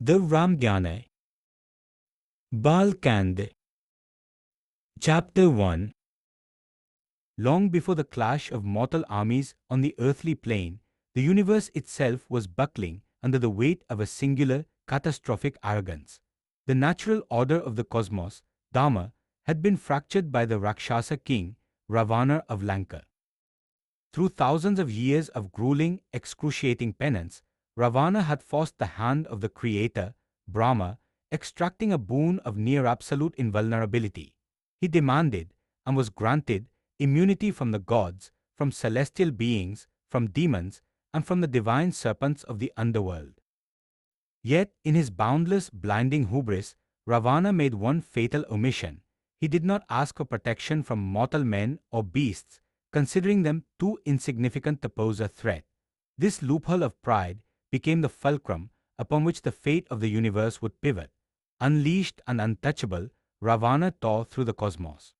The Ramayana, Kanda. Chapter 1. Long before the clash of mortal armies on the earthly plane, the universe itself was buckling under the weight of a singular, catastrophic arrogance. The natural order of the cosmos, Dharma, had been fractured by the Rakshasa king, Ravana of Lanka. Through thousands of years of grueling, excruciating penance, Ravana had forced the hand of the Creator, Brahma, extracting a boon of near absolute invulnerability. He demanded, and was granted, immunity from the gods, from celestial beings, from demons, and from the divine serpents of the underworld. Yet, in his boundless, blinding hubris, Ravana made one fatal omission. He did not ask for protection from mortal men or beasts, considering them too insignificant to pose a threat. This loophole of pride became the fulcrum upon which the fate of the universe would pivot. Unleashed and untouchable, Ravana tore through the cosmos.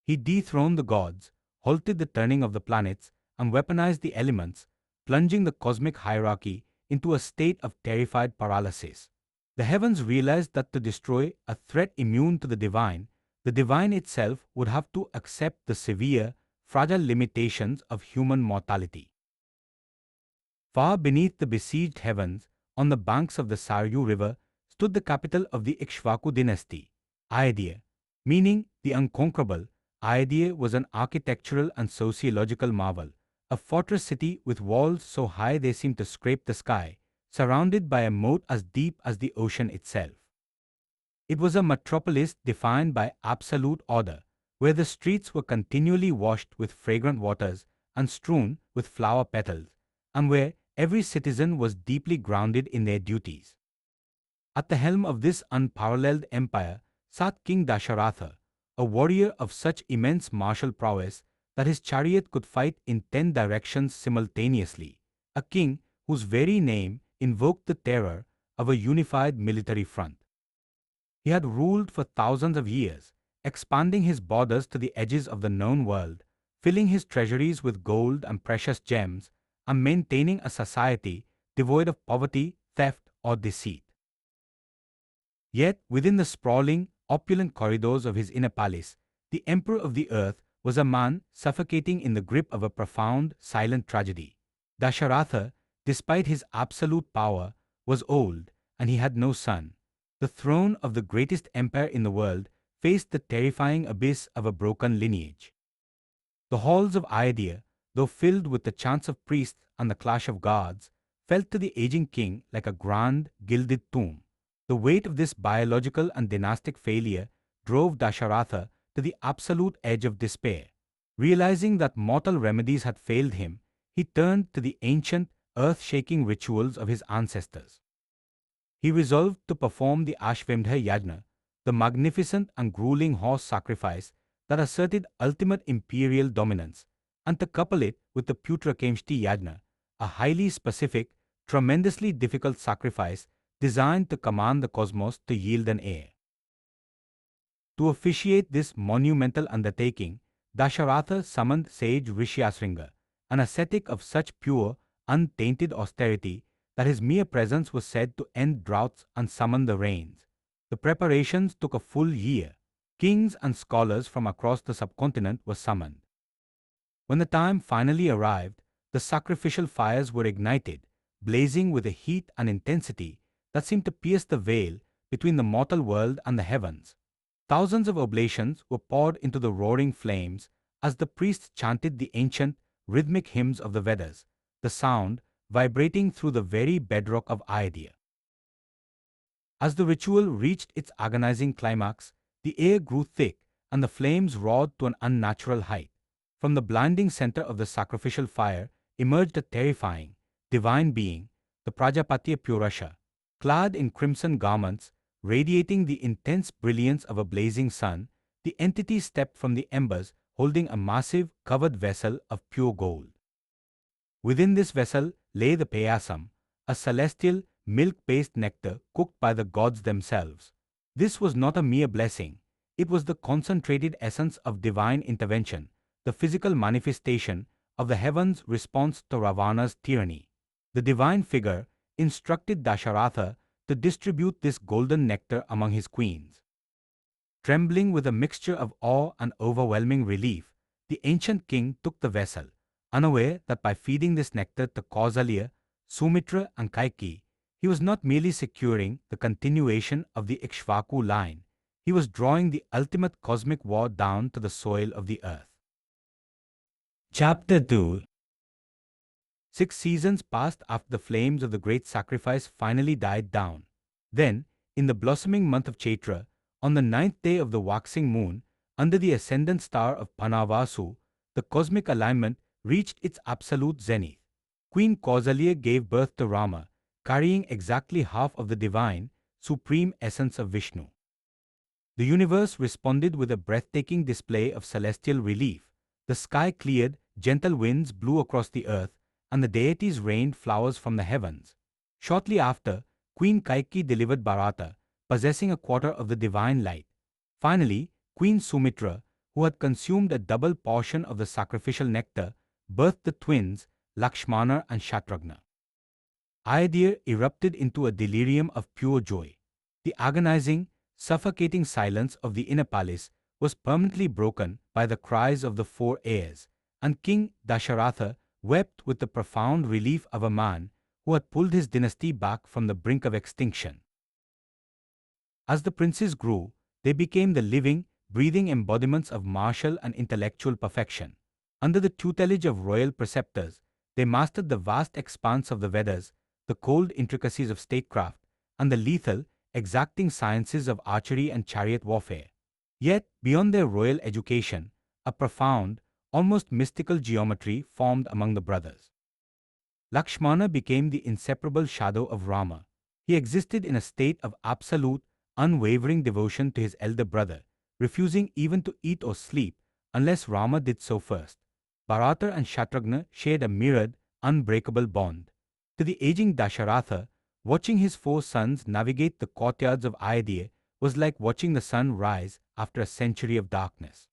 He dethroned the gods, halted the turning of the planets, and weaponized the elements, plunging the cosmic hierarchy into a state of terrified paralysis. The heavens realized that to destroy a threat immune to the divine itself would have to accept the severe, fragile limitations of human mortality. Far beneath the besieged heavens, on the banks of the Saryu river, stood the capital of the Ikshvaku dynasty, Ayodhya, meaning the unconquerable. Ayodhya was an architectural and sociological marvel, a fortress city with walls so high they seemed to scrape the sky, surrounded by a moat as deep as the ocean itself. It was a metropolis defined by absolute order, where the streets were continually washed with fragrant waters and strewn with flower petals, and where every citizen was deeply grounded in their duties. At the helm of this unparalleled empire sat King Dasharatha, a warrior of such immense martial prowess that his chariot could fight in 10 directions simultaneously, a king whose very name invoked the terror of a unified military front. He had ruled for thousands of years, expanding his borders to the edges of the known world, filling his treasuries with gold and precious gems, and maintaining a society devoid of poverty, theft, or deceit. Yet, within the sprawling, opulent corridors of his inner palace, the emperor of the earth was a man suffocating in the grip of a profound, silent tragedy. Dasharatha, despite his absolute power, was old, and he had no son. The throne of the greatest empire in the world faced the terrifying abyss of a broken lineage. The halls of Ayodhya, though filled with the chants of priests and the clash of gods, felt to the aging king like a grand, gilded tomb. The weight of this biological and dynastic failure drove Dasharatha to the absolute edge of despair. Realizing that mortal remedies had failed him, he turned to the ancient, earth-shaking rituals of his ancestors. He resolved to perform the Ashvamedha Yajna, the magnificent and grueling horse sacrifice that asserted ultimate imperial dominance, and to couple it with the Putrakemshti Yajna, a highly specific, tremendously difficult sacrifice designed to command the cosmos to yield an heir. To officiate this monumental undertaking, Dasharatha summoned sage Rishyasringa, an ascetic of such pure, untainted austerity that his mere presence was said to end droughts and summon the rains. The preparations took a full year. Kings and scholars from across the subcontinent were summoned. When the time finally arrived, the sacrificial fires were ignited, blazing with a heat and intensity that seemed to pierce the veil between the mortal world and the heavens. Thousands of oblations were poured into the roaring flames as the priests chanted the ancient, rhythmic hymns of the Vedas, the sound vibrating through the very bedrock of Ayodhya. As the ritual reached its agonizing climax, the air grew thick and the flames roared to an unnatural height. From the blinding center of the sacrificial fire emerged a terrifying, divine being, the Prajapati Purusha. Clad in crimson garments, radiating the intense brilliance of a blazing sun, the entity stepped from the embers holding a massive, covered vessel of pure gold. Within this vessel lay the payasam, a celestial, milk-based nectar cooked by the gods themselves. This was not a mere blessing, it was the concentrated essence of divine intervention, the physical manifestation of the heavens' response to Ravana's tyranny. The divine figure instructed Dasharatha to distribute this golden nectar among his queens. Trembling with a mixture of awe and overwhelming relief, the ancient king took the vessel, unaware that by feeding this nectar to Kausalya, Sumitra and Kaikeyi, he was not merely securing the continuation of the Ikshvaku line, he was drawing the ultimate cosmic war down to the soil of the earth. Chapter 2. 6 seasons passed after the flames of the great sacrifice finally died down. Then, in the blossoming month of Chaitra, on the 9th day of the waxing moon, under the ascendant star of Panavasu, the cosmic alignment reached its absolute zenith. Queen Kausalya gave birth to Rama, carrying exactly half of the divine, supreme essence of Vishnu. The universe responded with a breathtaking display of celestial relief. The sky cleared, gentle winds blew across the earth, and the deities rained flowers from the heavens. Shortly after, Queen Kaikeyi delivered Bharata, possessing a quarter of the divine light. Finally, Queen Sumitra, who had consumed a double portion of the sacrificial nectar, birthed the twins, Lakshmana and Shatrugna. Ayodhya erupted into a delirium of pure joy. The agonizing, suffocating silence of the inner palace was permanently broken by the cries of the four heirs, and King Dasharatha wept with the profound relief of a man who had pulled his dynasty back from the brink of extinction. As the princes grew, they became the living, breathing embodiments of martial and intellectual perfection. Under the tutelage of royal preceptors, they mastered the vast expanse of the Vedas, the cold intricacies of statecraft, and the lethal, exacting sciences of archery and chariot warfare. Yet, beyond their royal education, a profound, almost mystical geometry formed among the brothers. Lakshmana became the inseparable shadow of Rama. He existed in a state of absolute, unwavering devotion to his elder brother, refusing even to eat or sleep unless Rama did so first. Bharata and Shatrugna shared a mirrored, unbreakable bond. To the aging Dasharatha, watching his 4 sons navigate the courtyards of Ayodhya was like watching the sun rise after a century of darkness.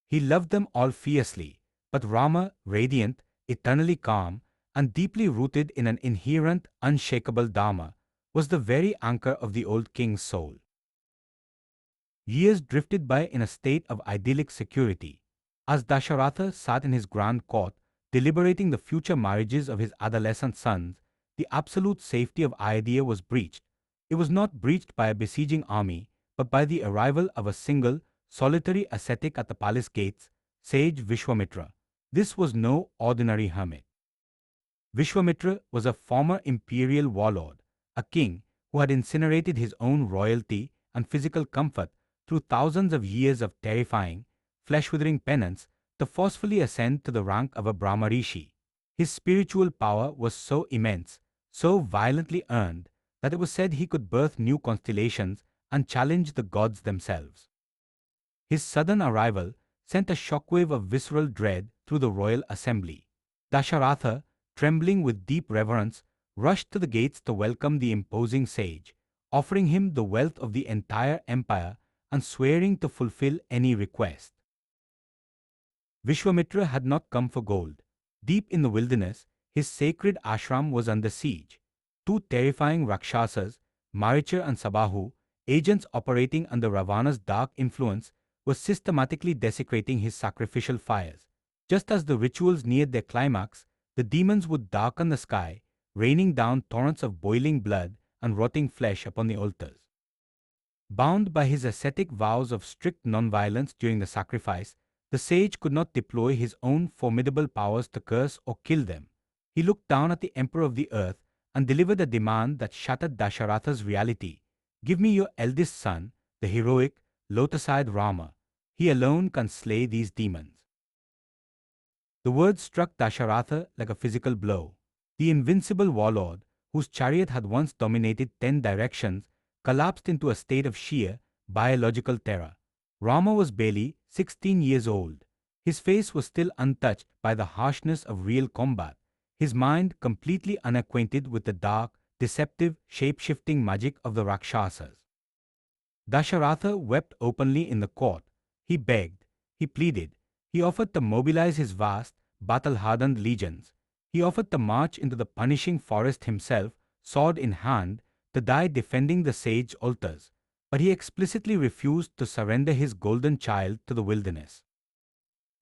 He loved them all fiercely, but Rama, radiant, eternally calm, and deeply rooted in an inherent, unshakable Dharma, was the very anchor of the old king's soul. Years drifted by in a state of idyllic security. As Dasharatha sat in his grand court, deliberating the future marriages of his adolescent sons, the absolute safety of Ayodhya was breached. It was not breached by a besieging army, but by the arrival of a single, solitary ascetic at the palace gates, sage Vishwamitra. This was no ordinary hermit. Vishwamitra was a former imperial warlord, a king who had incinerated his own royalty and physical comfort through thousands of years of terrifying, flesh-withering penance to forcefully ascend to the rank of a Brahmarishi. His spiritual power was so immense, so violently earned, that it was said he could birth new constellations and challenge the gods themselves. His sudden arrival sent a shockwave of visceral dread through the royal assembly. Dasharatha, trembling with deep reverence, rushed to the gates to welcome the imposing sage, offering him the wealth of the entire empire and swearing to fulfill any request. Vishwamitra had not come for gold. Deep in the wilderness, his sacred ashram was under siege. 2 terrifying Rakshasas, Maricha and Sabahu, agents operating under Ravana's dark influence, were systematically desecrating his sacrificial fires. Just as the rituals neared their climax, the demons would darken the sky, raining down torrents of boiling blood and rotting flesh upon the altars. Bound by his ascetic vows of strict nonviolence during the sacrifice, the sage could not deploy his own formidable powers to curse or kill them. He looked down at the emperor of the earth and delivered a demand that shattered Dasharatha's reality. Give me your eldest son, the heroic, lotus-eyed Rama. He alone can slay these demons. The words struck Dasharatha like a physical blow. The invincible warlord, whose chariot had once dominated 10 directions, collapsed into a state of sheer, biological terror. Rama was barely 16 years old. His face was still untouched by the harshness of real combat, his mind completely unacquainted with the dark, deceptive, shape-shifting magic of the Rakshasas. Dasharatha wept openly in the court. He begged, he pleaded, he offered to mobilize his vast, battle-hardened legions. He offered to march into the punishing forest himself, sword in hand, to die defending the sage altars, but he explicitly refused to surrender his golden child to the wilderness.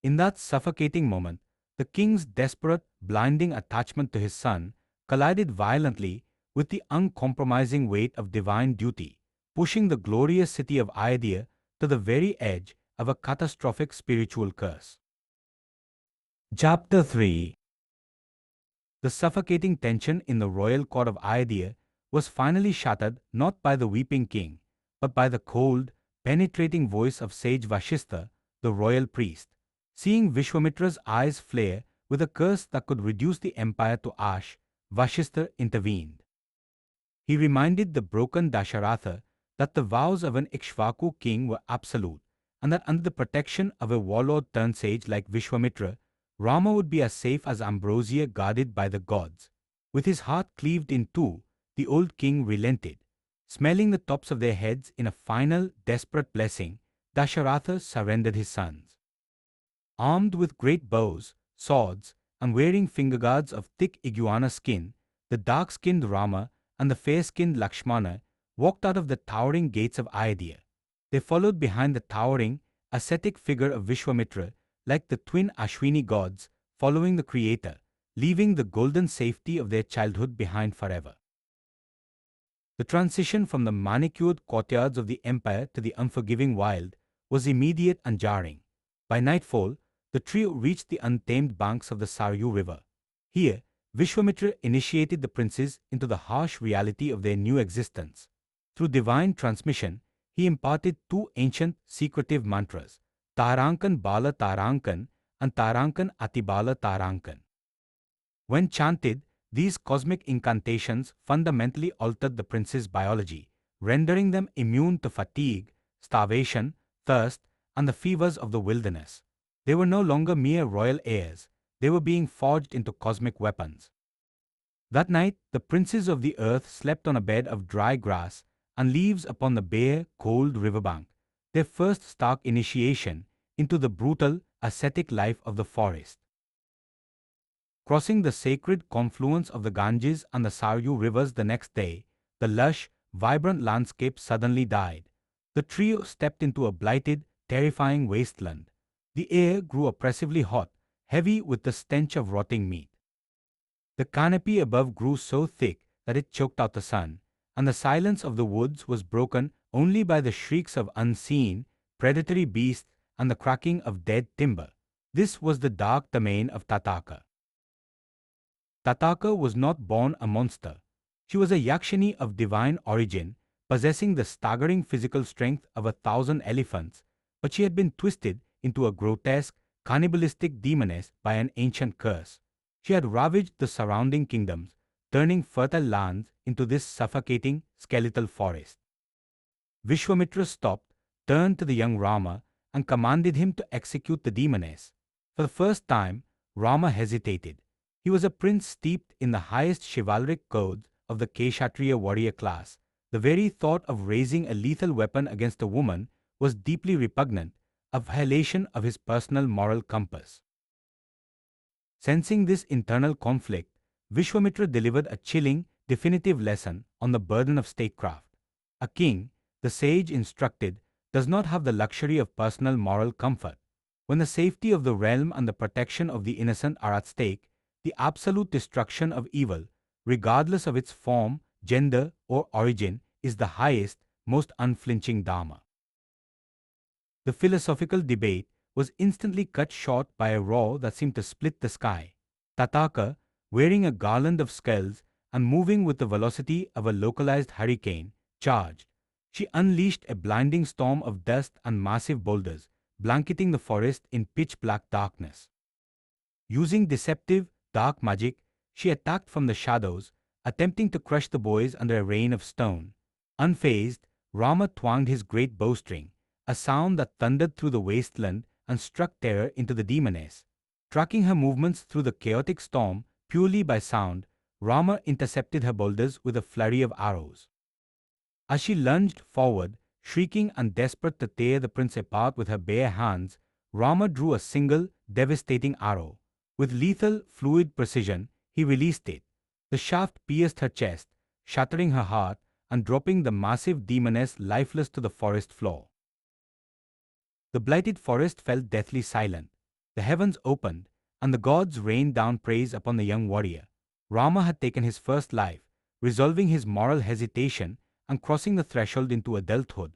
In that suffocating moment, the king's desperate, blinding attachment to his son collided violently with the uncompromising weight of divine duty, pushing the glorious city of Ayodhya to the very edge of a catastrophic spiritual curse. Chapter 3. The suffocating tension in the royal court of Ayodhya was finally shattered not by the weeping king, but by the cold, penetrating voice of sage Vashistha, the royal priest. Seeing Vishwamitra's eyes flare with a curse that could reduce the empire to ash, Vashistha intervened. He reminded the broken Dasharatha that the vows of an Ikshvaku king were absolute, and that under the protection of a warlord turned sage like Vishwamitra, Rama would be as safe as ambrosia guarded by the gods. With his heart cleaved in two, the old king relented. Smelling the tops of their heads in a final, desperate blessing, Dasharatha surrendered his sons. Armed with great bows, swords, and wearing fingerguards of thick iguana skin, the dark-skinned Rama and the fair-skinned Lakshmana walked out of the towering gates of Ayodhya. They followed behind the towering, ascetic figure of Vishwamitra like the twin Ashwini gods following the Creator, leaving the golden safety of their childhood behind forever. The transition from the manicured courtyards of the empire to the unforgiving wild was immediate and jarring. By nightfall, the trio reached the untamed banks of the Saryu River. Here, Vishwamitra initiated the princes into the harsh reality of their new existence. Through divine transmission, he imparted two ancient, secretive mantras, Tarankan Bala Tarankan and Tarankan Atibala Tarankan. When chanted, these cosmic incantations fundamentally altered the princes' biology, rendering them immune to fatigue, starvation, thirst, and the fevers of the wilderness. They were no longer mere royal heirs, they were being forged into cosmic weapons. That night, the princes of the earth slept on a bed of dry grass and leaves upon the bare, cold riverbank, their first stark initiation into the brutal, ascetic life of the forest. Crossing the sacred confluence of the Ganges and the Saryu rivers the next day, the lush, vibrant landscape suddenly died. The trio stepped into a blighted, terrifying wasteland. The air grew oppressively hot, heavy with the stench of rotting meat. The canopy above grew so thick that it choked out the sun, and the silence of the woods was broken only by the shrieks of unseen, predatory beasts and the cracking of dead timber. This was the dark domain of Tataka. Tataka was not born a monster. She was a Yakshini of divine origin, possessing the staggering physical strength of 1,000 elephants, but she had been twisted into a grotesque, cannibalistic demoness by an ancient curse. She had ravaged the surrounding kingdoms, turning fertile lands into this suffocating, skeletal forest. Vishwamitra stopped, turned to the young Rama, and commanded him to execute the demoness. For the first time, Rama hesitated. He was a prince steeped in the highest chivalric codes of the Kshatriya warrior class. The very thought of raising a lethal weapon against a woman was deeply repugnant, a violation of his personal moral compass. Sensing this internal conflict, Vishwamitra delivered a chilling, definitive lesson on the burden of statecraft. A king, the sage instructed, does not have the luxury of personal moral comfort. When the safety of the realm and the protection of the innocent are at stake, the absolute destruction of evil, regardless of its form, gender, or origin, is the highest, most unflinching dharma. The philosophical debate was instantly cut short by a roar that seemed to split the sky. Tataka, wearing a garland of skulls and moving with the velocity of a localized hurricane, charged. She unleashed a blinding storm of dust and massive boulders, blanketing the forest in pitch-black darkness. Using deceptive, dark magic, she attacked from the shadows, attempting to crush the boys under a rain of stone. Unfazed, Rama twanged his great bowstring, a sound that thundered through the wasteland and struck terror into the demoness. Tracking her movements through the chaotic storm purely by sound, Rama intercepted her boulders with a flurry of arrows. As she lunged forward, shrieking and desperate to tear the prince apart with her bare hands, Rama drew a single, devastating arrow. With lethal, fluid precision, he released it. The shaft pierced her chest, shattering her heart and dropping the massive demoness lifeless to the forest floor. The blighted forest fell deathly silent. The heavens opened, and the gods rained down praise upon the young warrior. Rama had taken his first life, resolving his moral hesitation and crossing the threshold into adulthood.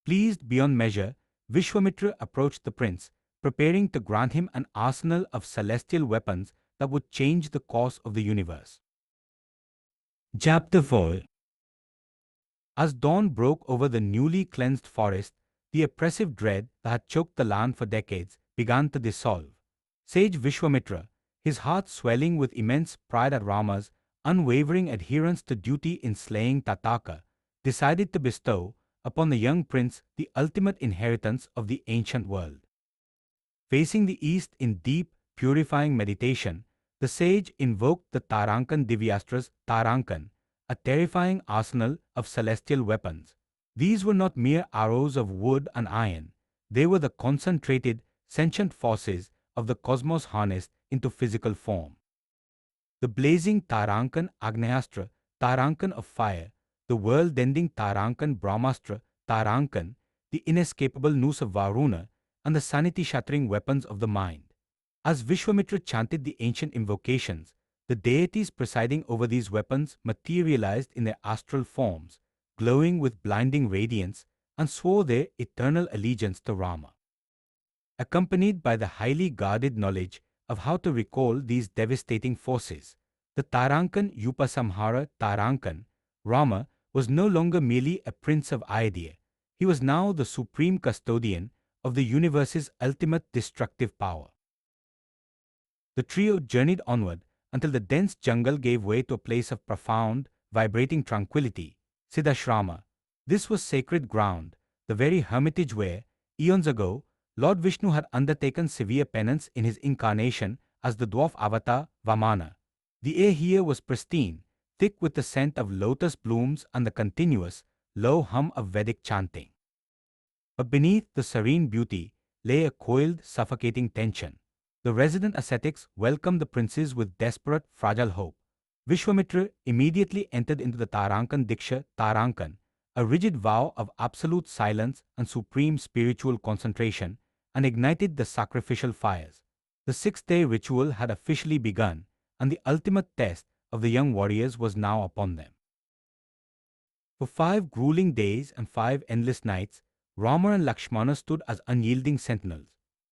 Pleased beyond measure, Vishwamitra approached the prince, preparing to grant him an arsenal of celestial weapons that would change the course of the universe. Chapter 4. As dawn broke over the newly cleansed forest, the oppressive dread that had choked the land for decades began to dissolve. Sage Vishwamitra, his heart swelling with immense pride at Rama's unwavering adherence to duty in slaying Tataka, decided to bestow upon the young prince the ultimate inheritance of the ancient world. Facing the east in deep, purifying meditation, the sage invoked the Tarankan Divyastras Tarankan, a terrifying arsenal of celestial weapons. These were not mere arrows of wood and iron, they were the concentrated, sentient forces of the cosmos harnessed into physical form. The blazing Tarankan Agnyastra, Tarankan of fire, the world-ending Tarankan Brahmastra, Tarankan, the inescapable noose of Varuna, and the sanity-shattering weapons of the mind. As Vishwamitra chanted the ancient invocations, the deities presiding over these weapons materialized in their astral forms, glowing with blinding radiance, and swore their eternal allegiance to Rama. Accompanied by the highly guarded knowledge of how to recall these devastating forces, the Tarankan Upasamhara Tarankan, Rama was no longer merely a prince of Ayodhya, he was now the supreme custodian of the universe's ultimate destructive power. The trio journeyed onward until the dense jungle gave way to a place of profound, vibrating tranquility, Siddhashrama. This was sacred ground, the very hermitage where, eons ago, Lord Vishnu had undertaken severe penance in his incarnation as the dwarf avatar Vamana. The air here was pristine, thick with the scent of lotus blooms and the continuous, low hum of Vedic chanting. But beneath the serene beauty lay a coiled, suffocating tension. The resident ascetics welcomed the princes with desperate, fragile hope. Vishwamitra immediately entered into the Tarankan Diksha Tarankan, a rigid vow of absolute silence and supreme spiritual concentration, and ignited the sacrificial fires. The six-day ritual had officially begun, and the ultimate test of the young warriors was now upon them. For 5 grueling days and 5 endless nights, Rama and Lakshmana stood as unyielding sentinels.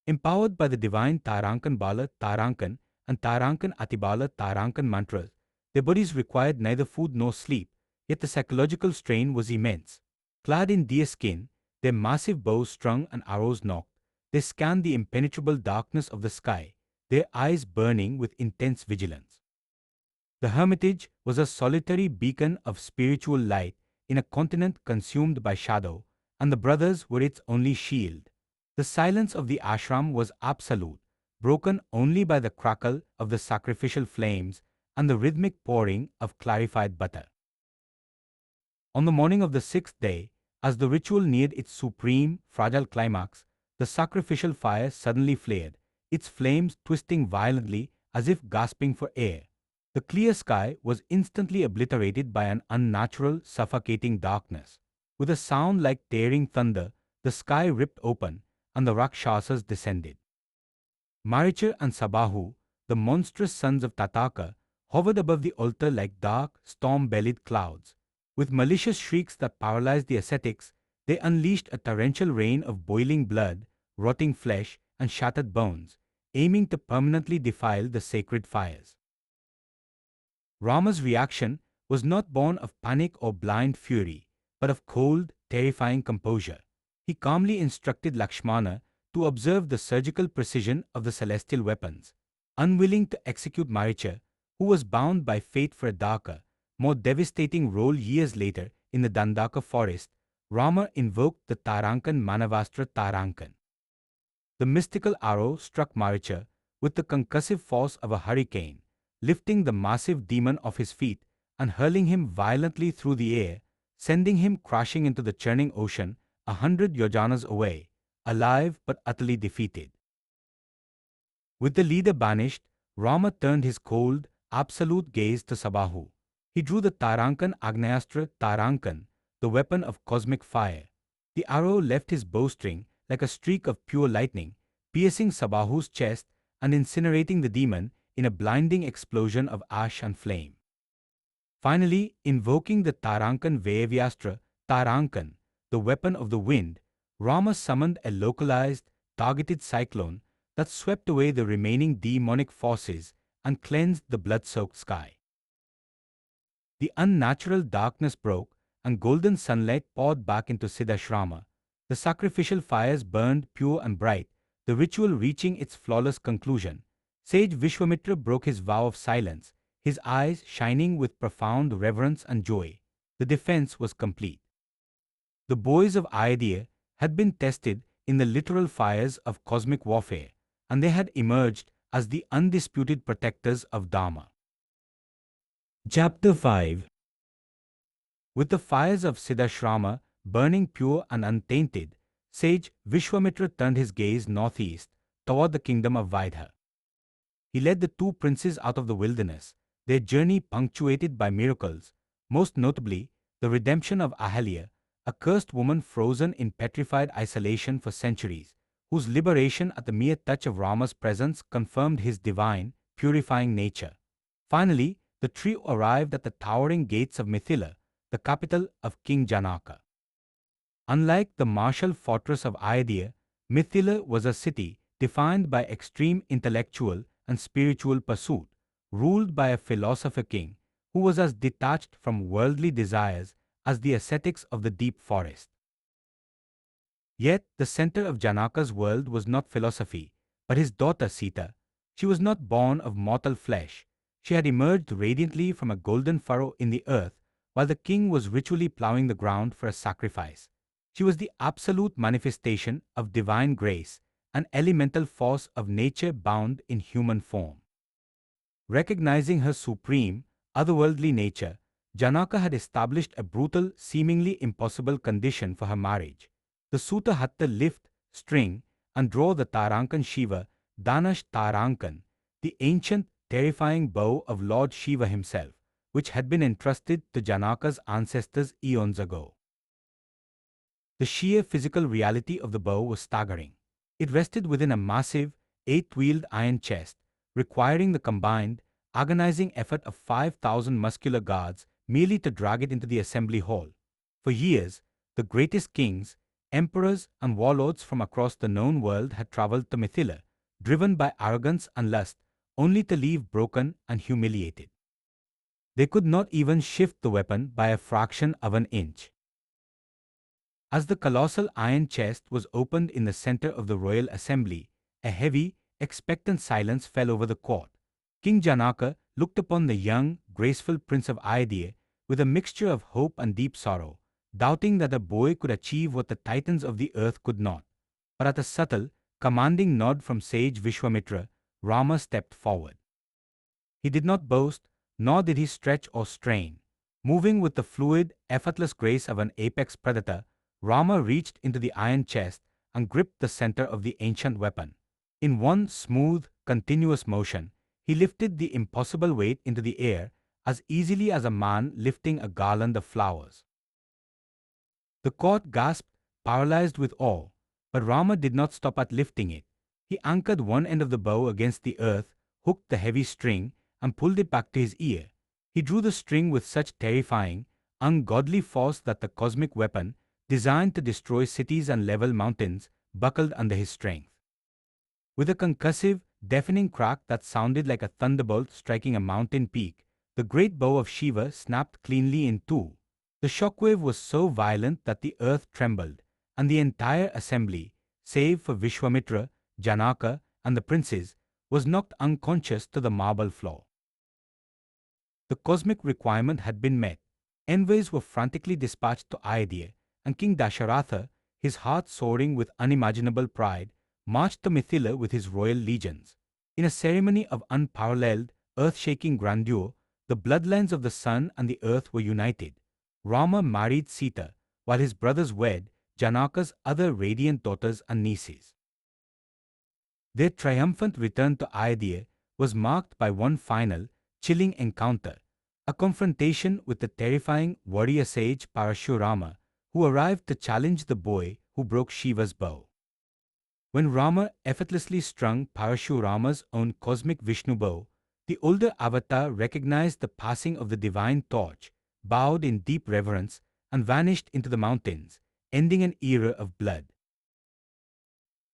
Empowered by the divine Tarankan Bala Tarankan and Tarankan Atibala Tarankan mantras, their bodies required neither food nor sleep, yet the psychological strain was immense. Clad in deer skin, their massive bows strung and arrows nocked, they scanned the impenetrable darkness of the sky, their eyes burning with intense vigilance. The hermitage was a solitary beacon of spiritual light in a continent consumed by shadow, and the brothers were its only shield. The silence of the ashram was absolute, broken only by the crackle of the sacrificial flames and the rhythmic pouring of clarified butter. On the morning of the 6th day, as the ritual neared its supreme, fragile climax, the sacrificial fire suddenly flared, its flames twisting violently as if gasping for air. The clear sky was instantly obliterated by an unnatural, suffocating darkness. With a sound like tearing thunder, the sky ripped open, and the Rakshasas descended. Maricha and Sabahu, the monstrous sons of Tataka, hovered above the altar like dark, storm-bellied clouds. With malicious shrieks that paralyzed the ascetics, they unleashed a torrential rain of boiling blood, rotting flesh, and shattered bones, aiming to permanently defile the sacred fires. Rama's reaction was not born of panic or blind fury, but of cold, terrifying composure. He calmly instructed Lakshmana to observe the surgical precision of the celestial weapons. Unwilling to execute Maricha, who was bound by fate for a darker, more devastating role years later in the Dandaka forest, Rama invoked the Tarankan Manavastra Tarankan. The mystical arrow struck Maricha with the concussive force of a hurricane, lifting the massive demon off his feet and hurling him violently through the air, sending him crashing into the churning ocean 100 yojanas away, alive but utterly defeated. With the leader banished, Rama turned his cold, absolute gaze to Sabahu. He drew the Tarankan Agnayastra Tarankan, the weapon of cosmic fire. The arrow left his bowstring like a streak of pure lightning, piercing Sabahu's chest and incinerating the demon in a blinding explosion of ash and flame. Finally, invoking the Tarankan Vayavyastra, Tarankan, the weapon of the wind, Rama summoned a localized, targeted cyclone that swept away the remaining demonic forces and cleansed the blood-soaked sky. The unnatural darkness broke, and golden sunlight poured back into Siddhashrama. The sacrificial fires burned pure and bright, the ritual reaching its flawless conclusion. Sage Vishwamitra broke his vow of silence, his eyes shining with profound reverence and joy. The defense was complete. The boys of Ayodhya had been tested in the literal fires of cosmic warfare, and they had emerged as the undisputed protectors of Dharma. Chapter 5. With the fires of Siddhashrama burning pure and untainted, Sage Vishwamitra turned his gaze northeast toward the kingdom of Vaidha. He led the two princes out of the wilderness, their journey punctuated by miracles, most notably the redemption of Ahalya, a cursed woman frozen in petrified isolation for centuries, whose liberation at the mere touch of Rama's presence confirmed his divine, purifying nature. Finally, the trio arrived at the towering gates of Mithila, the capital of King Janaka. Unlike the martial fortress of Ayodhya, Mithila was a city defined by extreme intellectual and spiritual pursuit, ruled by a philosopher king who was as detached from worldly desires as the ascetics of the deep forest. Yet the center of Janaka's world was not philosophy, but his daughter Sita. She was not born of mortal flesh. She had emerged radiantly from a golden furrow in the earth while the king was ritually plowing the ground for a sacrifice. She was the absolute manifestation of divine grace, an elemental force of nature bound in human form. Recognizing her supreme, otherworldly nature, Janaka had established a brutal, seemingly impossible condition for her marriage. The suitor had to lift, string, and draw the Tarankan Shiva, Danash Tarankan, the ancient, terrifying bow of Lord Shiva himself, which had been entrusted to Janaka's ancestors eons ago. The sheer physical reality of the bow was staggering. It rested within a massive, 8-wheeled iron chest, requiring the combined, agonizing effort of 5,000 muscular guards merely to drag it into the assembly hall. For years, the greatest kings, emperors, and warlords from across the known world had traveled to Mithila, driven by arrogance and lust, only to leave broken and humiliated. They could not even shift the weapon by a fraction of an inch. As the colossal iron chest was opened in the center of the royal assembly, a heavy, expectant silence fell over the court. King Janaka looked upon the young, graceful prince of Ayodhya with a mixture of hope and deep sorrow, doubting that a boy could achieve what the titans of the earth could not. But at a subtle, commanding nod from Sage Vishwamitra, Rama stepped forward. He did not boast, nor did he stretch or strain. Moving with the fluid, effortless grace of an apex predator, Rama reached into the iron chest and gripped the center of the ancient weapon. In one smooth, continuous motion, he lifted the impossible weight into the air as easily as a man lifting a garland of flowers. The court gasped, paralyzed with awe, but Rama did not stop at lifting it. He anchored one end of the bow against the earth, hooked the heavy string, and pulled it back to his ear. He drew the string with such terrifying, ungodly force that the cosmic weapon, designed to destroy cities and level mountains, buckled under his strength. With a concussive, deafening crack that sounded like a thunderbolt striking a mountain peak, the great bow of Shiva snapped cleanly in two. The shockwave was so violent that the earth trembled, and the entire assembly, save for Vishwamitra, Janaka, and the princes, was knocked unconscious to the marble floor. The cosmic requirement had been met. Envoys were frantically dispatched to Ayodhya, and King Dasharatha, his heart soaring with unimaginable pride, marched to Mithila with his royal legions. In a ceremony of unparalleled, earth-shaking grandeur, the bloodlines of the sun and the earth were united. Rama married Sita, while his brothers wed Janaka's other radiant daughters and nieces. Their triumphant return to Ayodhya was marked by one final, chilling encounter, A confrontation with the terrifying warrior sage Parashurama, who arrived to challenge the boy who broke Shiva's bow. When Rama effortlessly strung Parashurama's own cosmic Vishnu bow, the older avatar recognized the passing of the divine torch, bowed in deep reverence, and vanished into the mountains, ending an era of blood.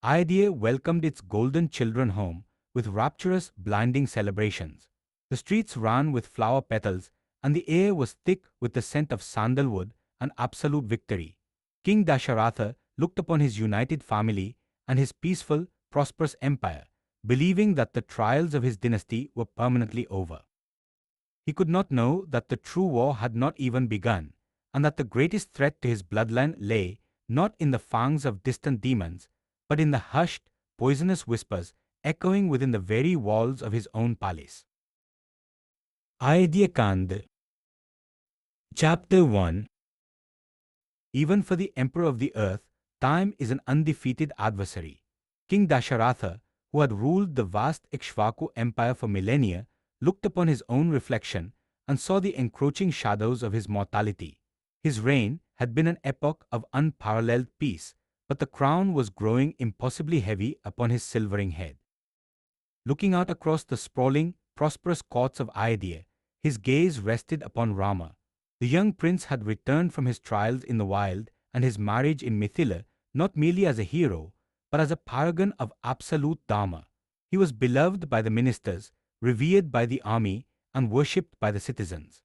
Ayodhya welcomed its golden children home with rapturous, blinding celebrations. The streets ran with flower petals, and the air was thick with the scent of sandalwood and absolute victory. King Dasharatha looked upon his united family and his peaceful, prosperous empire, believing that the trials of his dynasty were permanently over. He could not know that the true war had not even begun, and that the greatest threat to his bloodline lay not in the fangs of distant demons, but in the hushed, poisonous whispers echoing within the very walls of his own palace. Ayodhya Kanda. Chapter 1. Even for the Emperor of the Earth, time is an undefeated adversary. King Dasharatha, who had ruled the vast Ikshvaku empire for millennia, looked upon his own reflection and saw the encroaching shadows of his mortality. His reign had been an epoch of unparalleled peace, but the crown was growing impossibly heavy upon his silvering head. Looking out across the sprawling, prosperous courts of Ayodhya, his gaze rested upon Rama. The young prince had returned from his trials in the wild and his marriage in Mithila not merely as a hero, but as a paragon of absolute Dharma. He was beloved by the ministers, revered by the army, and worshipped by the citizens.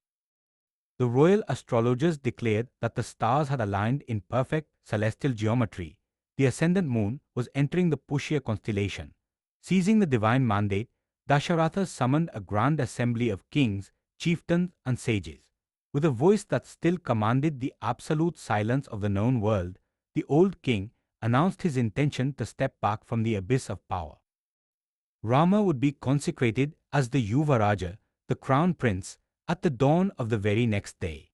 The royal astrologers declared that the stars had aligned in perfect celestial geometry. The ascendant moon was entering the Pushya constellation. Seizing the divine mandate, Dasharatha summoned a grand assembly of kings, chieftains, and sages. With a voice that still commanded the absolute silence of the known world, the old king announced his intention to step back from the abyss of power. Rama would be consecrated as the Yuvaraja, the crown prince, at the dawn of the very next day.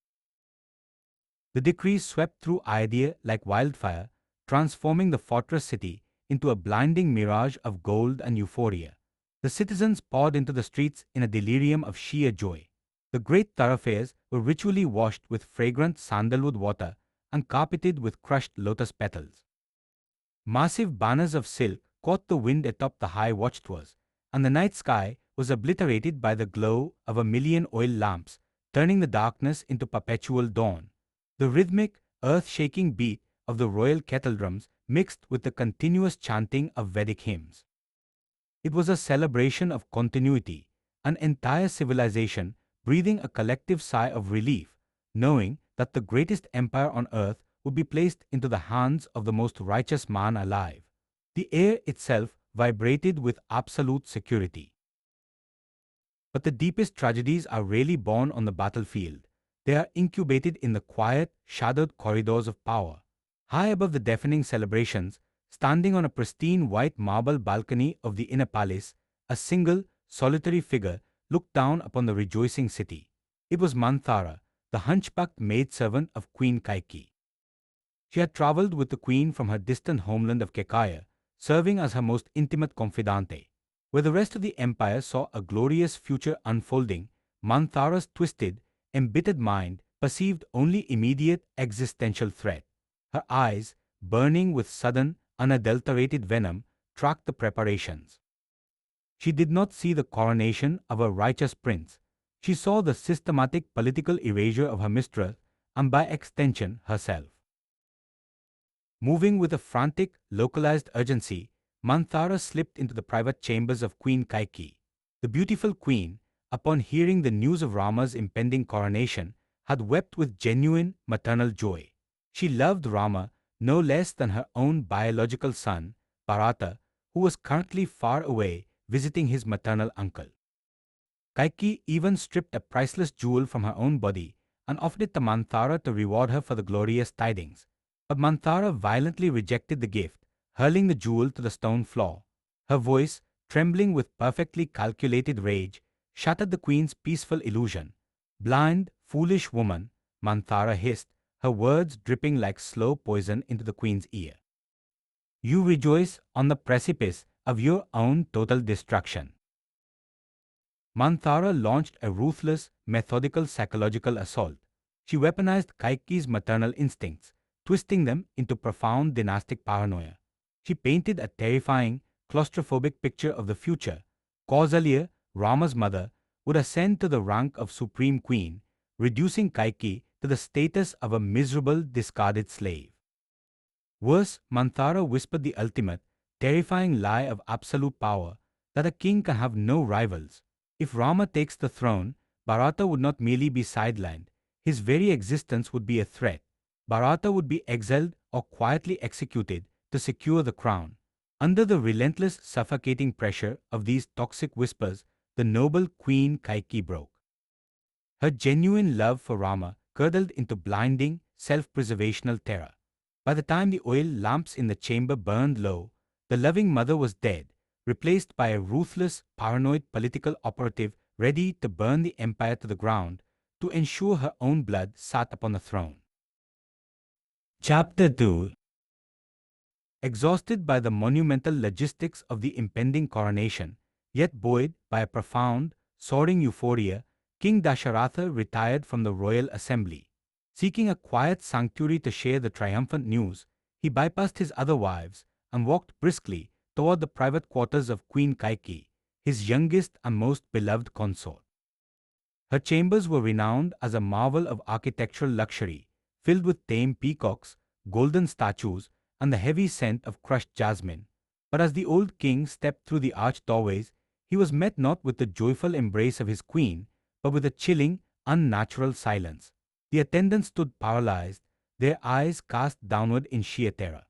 The decree swept through Ayodhya like wildfire, transforming the fortress city into a blinding mirage of gold and euphoria. The citizens poured into the streets in a delirium of sheer joy. The great thoroughfares were ritually washed with fragrant sandalwood water and carpeted with crushed lotus petals. Massive banners of silk caught the wind atop the high watchtowers, and the night sky was obliterated by the glow of a million oil lamps, turning the darkness into perpetual dawn. The rhythmic, earth-shaking beat of the royal kettledrums mixed with the continuous chanting of Vedic hymns. It was a celebration of continuity, an entire civilization breathing a collective sigh of relief, knowing that the greatest empire on earth would be placed into the hands of the most righteous man alive. The air itself vibrated with absolute security. But the deepest tragedies are rarely born on the battlefield. They are incubated in the quiet, shadowed corridors of power. High above the deafening celebrations, standing on a pristine white marble balcony of the inner palace, a single, solitary figure looked down upon the rejoicing city. It was Manthara, the hunchbacked maidservant of Queen Kaikeyi. She had travelled with the queen from her distant homeland of Kekaya, serving as her most intimate confidante. Where the rest of the empire saw a glorious future unfolding, Manthara's twisted, embittered mind perceived only immediate existential threat. Her eyes, burning with sudden, unadulterated venom, tracked the preparations. She did not see the coronation of a righteous prince. She saw the systematic political erasure of her mistress and by extension herself. Moving with a frantic, localized urgency, Manthara slipped into the private chambers of Queen Kaikeyi. The beautiful queen, upon hearing the news of Rama's impending coronation, had wept with genuine maternal joy. She loved Rama no less than her own biological son, Bharata, who was currently far away visiting his maternal uncle. Kaikeyi even stripped a priceless jewel from her own body and offered it to Manthara to reward her for the glorious tidings. But Manthara violently rejected the gift, hurling the jewel to the stone floor. Her voice, trembling with perfectly calculated rage, shattered the queen's peaceful illusion. "Blind, foolish woman," Manthara hissed, her words dripping like slow poison into the queen's ear. "You rejoice on the precipice of your own total destruction." Manthara launched a ruthless, methodical psychological assault. She weaponized Kaikeyi's maternal instincts, twisting them into profound dynastic paranoia. She painted a terrifying, claustrophobic picture of the future. Kausalya, Rama's mother, would ascend to the rank of supreme queen, reducing Kaikeyi to the status of a miserable, discarded slave. Worse, Manthara whispered the ultimate, terrifying lie of absolute power, that a king can have no rivals. If Rama takes the throne, Bharata would not merely be sidelined, his very existence would be a threat. Bharata would be exiled or quietly executed to secure the crown. Under the relentless, suffocating pressure of these toxic whispers, the noble Queen Kaikeyi broke. Her genuine love for Rama curdled into blinding, self-preservational terror. By the time the oil lamps in the chamber burned low, the loving mother was dead, replaced by a ruthless, paranoid political operative ready to burn the empire to the ground to ensure her own blood sat upon the throne. Chapter 2. Exhausted by the monumental logistics of the impending coronation, yet buoyed by a profound, soaring euphoria, King Dasharatha retired from the royal assembly. Seeking a quiet sanctuary to share the triumphant news, he bypassed his other wives and walked briskly toward the private quarters of Queen Kaikeyi, his youngest and most beloved consort. Her chambers were renowned as a marvel of architectural luxury, filled with tame peacocks, golden statues, and the heavy scent of crushed jasmine. But as the old king stepped through the arched doorways, he was met not with the joyful embrace of his queen, but with a chilling, unnatural silence. The attendants stood paralyzed, their eyes cast downward in sheer terror.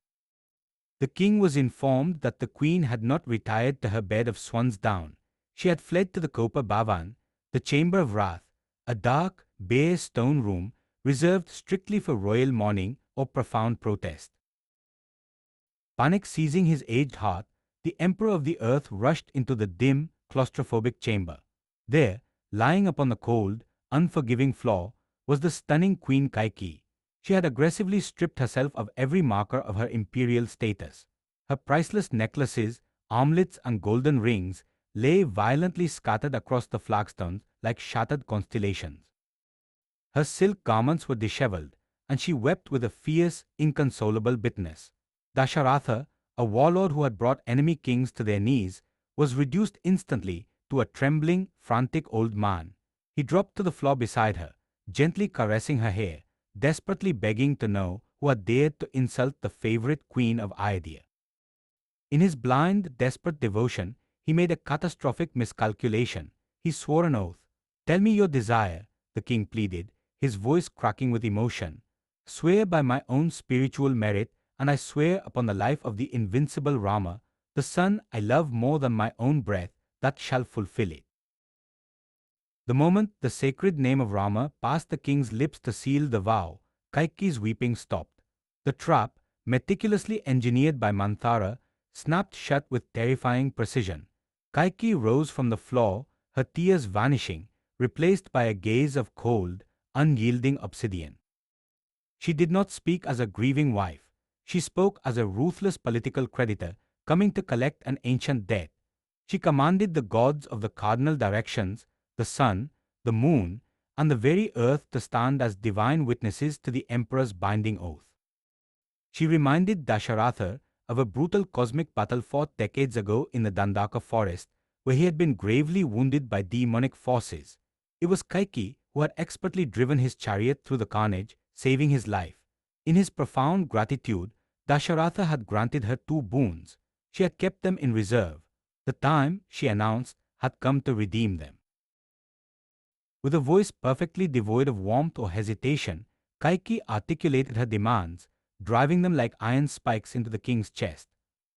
The king was informed that the queen had not retired to her bed of swan's down. She had fled to the Kopa Bhavan, the chamber of wrath, a dark, bare stone room reserved strictly for royal mourning or profound protest. Panic seizing his aged heart, the emperor of the earth rushed into the dim, claustrophobic chamber. There, lying upon the cold, unforgiving floor, was the stunning Queen Kaikeyi. She had aggressively stripped herself of every marker of her imperial status. Her priceless necklaces, armlets, and golden rings lay violently scattered across the flagstones like shattered constellations. Her silk garments were disheveled, and she wept with a fierce, inconsolable bitterness. Dasharatha, a warlord who had brought enemy kings to their knees, was reduced instantly to a trembling, frantic old man. He dropped to the floor beside her, gently caressing her hair, desperately begging to know who had dared to insult the favorite queen of Ayodhya. In his blind, desperate devotion, he made a catastrophic miscalculation. He swore an oath. "Tell me your desire," the king pleaded, his voice cracking with emotion. "Swear by my own spiritual merit, and I swear upon the life of the invincible Rama, the son I love more than my own breath, that shall fulfill it." The moment the sacred name of Rama passed the king's lips to seal the vow, Kaikeyi's weeping stopped. The trap, meticulously engineered by Manthara, snapped shut with terrifying precision. Kaikeyi rose from the floor, her tears vanishing, replaced by a gaze of cold, unyielding obsidian. She did not speak as a grieving wife. She spoke as a ruthless political creditor coming to collect an ancient debt. She commanded the gods of the cardinal directions, the sun, the moon, and the very earth to stand as divine witnesses to the emperor's binding oath. She reminded Dasharatha of a brutal cosmic battle fought decades ago in the Dandaka forest, where he had been gravely wounded by demonic forces. It was Kaikeyi who had expertly driven his chariot through the carnage, saving his life. In his profound gratitude, Dasharatha had granted her two boons. She had kept them in reserve. The time, she announced, had come to redeem them. With a voice perfectly devoid of warmth or hesitation, Kaikeyi articulated her demands, driving them like iron spikes into the king's chest.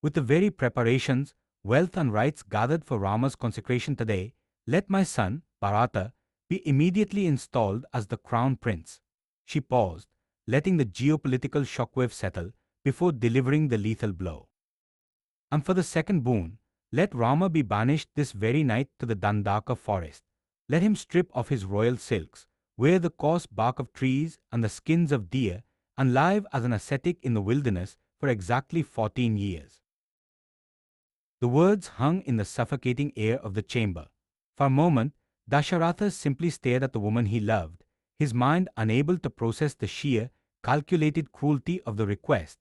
"With the very preparations, wealth and rites gathered for Rama's consecration today, let my son, Bharata, be immediately installed as the crown prince." She paused, letting the geopolitical shockwave settle before delivering the lethal blow. "And for the second boon, let Rama be banished this very night to the Dandaka forest. Let him strip off his royal silks, wear the coarse bark of trees and the skins of deer, and live as an ascetic in the wilderness for exactly 14 years. The words hung in the suffocating air of the chamber. For a moment, Dasharatha simply stared at the woman he loved, his mind unable to process the sheer, calculated cruelty of the request.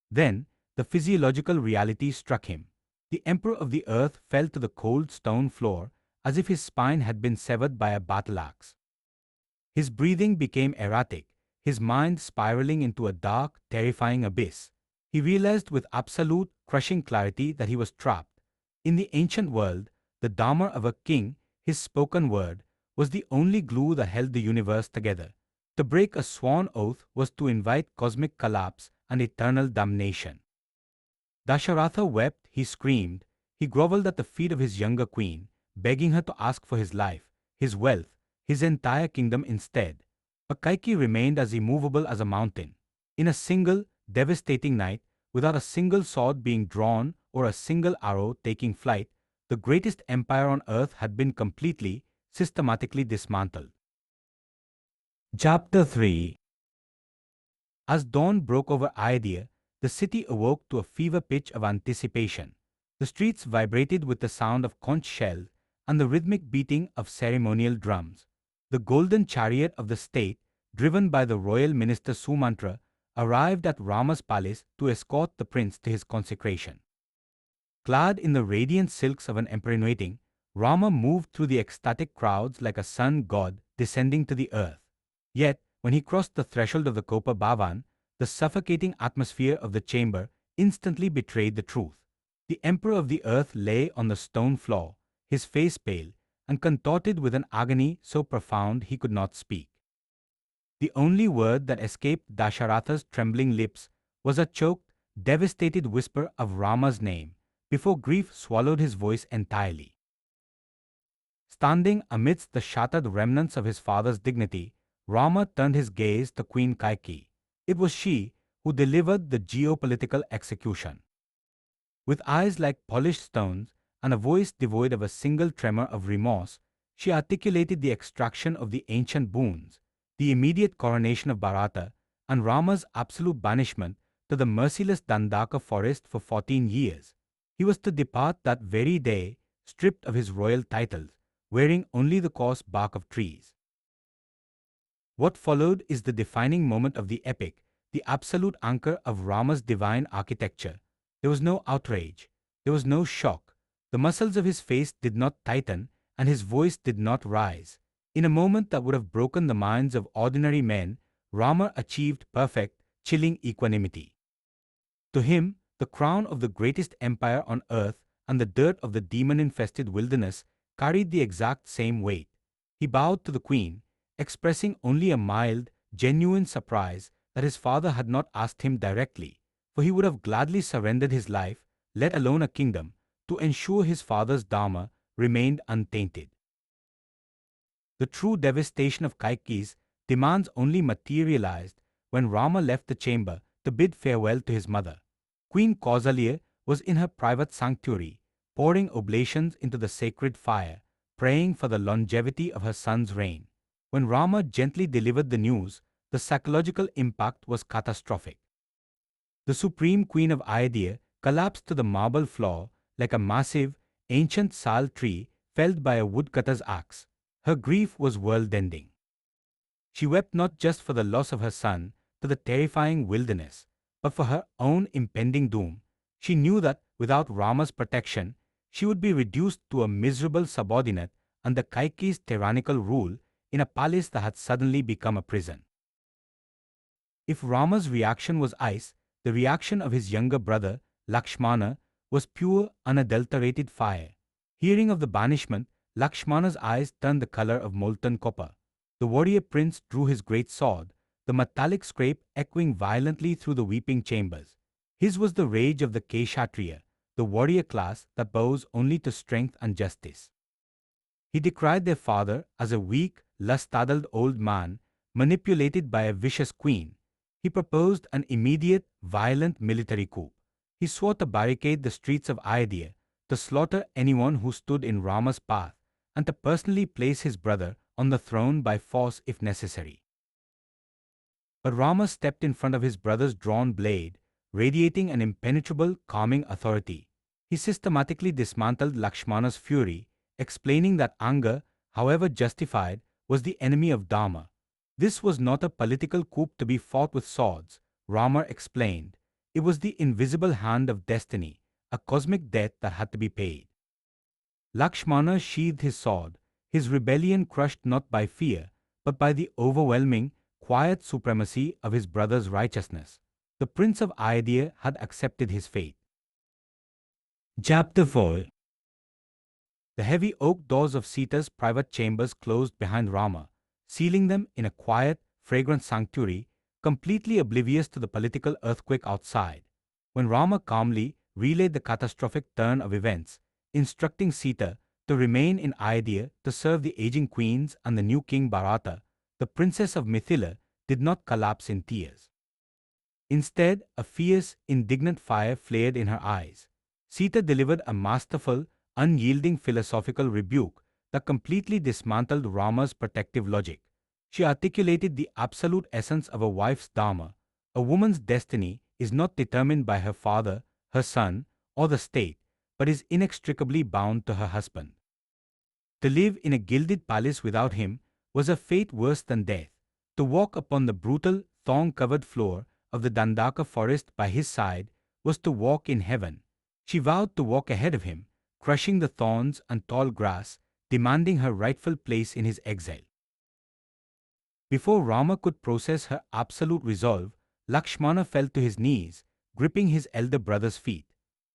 Then, the physiological reality struck him. The emperor of the earth fell to the cold stone floor as if his spine had been severed by a battle axe. His breathing became erratic, his mind spiraling into a dark, terrifying abyss. He realized with absolute, crushing clarity that he was trapped. In the ancient world, the Dharma of a king, his spoken word, was the only glue that held the universe together. To break a sworn oath was to invite cosmic collapse and eternal damnation. Dasharatha wept, he screamed, he groveled at the feet of his younger queen, begging her to ask for his life, his wealth, his entire kingdom instead. But Kaikeyi remained as immovable as a mountain. In a single, devastating night, without a single sword being drawn or a single arrow taking flight, the greatest empire on earth had been completely, systematically dismantled. Chapter 3. As dawn broke over Ayodhya, the city awoke to a fever pitch of anticipation. The streets vibrated with the sound of conch shells and the rhythmic beating of ceremonial drums. The golden chariot of the state, driven by the royal minister Sumantra, arrived at Rama's palace to escort the prince to his consecration. Clad in the radiant silks of an emperor in waiting, Rama moved through the ecstatic crowds like a sun god descending to the earth. Yet, when he crossed the threshold of the Kopa Bhavan, the suffocating atmosphere of the chamber instantly betrayed the truth. The emperor of the earth lay on the stone floor, his face pale, and contorted with an agony so profound he could not speak. The only word that escaped Dasharatha's trembling lips was a choked, devastated whisper of Rama's name, before grief swallowed his voice entirely. Standing amidst the shattered remnants of his father's dignity, Rama turned his gaze to Queen Kaikeyi. It was she who delivered the geopolitical execution. With eyes like polished stones and a voice devoid of a single tremor of remorse, she articulated the extraction of the ancient boons, the immediate coronation of Bharata, and Rama's absolute banishment to the merciless Dandaka forest for 14 years. He was to depart that very day, stripped of his royal titles, wearing only the coarse bark of trees. What followed is the defining moment of the epic, the absolute anchor of Rama's divine architecture. There was no outrage. There was no shock. The muscles of his face did not tighten, and his voice did not rise. In a moment that would have broken the minds of ordinary men, Rama achieved perfect, chilling equanimity. To him, the crown of the greatest empire on earth and the dirt of the demon-infested wilderness carried the exact same weight. He bowed to the queen, expressing only a mild, genuine surprise that his father had not asked him directly, for he would have gladly surrendered his life, let alone a kingdom, to ensure his father's dharma remained untainted. The true devastation of Kaikeyi's demands only materialized when Rama left the chamber to bid farewell to his mother. Queen Kausalya was in her private sanctuary, pouring oblations into the sacred fire, praying for the longevity of her son's reign. When Rama gently delivered the news, the psychological impact was catastrophic. The supreme queen of Ayodhya collapsed to the marble floor like a massive, ancient sal tree felled by a woodcutter's axe. Her grief was world-ending. She wept not just for the loss of her son to the terrifying wilderness, but for her own impending doom. She knew that without Rama's protection, she would be reduced to a miserable subordinate under Kaikeyi's tyrannical rule in a palace that had suddenly become a prison. If Rama's reaction was ice, the reaction of his younger brother, Lakshmana, was pure, unadulterated fire. Hearing of the banishment, Lakshmana's eyes turned the color of molten copper. The warrior prince drew his great sword, the metallic scrape echoing violently through the weeping chambers. His was the rage of the Kshatriya, the warrior class that bows only to strength and justice. He decried their father as a weak, lust-addled old man manipulated by a vicious queen. He proposed an immediate, violent military coup. He swore to barricade the streets of Ayodhya, to slaughter anyone who stood in Rama's path, and to personally place his brother on the throne by force if necessary. But Rama stepped in front of his brother's drawn blade, radiating an impenetrable, calming authority. He systematically dismantled Lakshmana's fury, explaining that anger however justified, was the enemy of Dharma. This was not a political coup to be fought with swords, Rama explained. It was the invisible hand of destiny, a cosmic debt that had to be paid. Lakshmana sheathed his sword, his rebellion crushed not by fear, but by the overwhelming, quiet supremacy of his brother's righteousness. The Prince of Ayodhya had accepted his fate. Chapter 4. The heavy oak doors of Sita's private chambers closed behind Rama, sealing them in a quiet, fragrant sanctuary, completely oblivious to the political earthquake outside. When Rama calmly relayed the catastrophic turn of events, instructing Sita to remain in Ayodhya to serve the aging queens and the new king Bharata, the princess of Mithila did not collapse in tears. Instead, a fierce, indignant fire flared in her eyes. Sita delivered a masterful, unyielding philosophical rebuke that completely dismantled Rama's protective logic. She articulated the absolute essence of a wife's dharma. A woman's destiny is not determined by her father, her son, or the state, but is inextricably bound to her husband. To live in a gilded palace without him was a fate worse than death. To walk upon the brutal, thorn-covered floor of the Dandaka forest by his side was to walk in heaven. She vowed to walk ahead of him, crushing the thorns and tall grass, demanding her rightful place in his exile. Before Rama could process her absolute resolve, Lakshmana fell to his knees, gripping his elder brother's feet.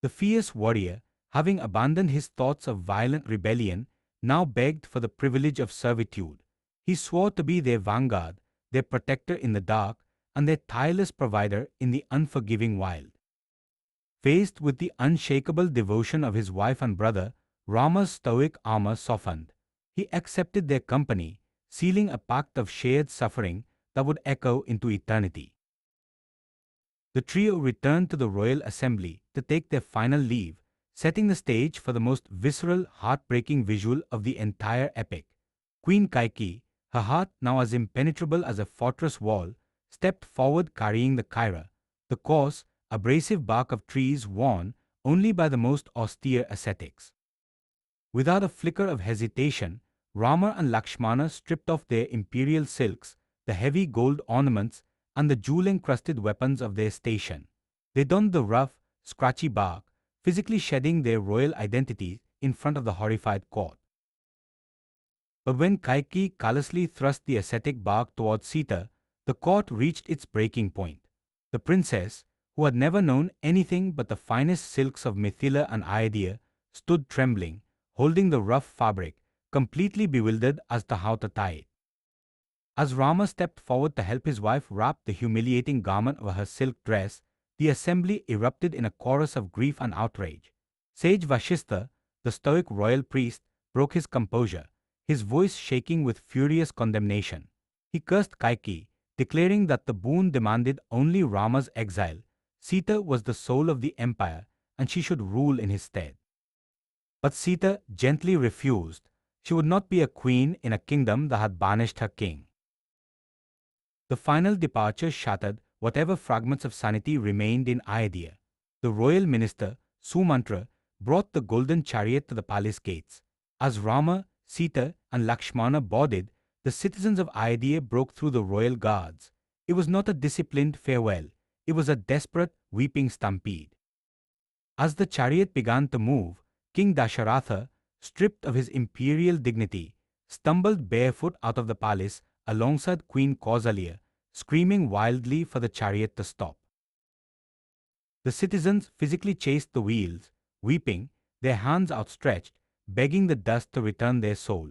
The fierce warrior, having abandoned his thoughts of violent rebellion, now begged for the privilege of servitude. He swore to be their vanguard, their protector in the dark, and their tireless provider in the unforgiving wild. Faced with the unshakable devotion of his wife and brother, Rama's stoic armor softened. He accepted their company, sealing a pact of shared suffering that would echo into eternity. The trio returned to the royal assembly to take their final leave, setting the stage for the most visceral, heartbreaking visual of the entire epic. Queen Kaikeyi, her heart now as impenetrable as a fortress wall, stepped forward carrying the Kyra, the coarse, abrasive bark of trees worn only by the most austere ascetics. Without a flicker of hesitation, Rama and Lakshmana stripped off their imperial silks, the heavy gold ornaments, and the jewel-encrusted weapons of their station. They donned the rough, scratchy bark, physically shedding their royal identities in front of the horrified court. But when Kaikeyi callously thrust the ascetic bark towards Sita, the court reached its breaking point. The princess, who had never known anything but the finest silks of Mithila and Ayodhya, stood trembling, holding the rough fabric, completely bewildered as to how to tie it. As Rama stepped forward to help his wife wrap the humiliating garment over her silk dress, the assembly erupted in a chorus of grief and outrage. Sage Vashistha, the stoic royal priest, broke his composure, his voice shaking with furious condemnation. He cursed Kaikeyi, declaring that the boon demanded only Rama's exile. Sita was the soul of the empire, and she should rule in his stead. But Sita gently refused. She would not be a queen in a kingdom that had banished her king. The final departure shattered whatever fragments of sanity remained in Ayodhya. The royal minister, Sumantra, brought the golden chariot to the palace gates. As Rama, Sita, and Lakshmana boarded, the citizens of Ayodhya broke through the royal guards. It was not a disciplined farewell. It was a desperate, weeping stampede. As the chariot began to move, King Dasharatha, stripped of his imperial dignity, stumbled barefoot out of the palace alongside Queen Kausalya, screaming wildly for the chariot to stop. The citizens physically chased the wheels, weeping, their hands outstretched, begging the dust to return their soul.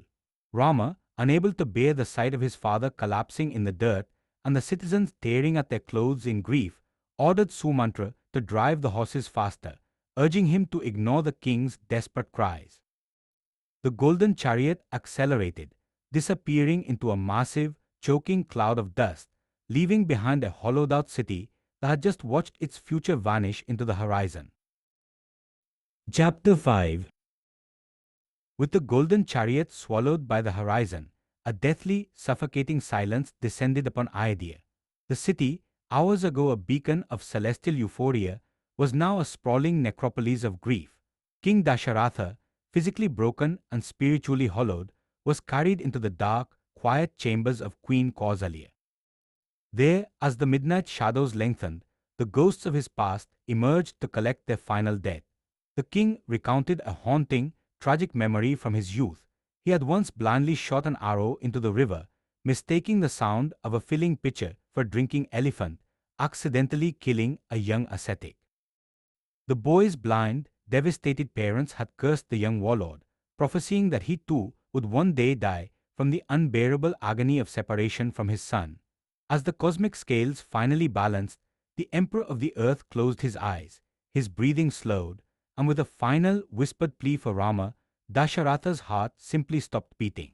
Rama, unable to bear the sight of his father collapsing in the dirt and the citizens tearing at their clothes in grief, ordered Sumantra to drive the horses faster, urging him to ignore the king's desperate cries. The golden chariot accelerated, disappearing into a massive, choking cloud of dust, leaving behind a hollowed-out city that had just watched its future vanish into the horizon. Chapter 5. With the golden chariot swallowed by the horizon, a deathly, suffocating silence descended upon Ayodhya. The city, hours ago a beacon of celestial euphoria, was now a sprawling necropolis of grief. King Dasharatha, physically broken and spiritually hollowed, was carried into the dark, quiet chambers of Queen Kausalya. There, as the midnight shadows lengthened, the ghosts of his past emerged to collect their final debt. The king recounted a haunting, tragic memory from his youth. He had once blindly shot an arrow into the river, mistaking the sound of a filling pitcher for a drinking elephant, accidentally killing a young ascetic. The boy's blind, devastated parents had cursed the young warlord, prophesying that he too would one day die from the unbearable agony of separation from his son. As the cosmic scales finally balanced, the Emperor of the Earth closed his eyes, his breathing slowed, and with a final whispered plea for Rama, Dasharatha's heart simply stopped beating.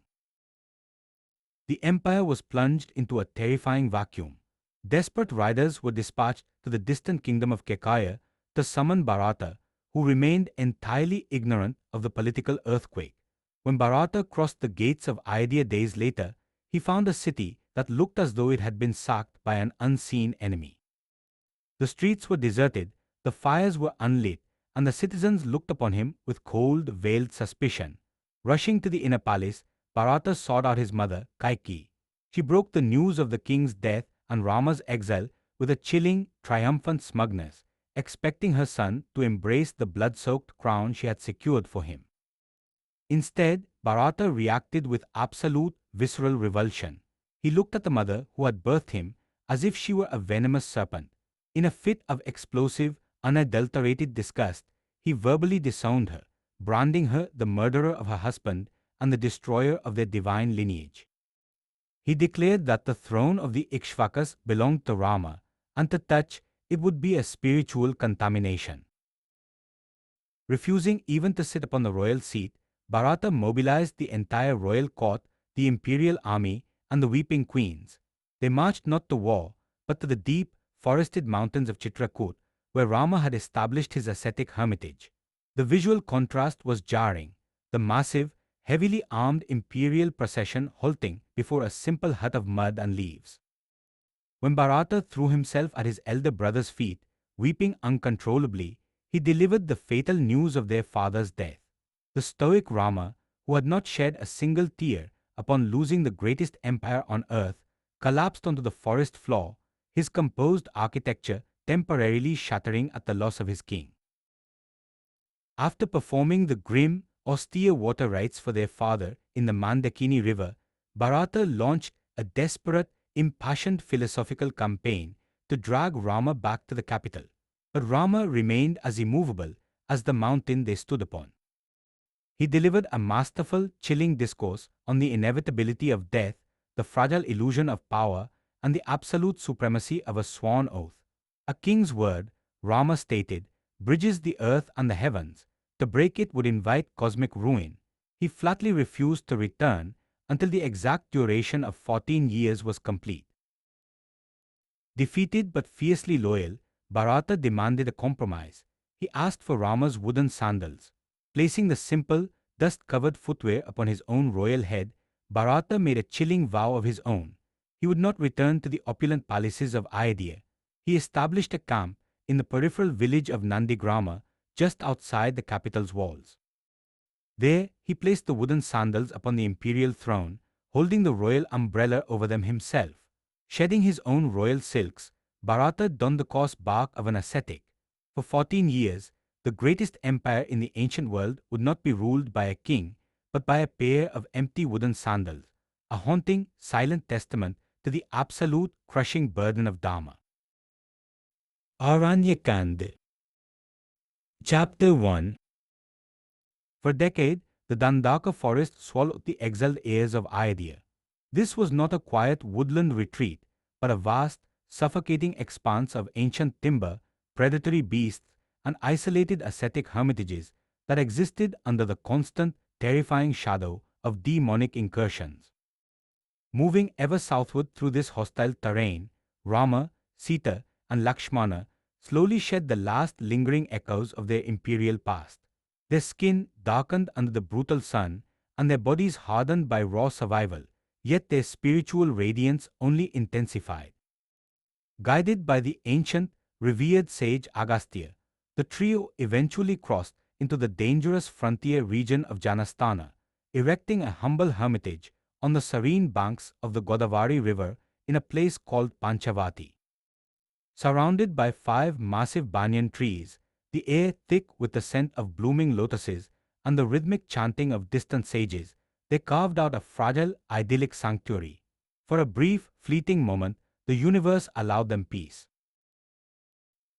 The empire was plunged into a terrifying vacuum. Desperate riders were dispatched to the distant kingdom of Kekaya to summon Bharata, who remained entirely ignorant of the political earthquake. When Bharata crossed the gates of Ayodhya days later, he found a city that looked as though it had been sacked by an unseen enemy. The streets were deserted, the fires were unlit, and the citizens looked upon him with cold, veiled suspicion. Rushing to the inner palace, Bharata sought out his mother, Kaikeyi. She broke the news of the king's death and Rama's exile with a chilling, triumphant smugness, expecting her son to embrace the blood-soaked crown she had secured for him. Instead, Bharata reacted with absolute, visceral revulsion. He looked at the mother who had birthed him as if she were a venomous serpent. In a fit of explosive, unadulterated disgust, he verbally disowned her, branding her the murderer of her husband and the destroyer of their divine lineage. He declared that the throne of the Ikshvakas belonged to Rama, and to touch it would be a spiritual contamination. Refusing even to sit upon the royal seat, Bharata mobilized the entire royal court, the imperial army, and the weeping queens. They marched not to war, but to the deep, forested mountains of Chitrakoot, where Rama had established his ascetic hermitage. The visual contrast was jarring, the massive, heavily armed imperial procession halting before a simple hut of mud and leaves. When Bharata threw himself at his elder brother's feet, weeping uncontrollably, he delivered the fatal news of their father's death. The stoic Rama, who had not shed a single tear upon losing the greatest empire on earth, collapsed onto the forest floor, his composed architecture temporarily shattering at the loss of his king. After performing the grim, austere water rites for their father in the Mandakini river, Bharata launched a desperate, impassioned philosophical campaign to drag Rama back to the capital. But Rama remained as immovable as the mountain they stood upon. He delivered a masterful, chilling discourse on the inevitability of death, the fragile illusion of power, and the absolute supremacy of a sworn oath. A king's word, Rama stated, bridges the earth and the heavens. To break it would invite cosmic ruin. He flatly refused to return until the exact duration of 14 years was complete. Defeated but fiercely loyal, Bharata demanded a compromise. He asked for Rama's wooden sandals. Placing the simple, dust-covered footwear upon his own royal head, Bharata made a chilling vow of his own. He would not return to the opulent palaces of Ayodhya. He established a camp in the peripheral village of Nandigrama, just outside the capital's walls. There, he placed the wooden sandals upon the imperial throne, holding the royal umbrella over them himself. Shedding his own royal silks, Bharata donned the coarse bark of an ascetic. For 14 years, the greatest empire in the ancient world would not be ruled by a king, but by a pair of empty wooden sandals, a haunting, silent testament to the absolute, crushing burden of Dharma. Aranya Chapter 1. For a decade, the Dandaka forest swallowed the exiled heirs of Ayodhya. This was not a quiet woodland retreat, but a vast, suffocating expanse of ancient timber, predatory beasts, and isolated ascetic hermitages that existed under the constant, terrifying shadow of demonic incursions. Moving ever southward through this hostile terrain, Rama, Sita, and Lakshmana slowly shed the last lingering echoes of their imperial past. Their skin darkened under the brutal sun, and their bodies hardened by raw survival, yet their spiritual radiance only intensified. Guided by the ancient, revered sage Agastya, the trio eventually crossed into the dangerous frontier region of Janasthana, erecting a humble hermitage on the serene banks of the Godavari river in a place called Panchavati. Surrounded by 5 massive banyan trees, the air thick with the scent of blooming lotuses and the rhythmic chanting of distant sages, they carved out a fragile, idyllic sanctuary. For a brief, fleeting moment, the universe allowed them peace.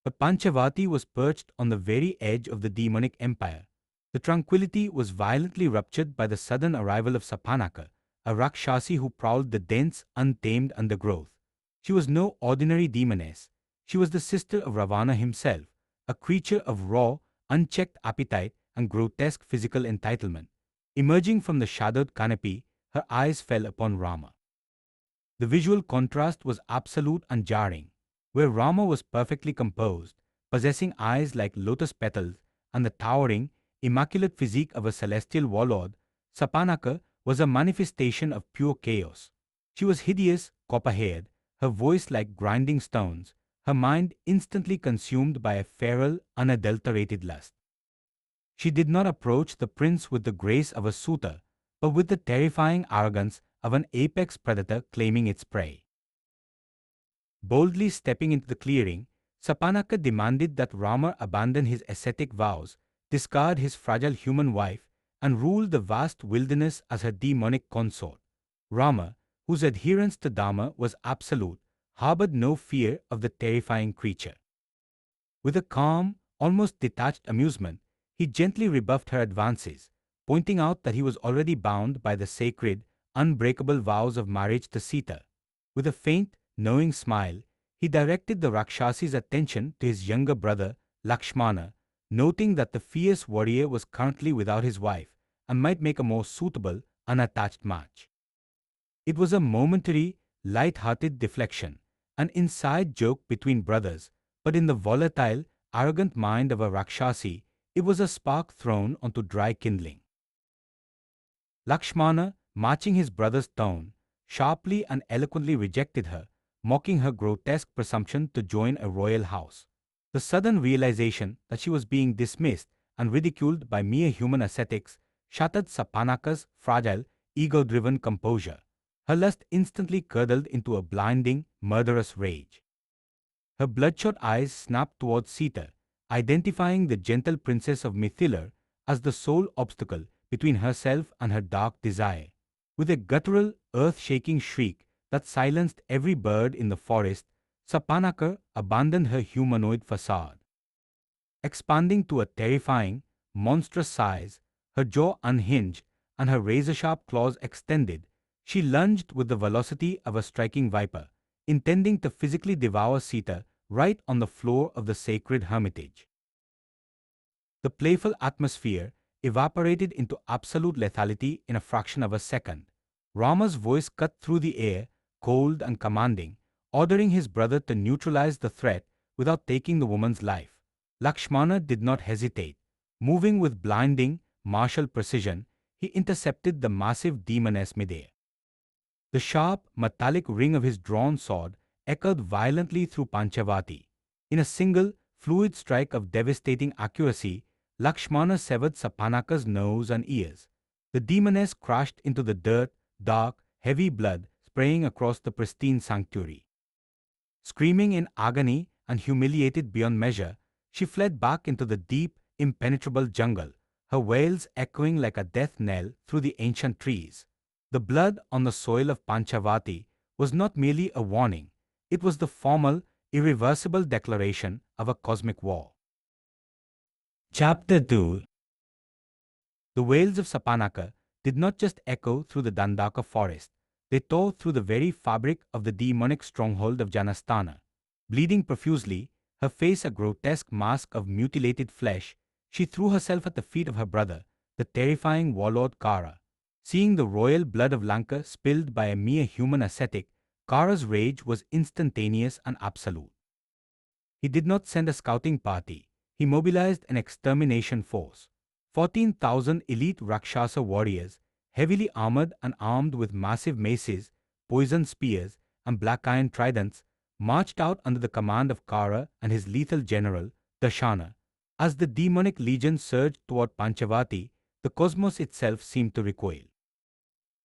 But Panchavati was perched on the very edge of the demonic empire. The tranquility was violently ruptured by the sudden arrival of Sapanaka, a Rakshasi who prowled the dense, untamed undergrowth. She was no ordinary demoness. She was the sister of Ravana himself, a creature of raw, unchecked appetite and grotesque physical entitlement. Emerging from the shadowed canopy, her eyes fell upon Rama. The visual contrast was absolute and jarring. Where Rama was perfectly composed, possessing eyes like lotus petals and the towering, immaculate physique of a celestial warlord, Sapanaka was a manifestation of pure chaos. She was hideous, copper-haired, her voice like grinding stones, her mind instantly consumed by a feral, unadulterated lust. She did not approach the prince with the grace of a suitor, but with the terrifying arrogance of an apex predator claiming its prey. Boldly stepping into the clearing, Sapanaka demanded that Rama abandon his ascetic vows, discard his fragile human wife, and rule the vast wilderness as her demonic consort. Rama, whose adherence to Dharma was absolute, harbored no fear of the terrifying creature. With a calm, almost detached amusement, he gently rebuffed her advances, pointing out that he was already bound by the sacred, unbreakable vows of marriage to Sita. With a faint, knowing smile, he directed the Rakshasi's attention to his younger brother, Lakshmana, noting that the fierce warrior was currently without his wife and might make a more suitable, unattached match. It was a momentary, light-hearted deflection, an inside joke between brothers, but in the volatile, arrogant mind of a Rakshasi, it was a spark thrown onto dry kindling. Lakshmana, matching his brother's tone, sharply and eloquently rejected her, mocking her grotesque presumption to join a royal house. The sudden realization that she was being dismissed and ridiculed by mere human ascetics shattered Sapanaka's fragile, ego-driven composure. Her lust instantly curdled into a blinding, murderous rage. Her bloodshot eyes snapped towards Sita, identifying the gentle princess of Mithila as the sole obstacle between herself and her dark desire. With a guttural, earth-shaking shriek that silenced every bird in the forest, Sapanaka abandoned her humanoid facade. Expanding to a terrifying, monstrous size, her jaw unhinged and her razor-sharp claws extended, she lunged with the velocity of a striking viper, intending to physically devour Sita right on the floor of the sacred hermitage. The playful atmosphere evaporated into absolute lethality in a fraction of a second. Rama's voice cut through the air, cold and commanding, ordering his brother to neutralize the threat without taking the woman's life. Lakshmana did not hesitate. Moving with blinding, martial precision, he intercepted the massive demoness midair. The sharp, metallic ring of his drawn sword echoed violently through Panchavati. In a single, fluid strike of devastating accuracy, Lakshmana severed Sapanaka's nose and ears. The demoness crashed into the dirt, dark, heavy blood spraying across the pristine sanctuary. Screaming in agony and humiliated beyond measure, she fled back into the deep, impenetrable jungle, her wails echoing like a death knell through the ancient trees. The blood on the soil of Panchavati was not merely a warning, it was the formal, irreversible declaration of a cosmic war. Chapter 2. The wails of Sapanaka did not just echo through the Dandaka forest, they tore through the very fabric of the demonic stronghold of Janasthana. Bleeding profusely, her face a grotesque mask of mutilated flesh, she threw herself at the feet of her brother, the terrifying warlord Kara. Seeing the royal blood of Lanka spilled by a mere human ascetic, Kara's rage was instantaneous and absolute. He did not send a scouting party, he mobilized an extermination force. 14,000 elite Rakshasa warriors, heavily armored and armed with massive maces, poisoned spears, and black iron tridents, marched out under the command of Kara and his lethal general, Dashana. As the demonic legion surged toward Panchavati, the cosmos itself seemed to recoil.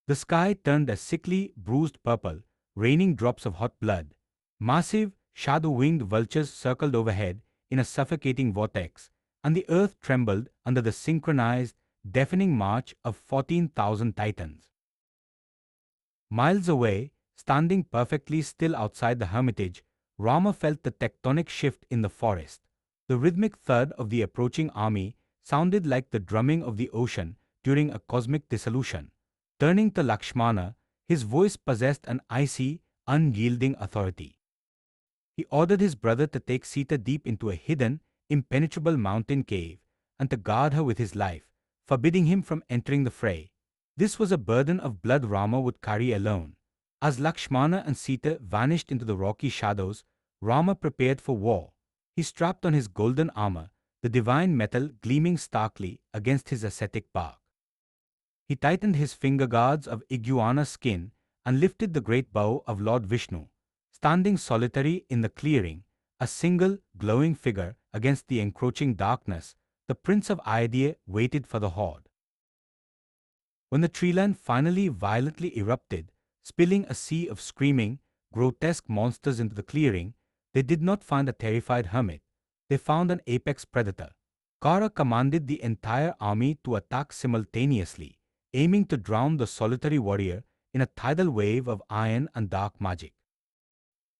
The sky turned a sickly, bruised purple, raining drops of hot blood. Massive, shadow-winged vultures circled overhead in a suffocating vortex, and the earth trembled under the synchronized, deafening march of 14,000 titans. Miles away, standing perfectly still outside the hermitage, Rama felt the tectonic shift in the forest. The rhythmic thud of the approaching army sounded like the drumming of the ocean during a cosmic dissolution. Turning to Lakshmana, his voice possessed an icy, unyielding authority. He ordered his brother to take Sita deep into a hidden, impenetrable mountain cave and to guard her with his life, forbidding him from entering the fray. This was a burden of blood Rama would carry alone. As Lakshmana and Sita vanished into the rocky shadows, Rama prepared for war. He strapped on his golden armor, the divine metal gleaming starkly against his ascetic bark. He tightened his finger guards of iguana skin and lifted the great bow of Lord Vishnu. Standing solitary in the clearing, a single glowing figure against the encroaching darkness, the Prince of Ayodhya waited for the horde. When the treeland finally violently erupted, spilling a sea of screaming, grotesque monsters into the clearing, they did not find a terrified hermit. They found an apex predator. Kara commanded the entire army to attack simultaneously, aiming to drown the solitary warrior in a tidal wave of iron and dark magic.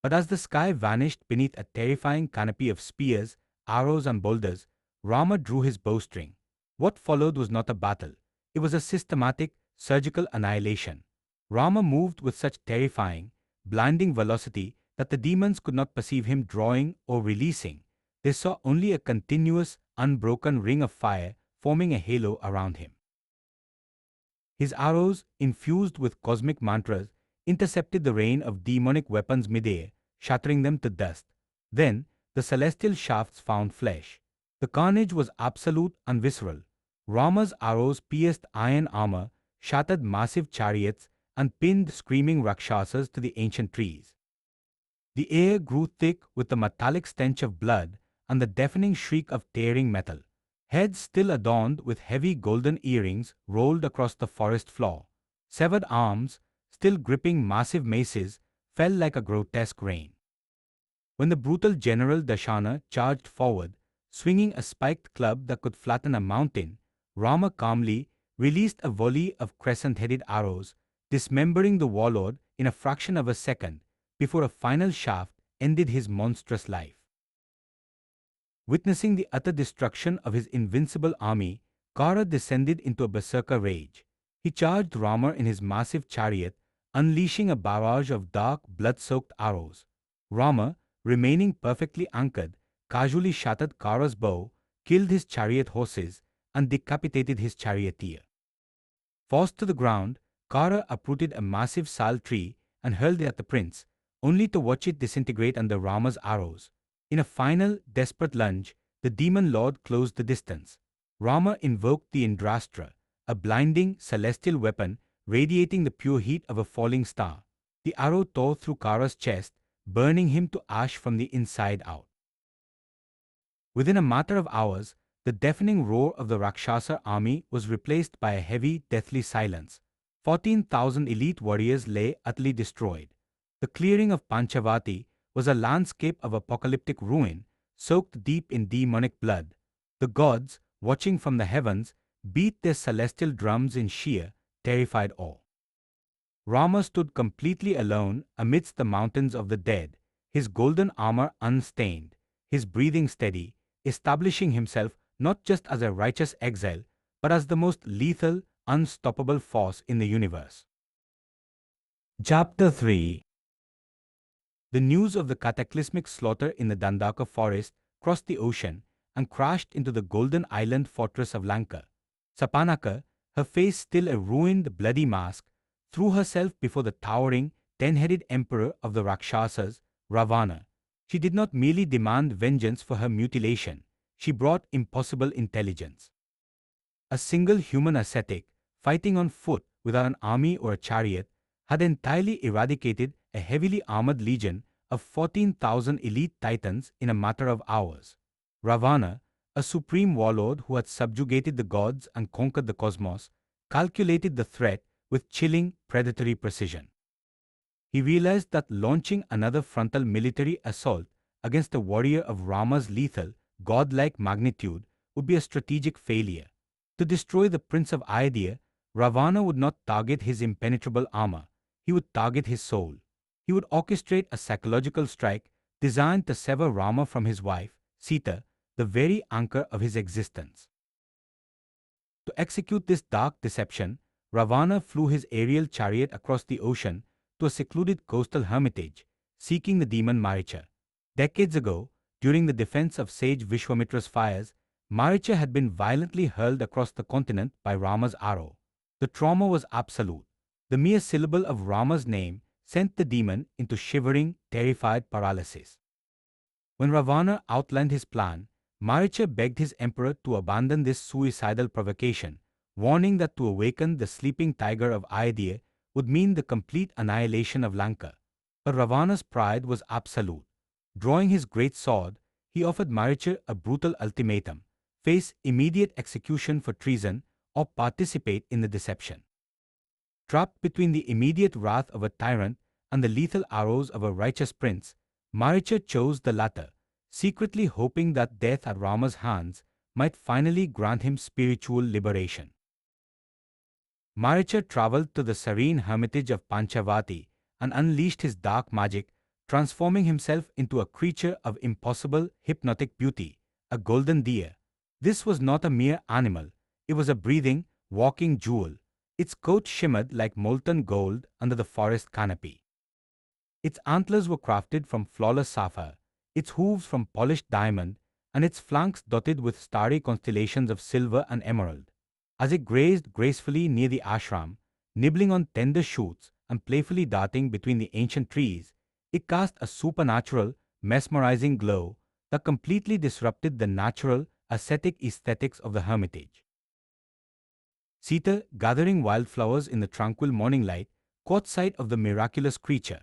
But as the sky vanished beneath a terrifying canopy of spears, arrows and boulders, Rama drew his bowstring. What followed was not a battle. It was a systematic, surgical annihilation. Rama moved with such terrifying, blinding velocity that the demons could not perceive him drawing or releasing. They saw only a continuous, unbroken ring of fire forming a halo around him. His arrows, infused with cosmic mantras, intercepted the rain of demonic weapons midair, shattering them to dust. Then, the celestial shafts found flesh. The carnage was absolute and visceral. Rama's arrows pierced iron armor, shattered massive chariots, and pinned screaming Rakshasas to the ancient trees. The air grew thick with the metallic stench of blood and the deafening shriek of tearing metal. Heads still adorned with heavy golden earrings rolled across the forest floor. Severed arms, still gripping massive maces, fell like a grotesque rain. When the brutal General Dashana charged forward, swinging a spiked club that could flatten a mountain, Rama calmly released a volley of crescent-headed arrows, dismembering the warlord in a fraction of a second before a final shaft ended his monstrous life. Witnessing the utter destruction of his invincible army, Kara descended into a berserker rage. He charged Rama in his massive chariot, unleashing a barrage of dark, blood-soaked arrows. Rama, remaining perfectly anchored, casually shattered Kara's bow, killed his chariot horses, and decapitated his charioteer. Forced to the ground, Kara uprooted a massive sal tree and hurled it at the prince, only to watch it disintegrate under Rama's arrows. In a final, desperate lunge, the demon lord closed the distance. Rama invoked the Indrastra, a blinding, celestial weapon radiating the pure heat of a falling star. The arrow tore through Kara's chest, burning him to ash from the inside out. Within a matter of hours, the deafening roar of the Rakshasa army was replaced by a heavy, deathly silence. 14,000 elite warriors lay utterly destroyed. The clearing of Panchavati was a landscape of apocalyptic ruin, soaked deep in demonic blood. The gods, watching from the heavens, beat their celestial drums in sheer, terrified awe. Rama stood completely alone amidst the mountains of the dead, his golden armor unstained, his breathing steady, establishing himself not just as a righteous exile, but as the most lethal, unstoppable force in the universe. Chapter 3. The news of the cataclysmic slaughter in the Dandaka forest crossed the ocean and crashed into the golden island fortress of Lanka. Sapanaka, her face still a ruined, bloody mask, threw herself before the towering, ten-headed emperor of the Rakshasas, Ravana. She did not merely demand vengeance for her mutilation, she brought impossible intelligence. A single human ascetic, fighting on foot without an army or a chariot, had entirely eradicated a heavily armored legion of 14,000 elite titans in a matter of hours. Ravana, a supreme warlord who had subjugated the gods and conquered the cosmos, calculated the threat with chilling, predatory precision. He realized that launching another frontal military assault against a warrior of Rama's lethal, godlike magnitude would be a strategic failure. To destroy the Prince of Ayodhya, Ravana would not target his impenetrable armor, he would target his soul. He would orchestrate a psychological strike designed to sever Rama from his wife, Sita, the very anchor of his existence. To execute this dark deception, Ravana flew his aerial chariot across the ocean to a secluded coastal hermitage, seeking the demon Maricha. Decades ago, during the defense of sage Vishwamitra's fires, Maricha had been violently hurled across the continent by Rama's arrow. The trauma was absolute. The mere syllable of Rama's name sent the demon into shivering, terrified paralysis. When Ravana outlined his plan, Maricha begged his emperor to abandon this suicidal provocation, warning that to awaken the sleeping tiger of Ayodhya would mean the complete annihilation of Lanka. But Ravana's pride was absolute. Drawing his great sword, he offered Maricha a brutal ultimatum: face immediate execution for treason or participate in the deception. Trapped between the immediate wrath of a tyrant and the lethal arrows of a righteous prince, Maricha chose the latter, secretly hoping that death at Rama's hands might finally grant him spiritual liberation. Maricha traveled to the serene hermitage of Panchavati and unleashed his dark magic, transforming himself into a creature of impossible, hypnotic beauty, a golden deer. This was not a mere animal, it was a breathing, walking jewel. Its coat shimmered like molten gold under the forest canopy. Its antlers were crafted from flawless sapphire, its hooves from polished diamond, and its flanks dotted with starry constellations of silver and emerald. As it grazed gracefully near the ashram, nibbling on tender shoots and playfully darting between the ancient trees, it cast a supernatural, mesmerizing glow that completely disrupted the natural, ascetic aesthetics of the hermitage. Sita, gathering wildflowers in the tranquil morning light, caught sight of the miraculous creature.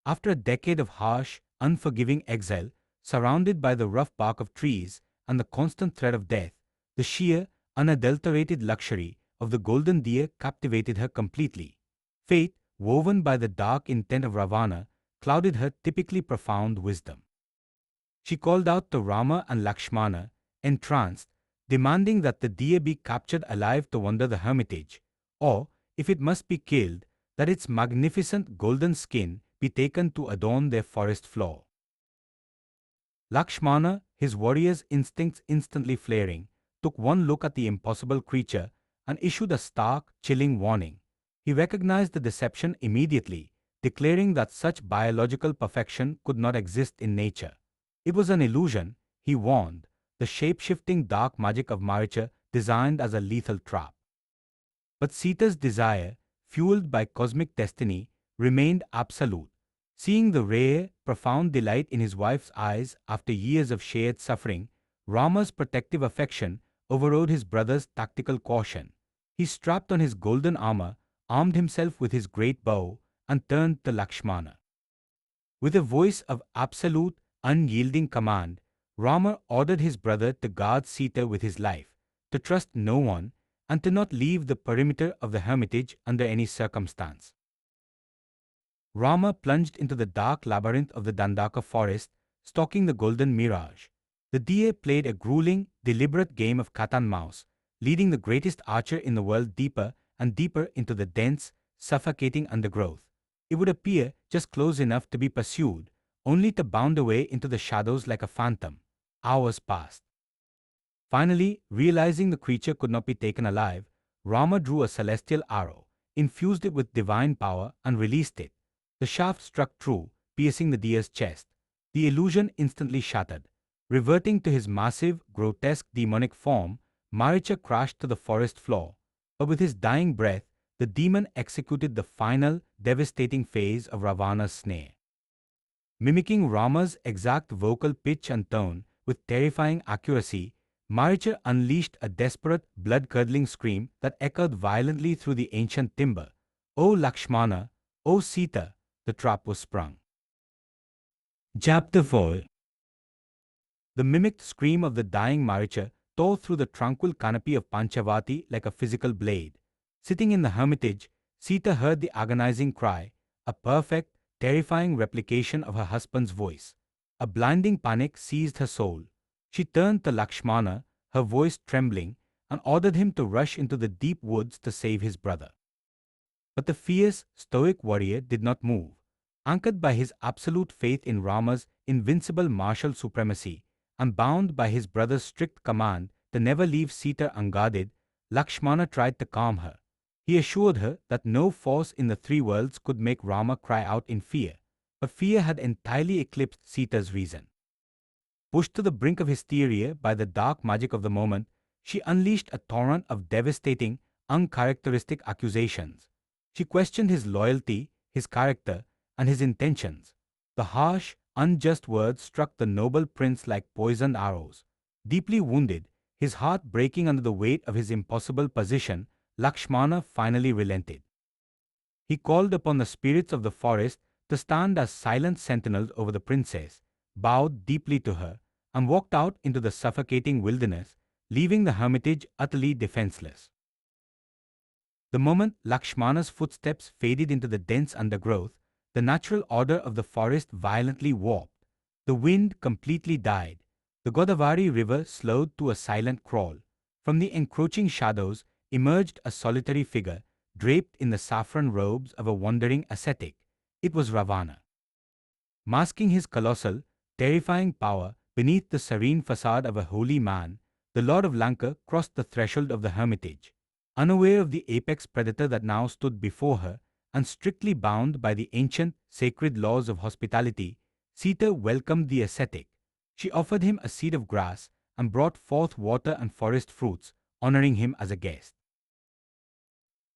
After a decade of harsh, unforgiving exile, surrounded by the rough bark of trees and the constant threat of death, the sheer, unadulterated luxury of the golden deer captivated her completely. Fate, woven by the dark intent of Ravana, clouded her typically profound wisdom. She called out to Rama and Lakshmana, entranced, demanding that the deer be captured alive to wander the hermitage, or, if it must be killed, that its magnificent golden skin be taken to adorn their forest floor. Lakshmana, his warrior's instincts instantly flaring, took one look at the impossible creature and issued a stark, chilling warning. He recognized the deception immediately, declaring that such biological perfection could not exist in nature. It was an illusion, he warned, the shape-shifting dark magic of Maricha designed as a lethal trap. But Sita's desire, fueled by cosmic destiny, remained absolute. Seeing the rare, profound delight in his wife's eyes after years of shared suffering, Rama's protective affection overrode his brother's tactical caution. He strapped on his golden armor, armed himself with his great bow, and turned to Lakshmana. With a voice of absolute, unyielding command, Rama ordered his brother to guard Sita with his life, to trust no one, and to not leave the perimeter of the hermitage under any circumstance. Rama plunged into the dark labyrinth of the Dandaka forest, stalking the golden mirage. The deer played a grueling, deliberate game of cat and mouse, leading the greatest archer in the world deeper and deeper into the dense, suffocating undergrowth. It would appear just close enough to be pursued, only to bound away into the shadows like a phantom. Hours passed. Finally, realizing the creature could not be taken alive, Rama drew a celestial arrow, infused it with divine power, and released it. The shaft struck true, piercing the deer's chest. The illusion instantly shattered. Reverting to his massive, grotesque demonic form, Maricha crashed to the forest floor. But with his dying breath, the demon executed the final, devastating phase of Ravana's snare. Mimicking Rama's exact vocal pitch and tone with terrifying accuracy, Maricha unleashed a desperate, blood-curdling scream that echoed violently through the ancient timber. "O Lakshmana! O Sita!" The trap was sprung. Chapter 4. The mimicked scream of the dying Maricha tore through the tranquil canopy of Panchavati like a physical blade. Sitting in the hermitage, Sita heard the agonizing cry, a perfect, terrifying replication of her husband's voice. A blinding panic seized her soul. She turned to Lakshmana, her voice trembling, and ordered him to rush into the deep woods to save his brother. But the fierce, stoic warrior did not move. Anchored by his absolute faith in Rama's invincible martial supremacy, and bound by his brother's strict command to never leave Sita unguarded, Lakshmana tried to calm her. He assured her that no force in the three worlds could make Rama cry out in fear, but fear had entirely eclipsed Sita's reason. Pushed to the brink of hysteria by the dark magic of the moment, she unleashed a torrent of devastating, uncharacteristic accusations. She questioned his loyalty, his character, and his intentions. The harsh, unjust words struck the noble prince like poisoned arrows. Deeply wounded, his heart breaking under the weight of his impossible position, Lakshmana finally relented. He called upon the spirits of the forest to stand as silent sentinels over the princess, bowed deeply to her, and walked out into the suffocating wilderness, leaving the hermitage utterly defenseless. The moment Lakshmana's footsteps faded into the dense undergrowth, the natural order of the forest violently warped. The wind completely died. The Godavari river slowed to a silent crawl. From the encroaching shadows emerged a solitary figure, draped in the saffron robes of a wandering ascetic. It was Ravana. Masking his colossal, terrifying power beneath the serene facade of a holy man, the Lord of Lanka crossed the threshold of the hermitage. Unaware of the apex predator that now stood before her, and strictly bound by the ancient, sacred laws of hospitality, Sita welcomed the ascetic. She offered him a seed of grass and brought forth water and forest fruits, honoring him as a guest.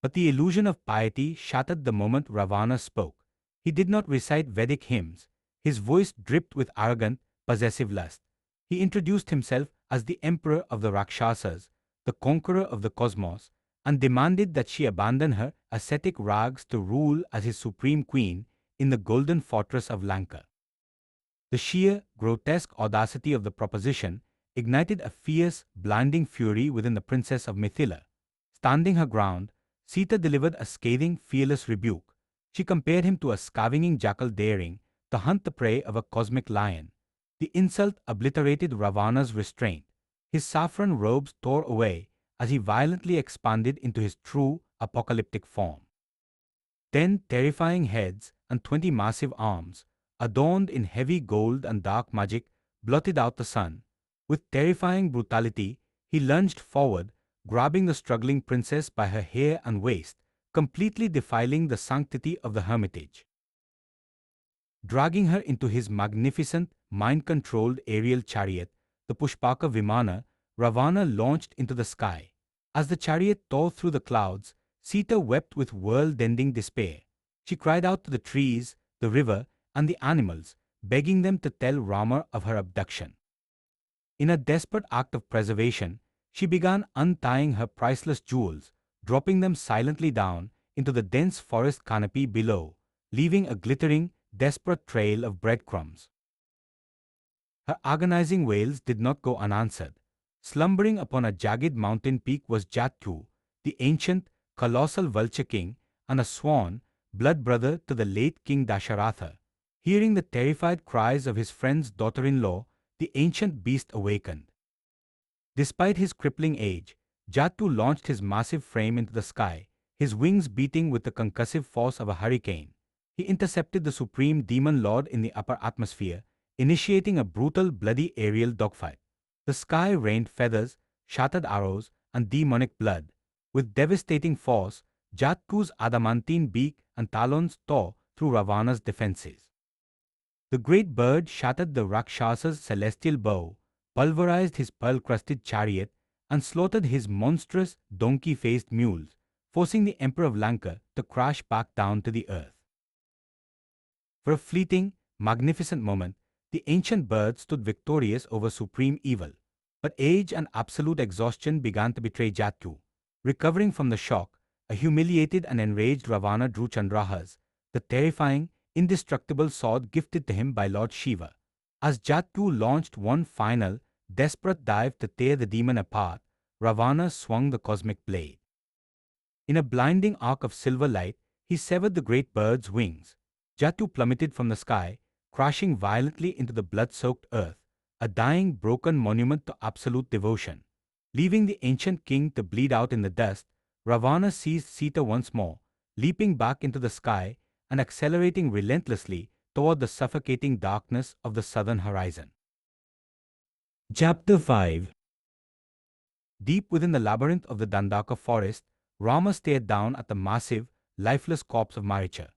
But the illusion of piety shattered the moment Ravana spoke. He did not recite Vedic hymns. His voice dripped with arrogant, possessive lust. He introduced himself as the emperor of the Rakshasas, the conqueror of the cosmos, and demanded that she abandon her ascetic rags to rule as his supreme queen in the golden fortress of Lanka. The sheer, grotesque audacity of the proposition ignited a fierce, blinding fury within the princess of Mithila. Standing her ground, Sita delivered a scathing, fearless rebuke. She compared him to a scavenging jackal daring to hunt the prey of a cosmic lion. The insult obliterated Ravana's restraint. His saffron robes tore away as he violently expanded into his true, apocalyptic form. 10 terrifying heads and 20 massive arms, adorned in heavy gold and dark magic, blotted out the sun. With terrifying brutality, he lunged forward, grabbing the struggling princess by her hair and waist, completely defiling the sanctity of the hermitage. Dragging her into his magnificent, mind-controlled aerial chariot, the Pushpaka Vimana, Ravana launched into the sky. As the chariot tore through the clouds, Sita wept with world-ending despair. She cried out to the trees, the river, and the animals, begging them to tell Rama of her abduction. In a desperate act of preservation, she began untying her priceless jewels, dropping them silently down into the dense forest canopy below, leaving a glittering, desperate trail of breadcrumbs. Her agonizing wails did not go unanswered. Slumbering upon a jagged mountain peak was Jatku, the ancient, colossal vulture king, and a swan, blood brother to the late King Dasharatha. Hearing the terrified cries of his friend's daughter-in-law, the ancient beast awakened. Despite his crippling age, Jatku launched his massive frame into the sky, his wings beating with the concussive force of a hurricane. He intercepted the supreme demon lord in the upper atmosphere, initiating a brutal, bloody aerial dogfight. The sky rained feathers, shattered arrows, and demonic blood. With devastating force, Jatku's adamantine beak and talons tore through Ravana's defenses. The great bird shattered the Rakshasa's celestial bow, pulverized his pearl-crusted chariot, and slaughtered his monstrous, donkey-faced mules, forcing the Emperor of Lanka to crash back down to the earth. For a fleeting, magnificent moment, the ancient bird stood victorious over supreme evil. But age and absolute exhaustion began to betray Jatku. Recovering from the shock, a humiliated and enraged Ravana drew Chandrahas, the terrifying, indestructible sword gifted to him by Lord Shiva. As Jatku launched one final, desperate dive to tear the demon apart, Ravana swung the cosmic blade. In a blinding arc of silver light, he severed the great bird's wings. Jatu plummeted from the sky, crashing violently into the blood-soaked earth, a dying, broken monument to absolute devotion. Leaving the ancient king to bleed out in the dust, Ravana seized Sita once more, leaping back into the sky and accelerating relentlessly toward the suffocating darkness of the southern horizon. Chapter 5. Deep within the labyrinth of the Dandaka forest, Rama stared down at the massive, lifeless corpse of Maricha.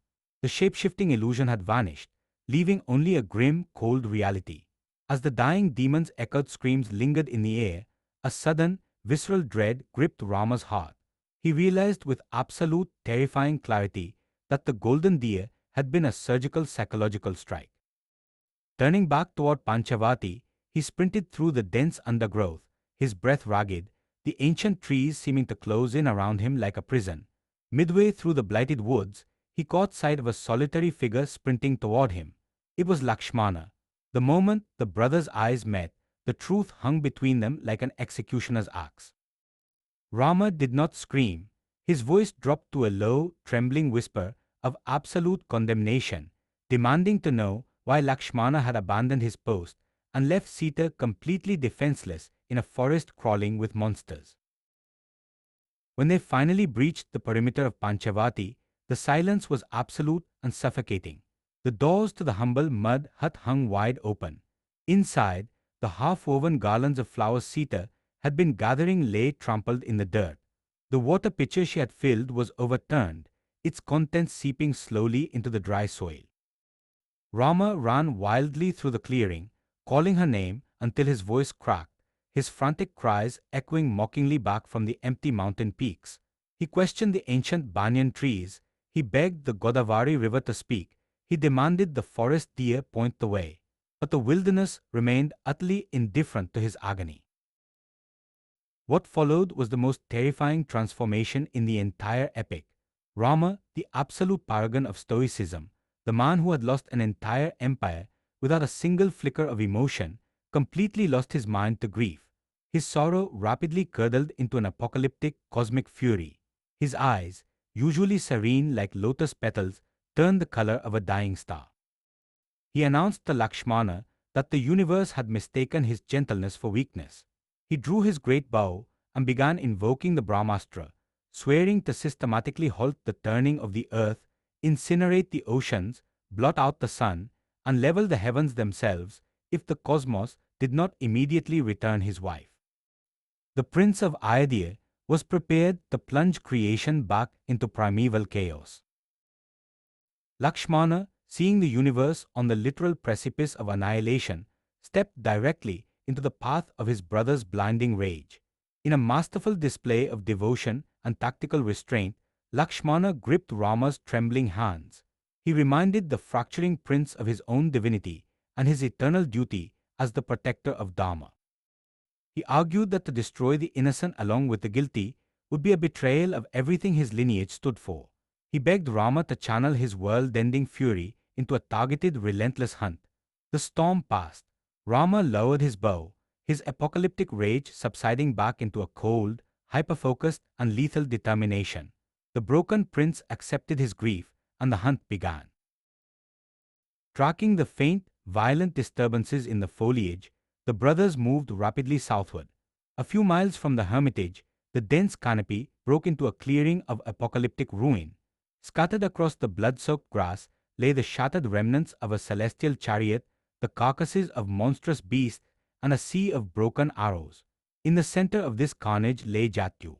The shape-shifting illusion had vanished, leaving only a grim, cold reality. As the dying demon's echoed screams lingered in the air, a sudden, visceral dread gripped Rama's heart. He realized with absolute, terrifying clarity that the golden deer had been a surgical psychological strike. Turning back toward Panchavati, he sprinted through the dense undergrowth, his breath ragged, the ancient trees seeming to close in around him like a prison. Midway through the blighted woods, he caught sight of a solitary figure sprinting toward him. It was Lakshmana. The moment the brothers' eyes met, the truth hung between them like an executioner's axe. Rama did not scream. His voice dropped to a low, trembling whisper of absolute condemnation, demanding to know why Lakshmana had abandoned his post and left Sita completely defenseless in a forest crawling with monsters. When they finally breached the perimeter of Panchavati, the silence was absolute and suffocating. The doors to the humble mud hut hung wide open. Inside, the half-woven garlands of flowers Sita had been gathering lay trampled in the dirt. The water pitcher she had filled was overturned, its contents seeping slowly into the dry soil. Rama ran wildly through the clearing, calling her name until his voice cracked, his frantic cries echoing mockingly back from the empty mountain peaks. He questioned the ancient banyan trees, he begged the Godavari river to speak, he demanded the forest deer point the way. But the wilderness remained utterly indifferent to his agony. What followed was the most terrifying transformation in the entire epic. Rama, the absolute paragon of stoicism, the man who had lost an entire empire without a single flicker of emotion, completely lost his mind to grief. His sorrow rapidly curdled into an apocalyptic cosmic fury. His eyes, usually serene like lotus petals, turned the color of a dying star. He announced to Lakshmana that the universe had mistaken his gentleness for weakness. He drew his great bow and began invoking the Brahmastra, swearing to systematically halt the turning of the earth, incinerate the oceans, blot out the sun, and level the heavens themselves if the cosmos did not immediately return his wife. The prince of Ayodhya was prepared to plunge creation back into primeval chaos. Lakshmana, seeing the universe on the literal precipice of annihilation, stepped directly into the path of his brother's blinding rage. In a masterful display of devotion and tactical restraint, Lakshmana gripped Rama's trembling hands. He reminded the fracturing prince of his own divinity and his eternal duty as the protector of Dharma. He argued that to destroy the innocent along with the guilty would be a betrayal of everything his lineage stood for. He begged Rama to channel his world-ending fury into a targeted, relentless hunt. The storm passed. Rama lowered his bow, his apocalyptic rage subsiding back into a cold, hyper-focused and lethal determination. The broken prince accepted his grief, and the hunt began. Tracking the faint, violent disturbances in the foliage, the brothers moved rapidly southward. A few miles from the hermitage, the dense canopy broke into a clearing of apocalyptic ruin. Scattered across the blood-soaked grass lay the shattered remnants of a celestial chariot, the carcasses of monstrous beasts, and a sea of broken arrows. In the center of this carnage lay Jatu.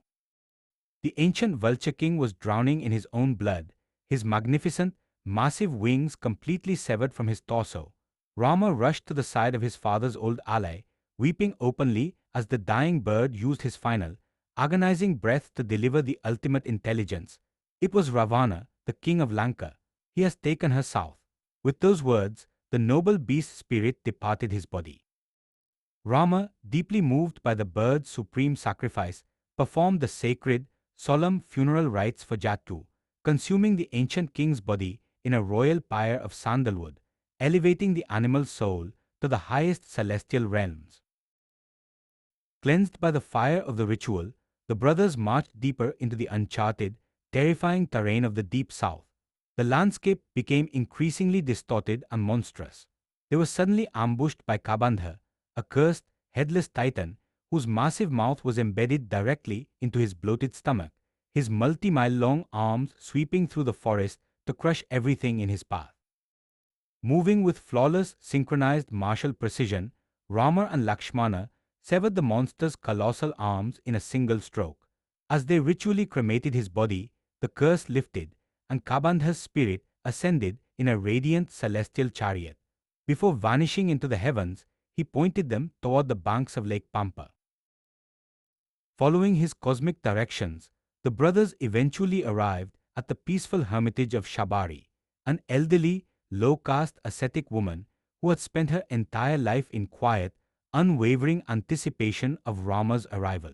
The ancient vulture king was drowning in his own blood, his magnificent, massive wings completely severed from his torso. Rama rushed to the side of his father's old ally, weeping openly as the dying bird used his final, agonizing breath to deliver the ultimate intelligence. It was Ravana, the king of Lanka. He has taken her south. With those words, the noble beast spirit departed his body. Rama, deeply moved by the bird's supreme sacrifice, performed the sacred, solemn funeral rites for Jatu, consuming the ancient king's body in a royal pyre of sandalwood, elevating the animal soul to the highest celestial realms. Cleansed by the fire of the ritual, the brothers marched deeper into the uncharted, terrifying terrain of the deep south. The landscape became increasingly distorted and monstrous. They were suddenly ambushed by Kabandha, a cursed, headless titan whose massive mouth was embedded directly into his bloated stomach, his multi-mile-long arms sweeping through the forest to crush everything in his path. Moving with flawless, synchronized martial precision, Rama and Lakshmana severed the monster's colossal arms in a single stroke. As they ritually cremated his body, the curse lifted, and Kabandha's spirit ascended in a radiant celestial chariot. Before vanishing into the heavens, he pointed them toward the banks of Lake Pampa. Following his cosmic directions, the brothers eventually arrived at the peaceful hermitage of Shabari, an elderly, low-caste ascetic woman who had spent her entire life in quiet, unwavering anticipation of Rama's arrival.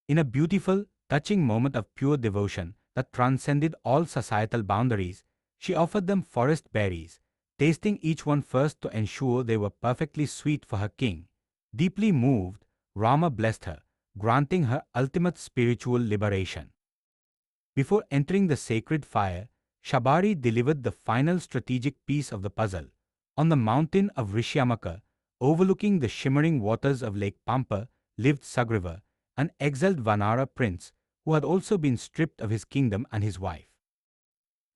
In a beautiful, touching moment of pure devotion that transcended all societal boundaries, she offered them forest berries, tasting each one first to ensure they were perfectly sweet for her king. Deeply moved, Rama blessed her, granting her ultimate spiritual liberation. Before entering the sacred fire, Shabari delivered the final strategic piece of the puzzle. On the mountain of Rishyamaka, overlooking the shimmering waters of Lake Pampa, lived Sugriva, an exiled Vanara prince who had also been stripped of his kingdom and his wife.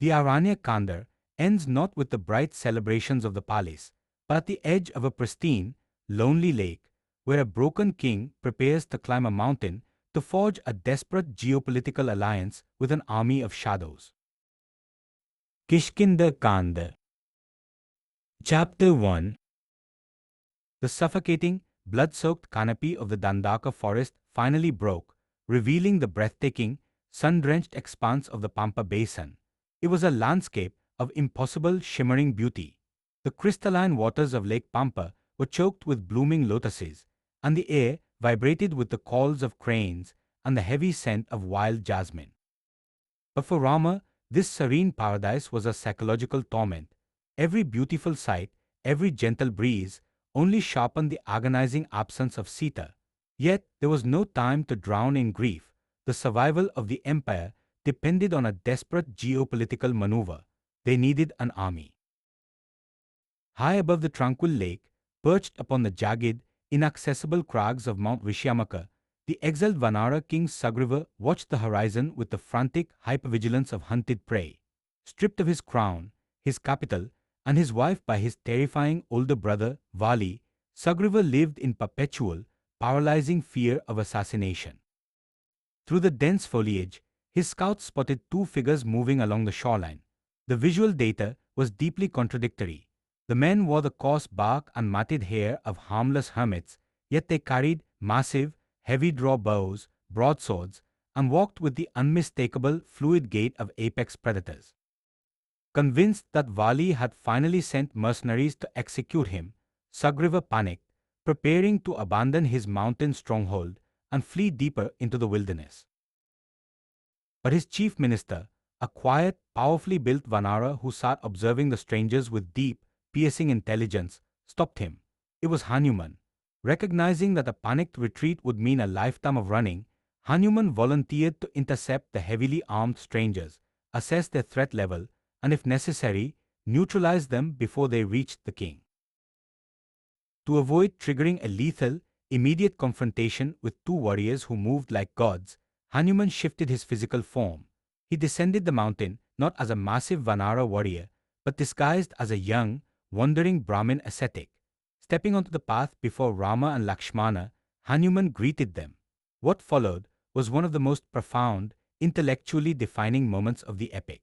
The Aranya Kanda ends not with the bright celebrations of the palace, but at the edge of a pristine, lonely lake, where a broken king prepares to climb a mountain to forge a desperate geopolitical alliance with an army of shadows. Kishkindha Kanda. Chapter 1. The suffocating, blood-soaked canopy of the Dandaka forest finally broke, revealing the breathtaking, sun-drenched expanse of the Pampa basin. It was a landscape of impossible shimmering beauty. The crystalline waters of Lake Pampa were choked with blooming lotuses, and the air vibrated with the calls of cranes and the heavy scent of wild jasmine. But for Rama, this serene paradise was a psychological torment. Every beautiful sight, every gentle breeze, only sharpened the agonizing absence of Sita. Yet there was no time to drown in grief. The survival of the empire depended on a desperate geopolitical maneuver. They needed an army. High above the tranquil lake, perched upon the jagged, inaccessible crags of Mount Rishyamaka, the exiled Vanara king Sugriva watched the horizon with the frantic hypervigilance of hunted prey. Stripped of his crown, his capital, and his wife by his terrifying older brother, Vali, Sugriva lived in perpetual, paralyzing fear of assassination. Through the dense foliage, his scouts spotted two figures moving along the shoreline. The visual data was deeply contradictory. The men wore the coarse bark and matted hair of harmless hermits, yet they carried massive, heavy-draw bows, broadswords, and walked with the unmistakable, fluid gait of apex predators. Convinced that Vali had finally sent mercenaries to execute him, Sugriva panicked, preparing to abandon his mountain stronghold and flee deeper into the wilderness. But his chief minister, a quiet, powerfully built Vanara who sat observing the strangers with deep, piercing intelligence, stopped him. It was Hanuman. Recognizing that a panicked retreat would mean a lifetime of running, Hanuman volunteered to intercept the heavily armed strangers, assess their threat level, and if necessary, neutralize them before they reached the king. To avoid triggering a lethal, immediate confrontation with two warriors who moved like gods, Hanuman shifted his physical form. He descended the mountain not as a massive Vanara warrior, but disguised as a young, wandering Brahmin ascetic. Stepping onto the path before Rama and Lakshmana, Hanuman greeted them. What followed was one of the most profound, intellectually defining moments of the epic.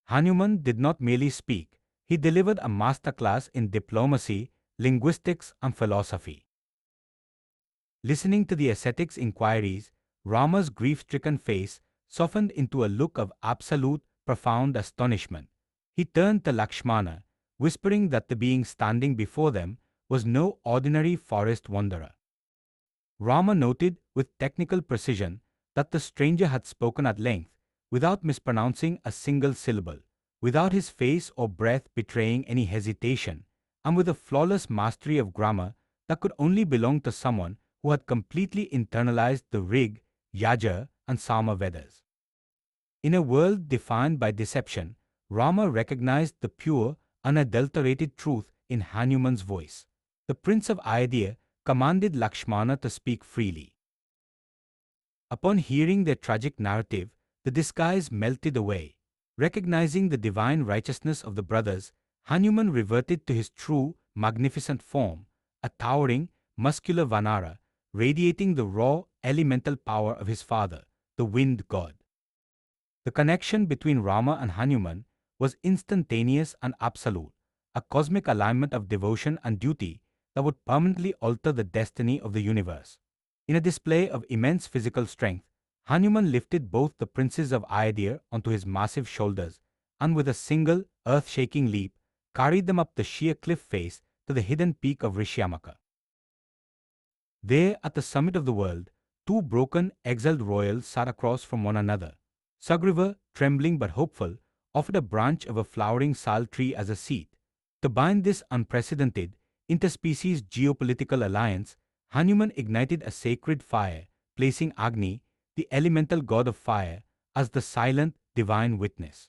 Hanuman did not merely speak, he delivered a masterclass in diplomacy, linguistics, and philosophy. Listening to the ascetic's inquiries, Rama's grief-stricken face softened into a look of absolute, profound astonishment. He turned to Lakshmana, whispering that the being standing before them was no ordinary forest wanderer. Rama noted with technical precision that the stranger had spoken at length, without mispronouncing a single syllable, without his face or breath betraying any hesitation, and with a flawless mastery of grammar that could only belong to someone who had completely internalized the Rig, Yajur, and Sama Vedas. In a world defined by deception, Rama recognized the pure, unadulterated truth in Hanuman's voice. The Prince of Ayodhya commanded Lakshmana to speak freely. Upon hearing their tragic narrative, the disguise melted away. Recognizing the divine righteousness of the brothers, Hanuman reverted to his true, magnificent form, a towering, muscular Vanara, radiating the raw, elemental power of his father, the wind god. The connection between Rama and Hanuman was instantaneous and absolute, a cosmic alignment of devotion and duty that would permanently alter the destiny of the universe. In a display of immense physical strength, Hanuman lifted both the princes of Ayodhya onto his massive shoulders and with a single, earth-shaking leap, carried them up the sheer cliff face to the hidden peak of Rishyamaka. There, at the summit of the world, two broken, exiled royals sat across from one another. Sugriva, trembling but hopeful, offered a branch of a flowering sal tree as a seat. To bind this unprecedented, interspecies geopolitical alliance, Hanuman ignited a sacred fire, placing Agni, the elemental god of fire, as the silent, divine witness.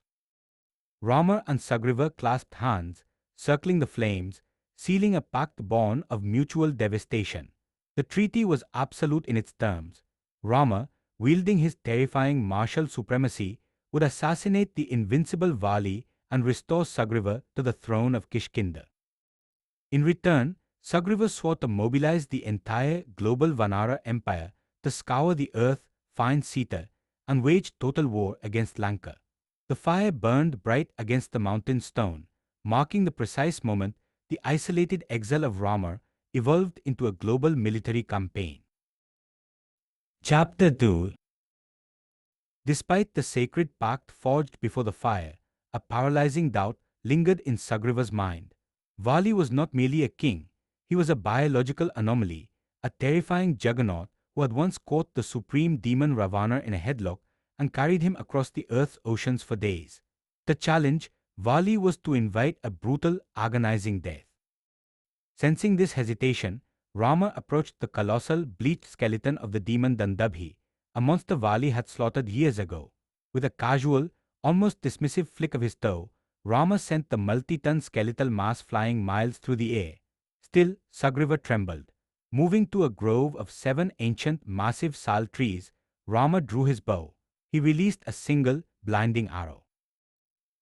Rama and Sugriva clasped hands, circling the flames, sealing a pact bond of mutual devastation. The treaty was absolute in its terms. Rama, wielding his terrifying martial supremacy, would assassinate the invincible Vali and restore Sugriva to the throne of Kishkindha. In return, Sugriva swore to mobilize the entire global Vanara empire to scour the earth, find Sita, and wage total war against Lanka. The fire burned bright against the mountain stone, marking the precise moment the isolated exile of Rama evolved into a global military campaign. Chapter 2. Despite the sacred pact forged before the fire, a paralyzing doubt lingered in Sugriva's mind. Vali was not merely a king, he was a biological anomaly, a terrifying juggernaut who had once caught the supreme demon Ravana in a headlock and carried him across the earth's oceans for days. The challenge, Vali was to invite a brutal, agonizing death. Sensing this hesitation, Rama approached the colossal, bleached skeleton of the demon Dandabhi, a monster Vali had slaughtered years ago. With a casual, almost dismissive flick of his toe, Rama sent the multi-ton skeletal mass flying miles through the air. Still, Sugriva trembled. Moving to a grove of 7 ancient, massive sal trees, Rama drew his bow. He released a single, blinding arrow.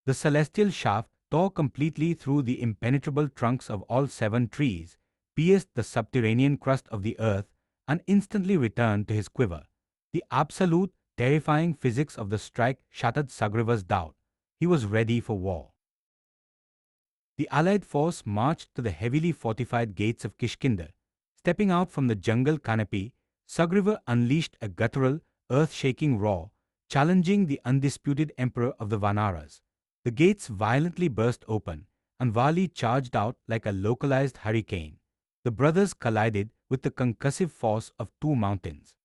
The celestial shaft tore completely through the impenetrable trunks of all 7 trees, pierced the subterranean crust of the earth, and instantly returned to his quiver. The absolute, terrifying physics of the strike shattered Sugriva's doubt. He was ready for war. The allied force marched to the heavily fortified gates of Kishkindha. Stepping out from the jungle canopy, Sugriva unleashed a guttural, earth-shaking roar, challenging the undisputed emperor of the Vanaras. The gates violently burst open, and Vali charged out like a localized hurricane. The brothers collided with the concussive force of 2 mountains.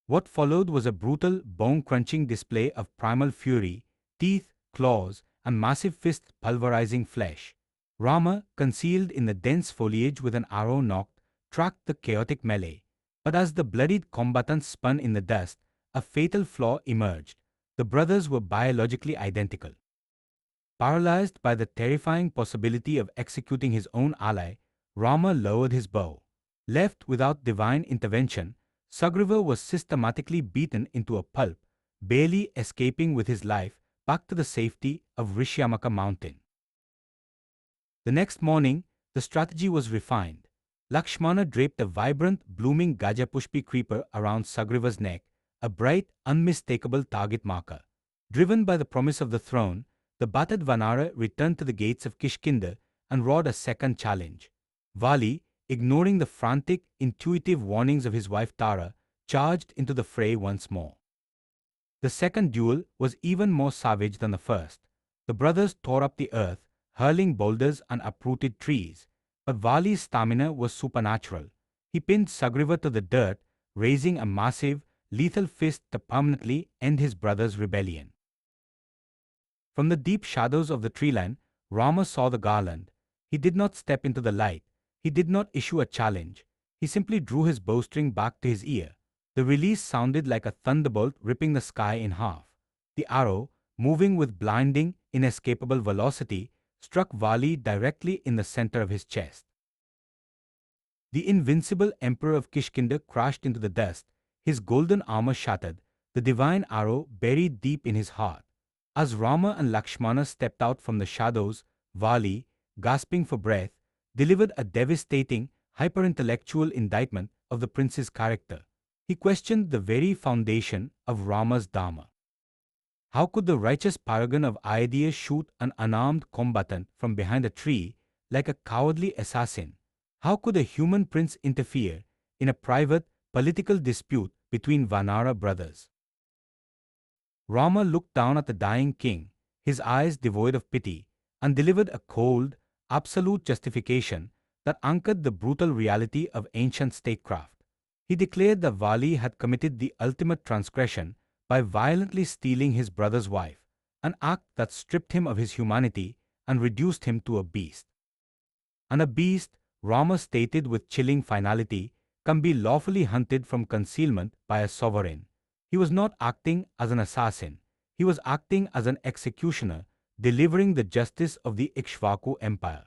What followed was a brutal, bone-crunching display of primal fury, teeth, claws, and massive fists pulverizing flesh. Rama, concealed in the dense foliage with an arrow nocked, tracked the chaotic melee. But as the bloodied combatants spun in the dust, a fatal flaw emerged. The brothers were biologically identical. Paralyzed by the terrifying possibility of executing his own ally, Rama lowered his bow. Left without divine intervention, Sugriva was systematically beaten into a pulp, barely escaping with his life back to the safety of Rishyamaka mountain. The next morning, the strategy was refined. Lakshmana draped a vibrant, blooming Gajapushpi creeper around Sugriva's neck, a bright, unmistakable target marker. Driven by the promise of the throne, the battered Vanara returned to the gates of Kishkindha and roared a second challenge. Vali, ignoring the frantic, intuitive warnings of his wife Tara, charged into the fray once more. The second duel was even more savage than the first. The brothers tore up the earth, hurling boulders and uprooted trees. But Vali's stamina was supernatural. He pinned Sugriva to the dirt, raising a massive, lethal fist to permanently end his brother's rebellion. From the deep shadows of the treeline, Rama saw the garland. He did not step into the light. He did not issue a challenge. He simply drew his bowstring back to his ear. The release sounded like a thunderbolt ripping the sky in half. The arrow, moving with blinding, inescapable velocity, struck Vali directly in the center of his chest. The invincible emperor of Kishkindha crashed into the dust, his golden armor shattered, the divine arrow buried deep in his heart. As Rama and Lakshmana stepped out from the shadows, Vali, gasping for breath, delivered a devastating, hyper-intellectual indictment of the prince's character. He questioned the very foundation of Rama's Dharma. How could the righteous paragon of Ayodhya shoot an unarmed combatant from behind a tree like a cowardly assassin? How could a human prince interfere in a private, political dispute between Vanara brothers? Rama looked down at the dying king, his eyes devoid of pity, and delivered a cold, absolute justification that anchored the brutal reality of ancient statecraft. He declared that Vali had committed the ultimate transgression by violently stealing his brother's wife, an act that stripped him of his humanity and reduced him to a beast. And a beast, Rama stated with chilling finality, can be lawfully hunted from concealment by a sovereign. He was not acting as an assassin, he was acting as an executioner, delivering the justice of the Ikshvaku Empire.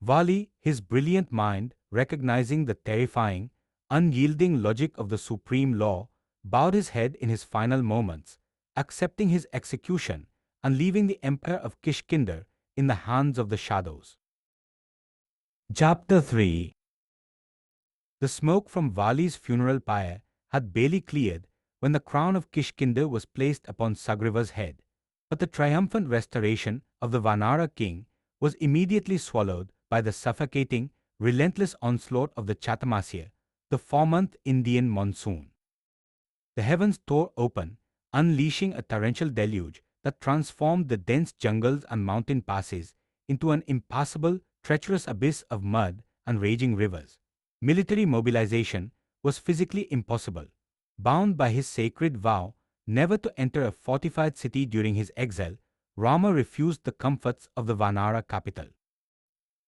Vali, his brilliant mind, recognizing the terrifying, unyielding logic of the supreme law, bowed his head in his final moments, accepting his execution and leaving the empire of Kishkindha in the hands of the shadows. Chapter 3. The smoke from Vali's funeral pyre had barely cleared when the crown of Kishkindha was placed upon Sugriva's head, but the triumphant restoration of the Vanara king was immediately swallowed by the suffocating, relentless onslaught of the Chatamasya, the 4-month Indian monsoon. The heavens tore open, unleashing a torrential deluge that transformed the dense jungles and mountain passes into an impassable, treacherous abyss of mud and raging rivers. Military mobilization was physically impossible. Bound by his sacred vow never to enter a fortified city during his exile, Rama refused the comforts of the Vanara capital.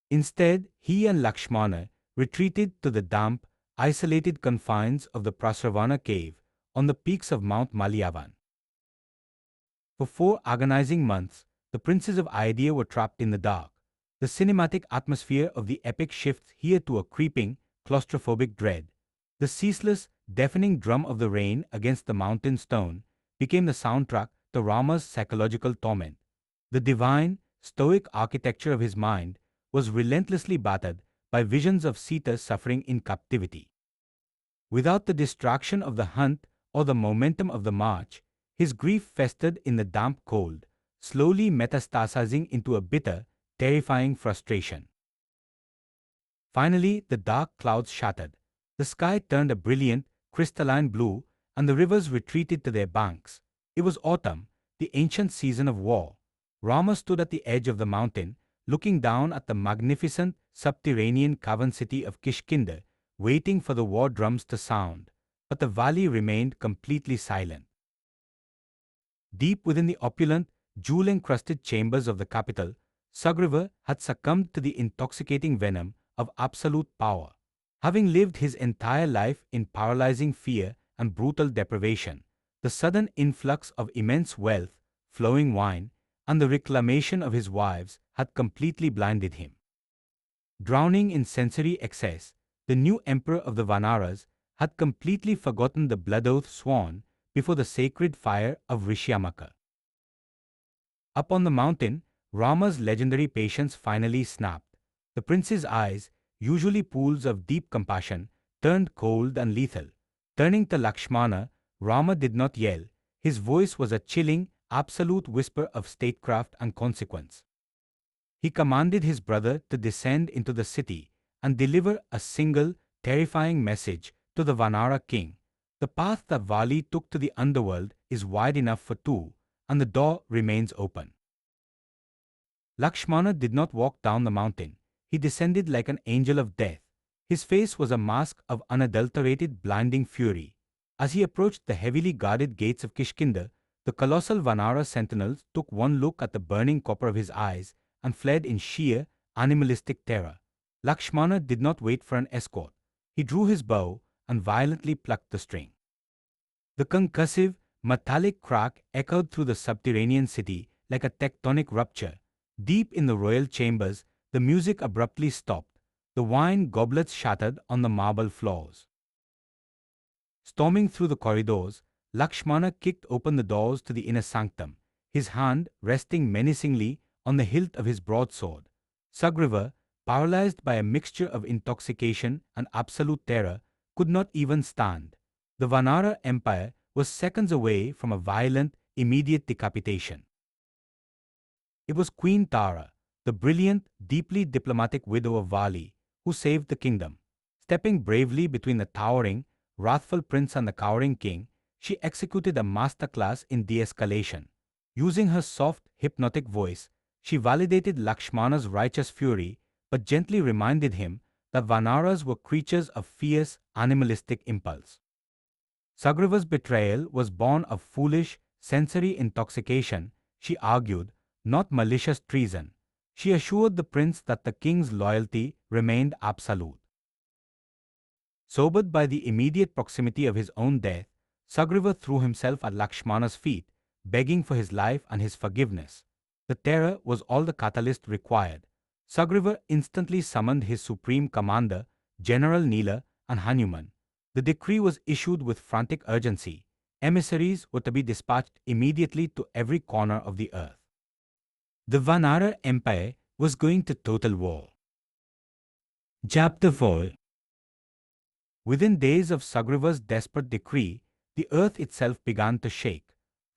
Instead, he and Lakshmana retreated to the damp, isolated confines of the Prasravana cave on the peaks of Mount Maliyavan. For 4 agonizing months, the princes of Ayodhya were trapped in the dark. The cinematic atmosphere of the epic shifts here to a creeping, claustrophobic dread. The ceaseless, deafening drum of the rain against the mountain stone became the soundtrack to Rama's psychological torment. The divine, stoic architecture of his mind was relentlessly battered by visions of Sita suffering in captivity. Without the distraction of the hunt or the momentum of the march, his grief festered in the damp cold, slowly metastasizing into a bitter, terrifying frustration. Finally, the dark clouds shattered. The sky turned a brilliant, crystalline blue, and the rivers retreated to their banks. It was autumn, the ancient season of war. Rama stood at the edge of the mountain, looking down at the magnificent, subterranean cavern city of Kishkindha, waiting for the war drums to sound. But the valley remained completely silent. Deep within the opulent, jewel-encrusted chambers of the capital, Sugriva had succumbed to the intoxicating venom of absolute power. Having lived his entire life in paralyzing fear and brutal deprivation, the sudden influx of immense wealth, flowing wine, and the reclamation of his wives had completely blinded him. Drowning in sensory excess, the new emperor of the Vanaras had completely forgotten the blood oath sworn before the sacred fire of Rishyamaka. Up on the mountain, Rama's legendary patience finally snapped. The prince's eyes, usually pools of deep compassion, turned cold and lethal. Turning to Lakshmana, Rama did not yell. His voice was a chilling, absolute whisper of statecraft and consequence. He commanded his brother to descend into the city and deliver a single, terrifying message to the Vanara king. The path that Vali took to the underworld is wide enough for 2, and the door remains open. Lakshmana did not walk down the mountain. He descended like an angel of death. His face was a mask of unadulterated, blinding fury. As he approached the heavily guarded gates of Kishkindha, the colossal Vanara sentinels took one look at the burning copper of his eyes and fled in sheer, animalistic terror. Lakshmana did not wait for an escort. He drew his bow and violently plucked the string. The concussive, metallic crack echoed through the subterranean city like a tectonic rupture. Deep in the royal chambers, the music abruptly stopped. The wine goblets shattered on the marble floors. Storming through the corridors, Lakshmana kicked open the doors to the inner sanctum, his hand resting menacingly on the hilt of his broadsword. Sugriva, paralyzed by a mixture of intoxication and absolute terror, could not even stand. The Vanara Empire was seconds away from a violent, immediate decapitation. It was Queen Tara, the brilliant, deeply diplomatic widow of Vali, who saved the kingdom. Stepping bravely between the towering, wrathful prince and the cowering king, she executed a masterclass in de-escalation. Using her soft, hypnotic voice, she validated Lakshmana's righteous fury but gently reminded him that Vanaras were creatures of fierce, animalistic impulse. Sugriva's betrayal was born of foolish, sensory intoxication, she argued, not malicious treason. She assured the prince that the king's loyalty remained absolute. Sobered by the immediate proximity of his own death, Sugriva threw himself at Lakshmana's feet, begging for his life and his forgiveness. The terror was all the catalyst required. Sugriva instantly summoned his supreme commander, General Nila, and Hanuman. The decree was issued with frantic urgency. Emissaries were to be dispatched immediately to every corner of the earth. The Vanara Empire was going to total war. Chapter 4. Within days of Sugriva's desperate decree, the earth itself began to shake.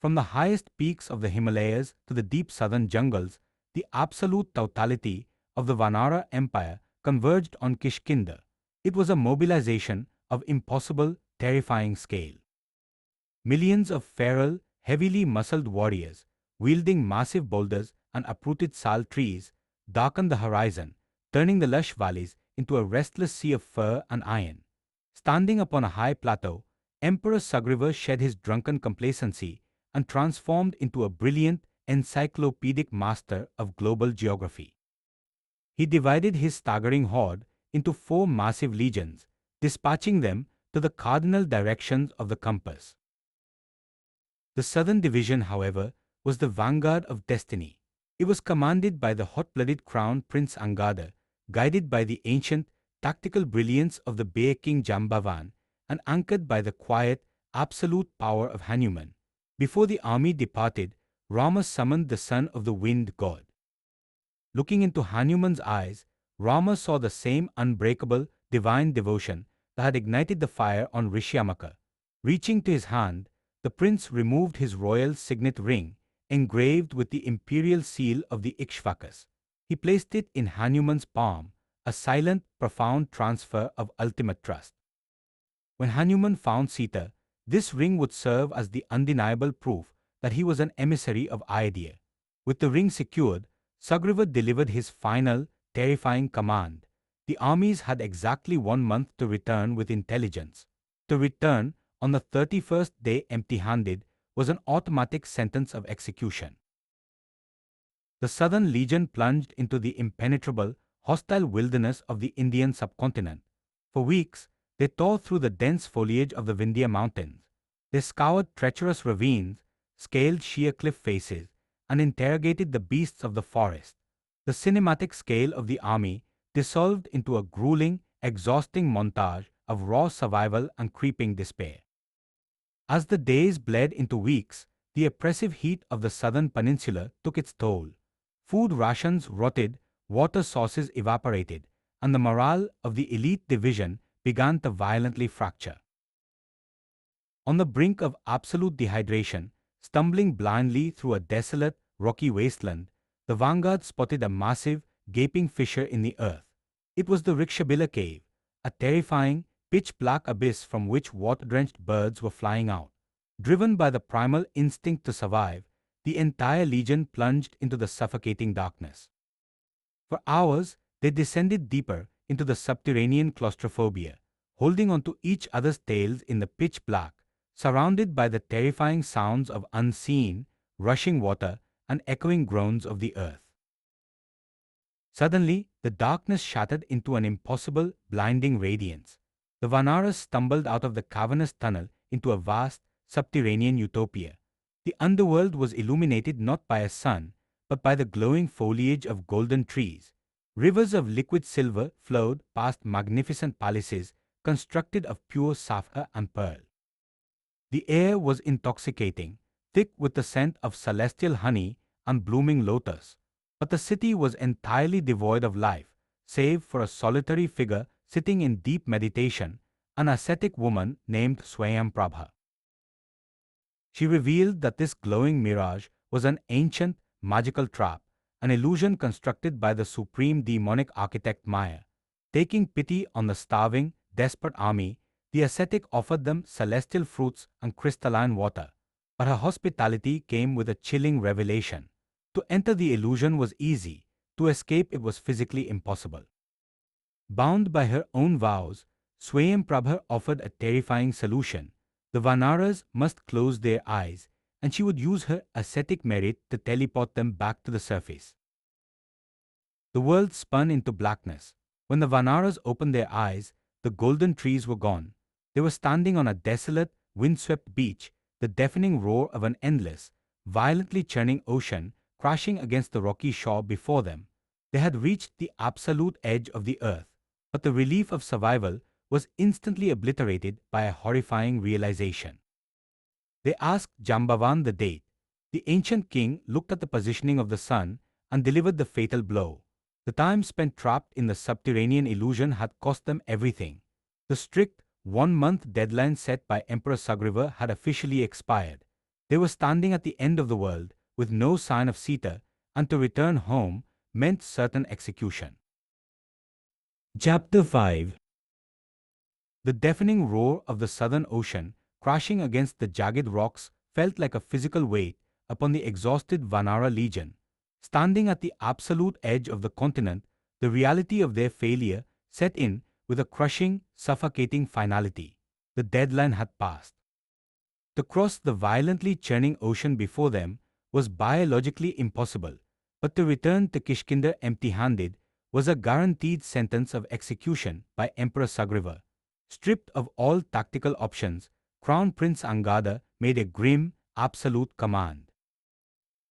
From the highest peaks of the Himalayas to the deep southern jungles, the absolute totality of the Vanara Empire converged on Kishkindha. It was a mobilization of impossible, terrifying scale. Millions of feral, heavily muscled warriors, wielding massive boulders and uprooted sal trees, darkened the horizon, turning the lush valleys into a restless sea of fur and iron. Standing upon a high plateau, Emperor Sugriva shed his drunken complacency and transformed into a brilliant, encyclopedic master of global geography. He divided his staggering horde into 4 massive legions, dispatching them to the cardinal directions of the compass. The southern division, however, was the vanguard of destiny. It was commanded by the hot-blooded crown Prince Angada, guided by the ancient, tactical brilliance of the Bay King Jambavan, and anchored by the quiet, absolute power of Hanuman. Before the army departed, Rama summoned the son of the wind god. Looking into Hanuman's eyes, Rama saw the same unbreakable, divine devotion that had ignited the fire on Rishyamaka. Reaching to his hand, the prince removed his royal signet ring, engraved with the imperial seal of the Ikshvakas. He placed it in Hanuman's palm, a silent, profound transfer of ultimate trust. When Hanuman found Sita, this ring would serve as the undeniable proof that he was an emissary of Ayodhya. With the ring secured, Sugriva delivered his final, terrifying command. The armies had exactly 1 month to return with intelligence. To return on the 31st day empty-handed was an automatic sentence of execution. The Southern Legion plunged into the impenetrable, hostile wilderness of the Indian subcontinent. For weeks, they tore through the dense foliage of the Vindhya mountains. They scoured treacherous ravines, scaled sheer cliff faces, and interrogated the beasts of the forest. The cinematic scale of the army dissolved into a grueling, exhausting montage of raw survival and creeping despair. As the days bled into weeks, the oppressive heat of the southern peninsula took its toll. Food rations rotted, water sources evaporated, and the morale of the elite division began to violently fracture. On the brink of absolute dehydration, stumbling blindly through a desolate, rocky wasteland, the vanguard spotted a massive, gaping fissure in the earth. It was the Rikshabila cave, a terrifying, pitch-black abyss from which water-drenched birds were flying out. Driven by the primal instinct to survive, the entire legion plunged into the suffocating darkness. For hours, they descended deeper into the subterranean claustrophobia, holding onto each other's tails in the pitch black, surrounded by the terrifying sounds of unseen, rushing water and echoing groans of the earth. Suddenly, the darkness shattered into an impossible, blinding radiance. The Vanaras stumbled out of the cavernous tunnel into a vast, subterranean utopia. The underworld was illuminated not by a sun, but by the glowing foliage of golden trees. Rivers of liquid silver flowed past magnificent palaces constructed of pure sapphire and pearl. The air was intoxicating, thick with the scent of celestial honey and blooming lotus. But the city was entirely devoid of life, save for a solitary figure sitting in deep meditation, an ascetic woman named Swayamvar. She revealed that this glowing mirage was an ancient, magical trap, an illusion constructed by the supreme demonic architect Maya. Taking pity on the starving, desperate army, the ascetic offered them celestial fruits and crystalline water. But her hospitality came with a chilling revelation. To enter the illusion was easy, to escape it was physically impossible. Bound by her own vows, Swayamprabha offered a terrifying solution. The Vanaras must close their eyes, and she would use her ascetic merit to teleport them back to the surface. The world spun into blackness. When the Vanaras opened their eyes, the golden trees were gone. They were standing on a desolate, windswept beach, the deafening roar of an endless, violently churning ocean crashing against the rocky shore before them. They had reached the absolute edge of the earth, but the relief of survival was instantly obliterated by a horrifying realization. They asked Jambavan the date. The ancient king looked at the positioning of the sun and delivered the fatal blow. The time spent trapped in the subterranean illusion had cost them everything. The strict one-month deadline set by Emperor Sugriva had officially expired. They were standing at the end of the world with no sign of Sita, and to return home meant certain execution. Chapter 5. The deafening roar of the southern ocean crashing against the jagged rocks felt like a physical weight upon the exhausted Vanara legion. Standing at the absolute edge of the continent, the reality of their failure set in with a crushing, suffocating finality. The deadline had passed. To cross the violently churning ocean before them was biologically impossible, but to return to Kishkindha empty-handed was a guaranteed sentence of execution by Emperor Sugriva. Stripped of all tactical options, Crown Prince Angada made a grim, absolute command.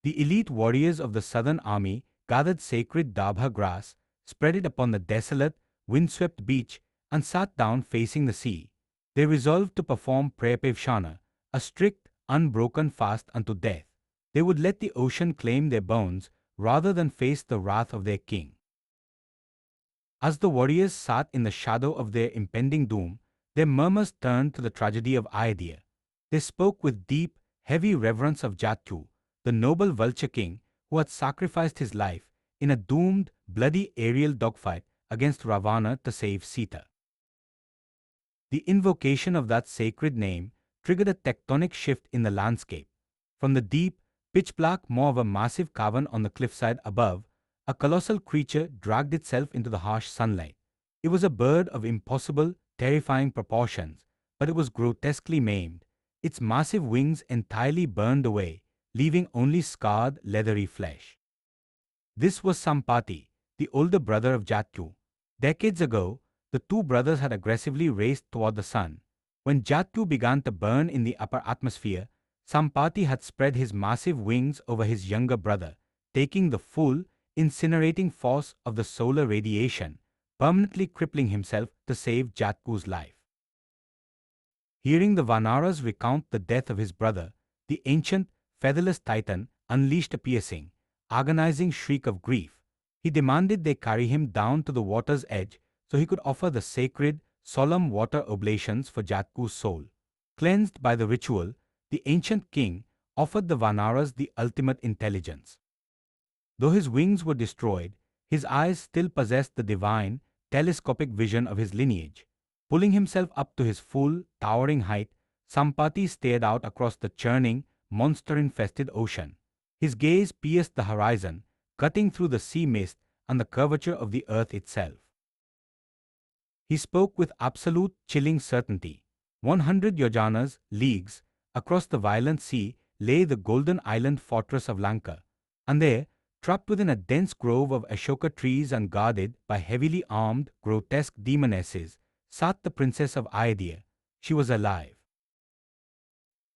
The elite warriors of the southern army gathered sacred dabha grass, spread it upon the desolate, windswept beach, and sat down facing the sea. They resolved to perform prayapavshana, a strict, unbroken fast unto death. They would let the ocean claim their bones rather than face the wrath of their king. As the warriors sat in the shadow of their impending doom, their murmurs turned to the tragedy of Ayodhya. They spoke with deep, heavy reverence of Jatyu, the noble vulture king who had sacrificed his life in a doomed, bloody aerial dogfight against Ravana to save Sita. The invocation of that sacred name triggered a tectonic shift in the landscape. From the deep, pitch-black maw of a massive cavern on the cliffside above, a colossal creature dragged itself into the harsh sunlight. It was a bird of impossible, terrifying proportions, but it was grotesquely maimed, its massive wings entirely burned away, leaving only scarred, leathery flesh. This was Sampati, the older brother of Jatyu. Decades ago, the two brothers had aggressively raced toward the sun. When Jatyu began to burn in the upper atmosphere, Sampati had spread his massive wings over his younger brother, taking the full, incinerating force of the solar radiation, permanently crippling himself to save Jatyu's life. Hearing the Vanaras recount the death of his brother, the ancient, featherless titan unleashed a piercing, agonizing shriek of grief. He demanded they carry him down to the water's edge so he could offer the sacred, solemn water oblations for Jatyu's soul. Cleansed by the ritual, the ancient king offered the Vanaras the ultimate intelligence. Though his wings were destroyed, his eyes still possessed the divine, telescopic vision of his lineage. Pulling himself up to his full, towering height, Sampati stared out across the churning, monster-infested ocean. His gaze pierced the horizon, cutting through the sea mist and the curvature of the earth itself. He spoke with absolute, chilling certainty. 100 yojanas, leagues, across the violent sea lay the golden island fortress of Lanka, and there, trapped within a dense grove of Ashoka trees and guarded by heavily armed, grotesque demonesses, sat the princess of Ayodhya. She was alive.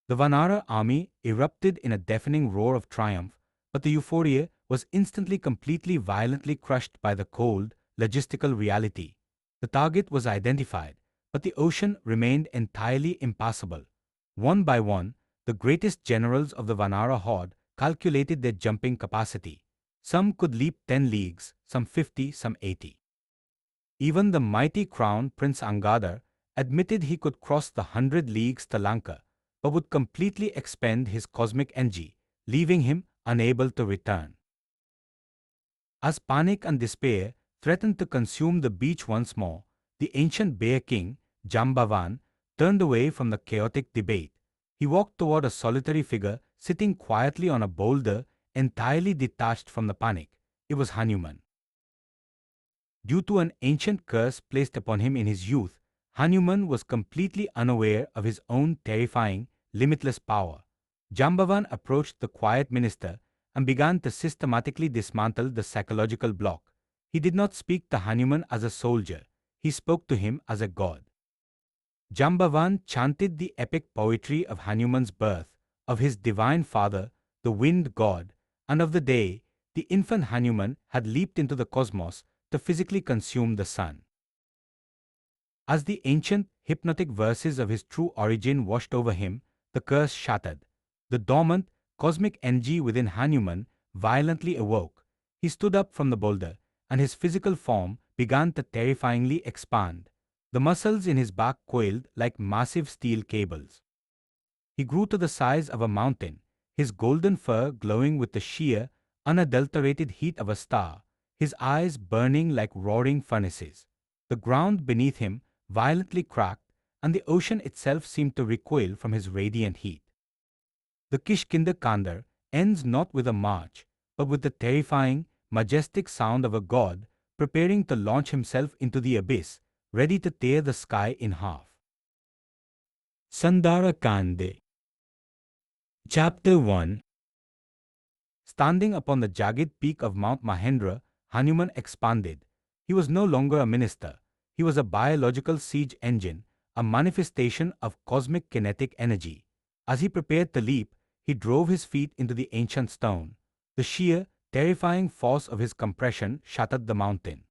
The Vanara army erupted in a deafening roar of triumph, but the euphoria was instantly violently crushed by the cold, logistical reality. The target was identified, but the ocean remained entirely impassable. One by one, the greatest generals of the Vanara horde calculated their jumping capacity. Some could leap 10 leagues, some 50, some 80. Even the mighty crown Prince Angada admitted he could cross the 100 leagues to Lanka, but would completely expend his cosmic energy, leaving him unable to return. As panic and despair threatened to consume the beach once more, the ancient bear king, Jambavan, turned away from the chaotic debate. He walked toward a solitary figure sitting quietly on a boulder, entirely detached from the panic. It was Hanuman. Due to an ancient curse placed upon him in his youth, Hanuman was completely unaware of his own terrifying, limitless power. Jambavan approached the quiet minister and began to systematically dismantle the psychological block. He did not speak to Hanuman as a soldier, he spoke to him as a god. Jambavan chanted the epic poetry of Hanuman's birth, of his divine father, the wind god, and of the day the infant Hanuman had leaped into the cosmos to physically consume the sun. As the ancient, hypnotic verses of his true origin washed over him, the curse shattered. The dormant, cosmic energy within Hanuman violently awoke. He stood up from the boulder, and his physical form began to terrifyingly expand. The muscles in his back coiled like massive steel cables. He grew to the size of a mountain, his golden fur glowing with the sheer, unadulterated heat of a star, his eyes burning like roaring furnaces. The ground beneath him violently cracked, and the ocean itself seemed to recoil from his radiant heat. The Kishkindha Kanda ends not with a march, but with the terrifying, majestic sound of a god preparing to launch himself into the abyss, ready to tear the sky in half. Sundara Kande. Chapter 1. Standing upon the jagged peak of Mount Mahendra, Hanuman expanded. He was no longer a minister. He was a biological siege engine, a manifestation of cosmic kinetic energy. As he prepared to leap, he drove his feet into the ancient stone. The sheer, terrifying force of his compression shattered the mountain.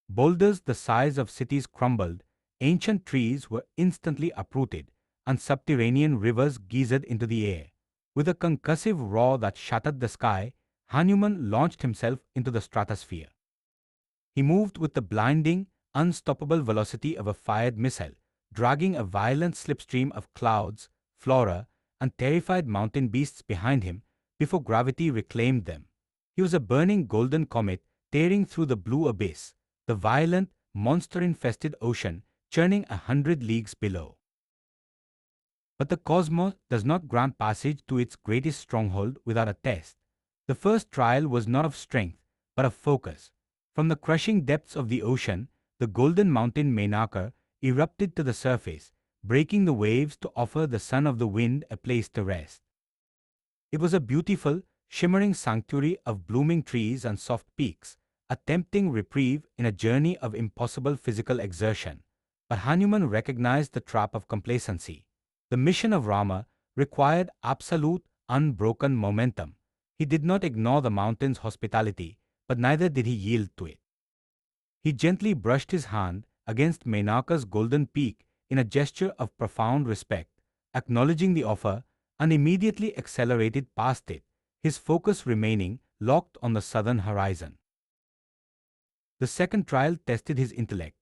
Boulders the size of cities crumbled, ancient trees were instantly uprooted, and subterranean rivers geysered into the air. With a concussive roar that shattered the sky, Hanuman launched himself into the stratosphere. He moved with the blinding, unstoppable velocity of a fired missile, dragging a violent slipstream of clouds, flora, and terrified mountain beasts behind him before gravity reclaimed them. He was a burning golden comet tearing through the blue abyss, the violent, monster-infested ocean churning 100 leagues below. But the cosmos does not grant passage to its greatest stronghold without a test. The first trial was not of strength, but of focus. From the crushing depths of the ocean, the golden mountain Menaka erupted to the surface, breaking the waves to offer the son of the wind a place to rest. It was a beautiful, shimmering sanctuary of blooming trees and soft peaks, a tempting reprieve in a journey of impossible physical exertion. But Hanuman recognized the trap of complacency. The mission of Rama required absolute, unbroken momentum. He did not ignore the mountain's hospitality, but neither did he yield to it. He gently brushed his hand against Menaka's golden peak in a gesture of profound respect, acknowledging the offer, and immediately accelerated past it, his focus remaining locked on the southern horizon. The second trial tested his intellect.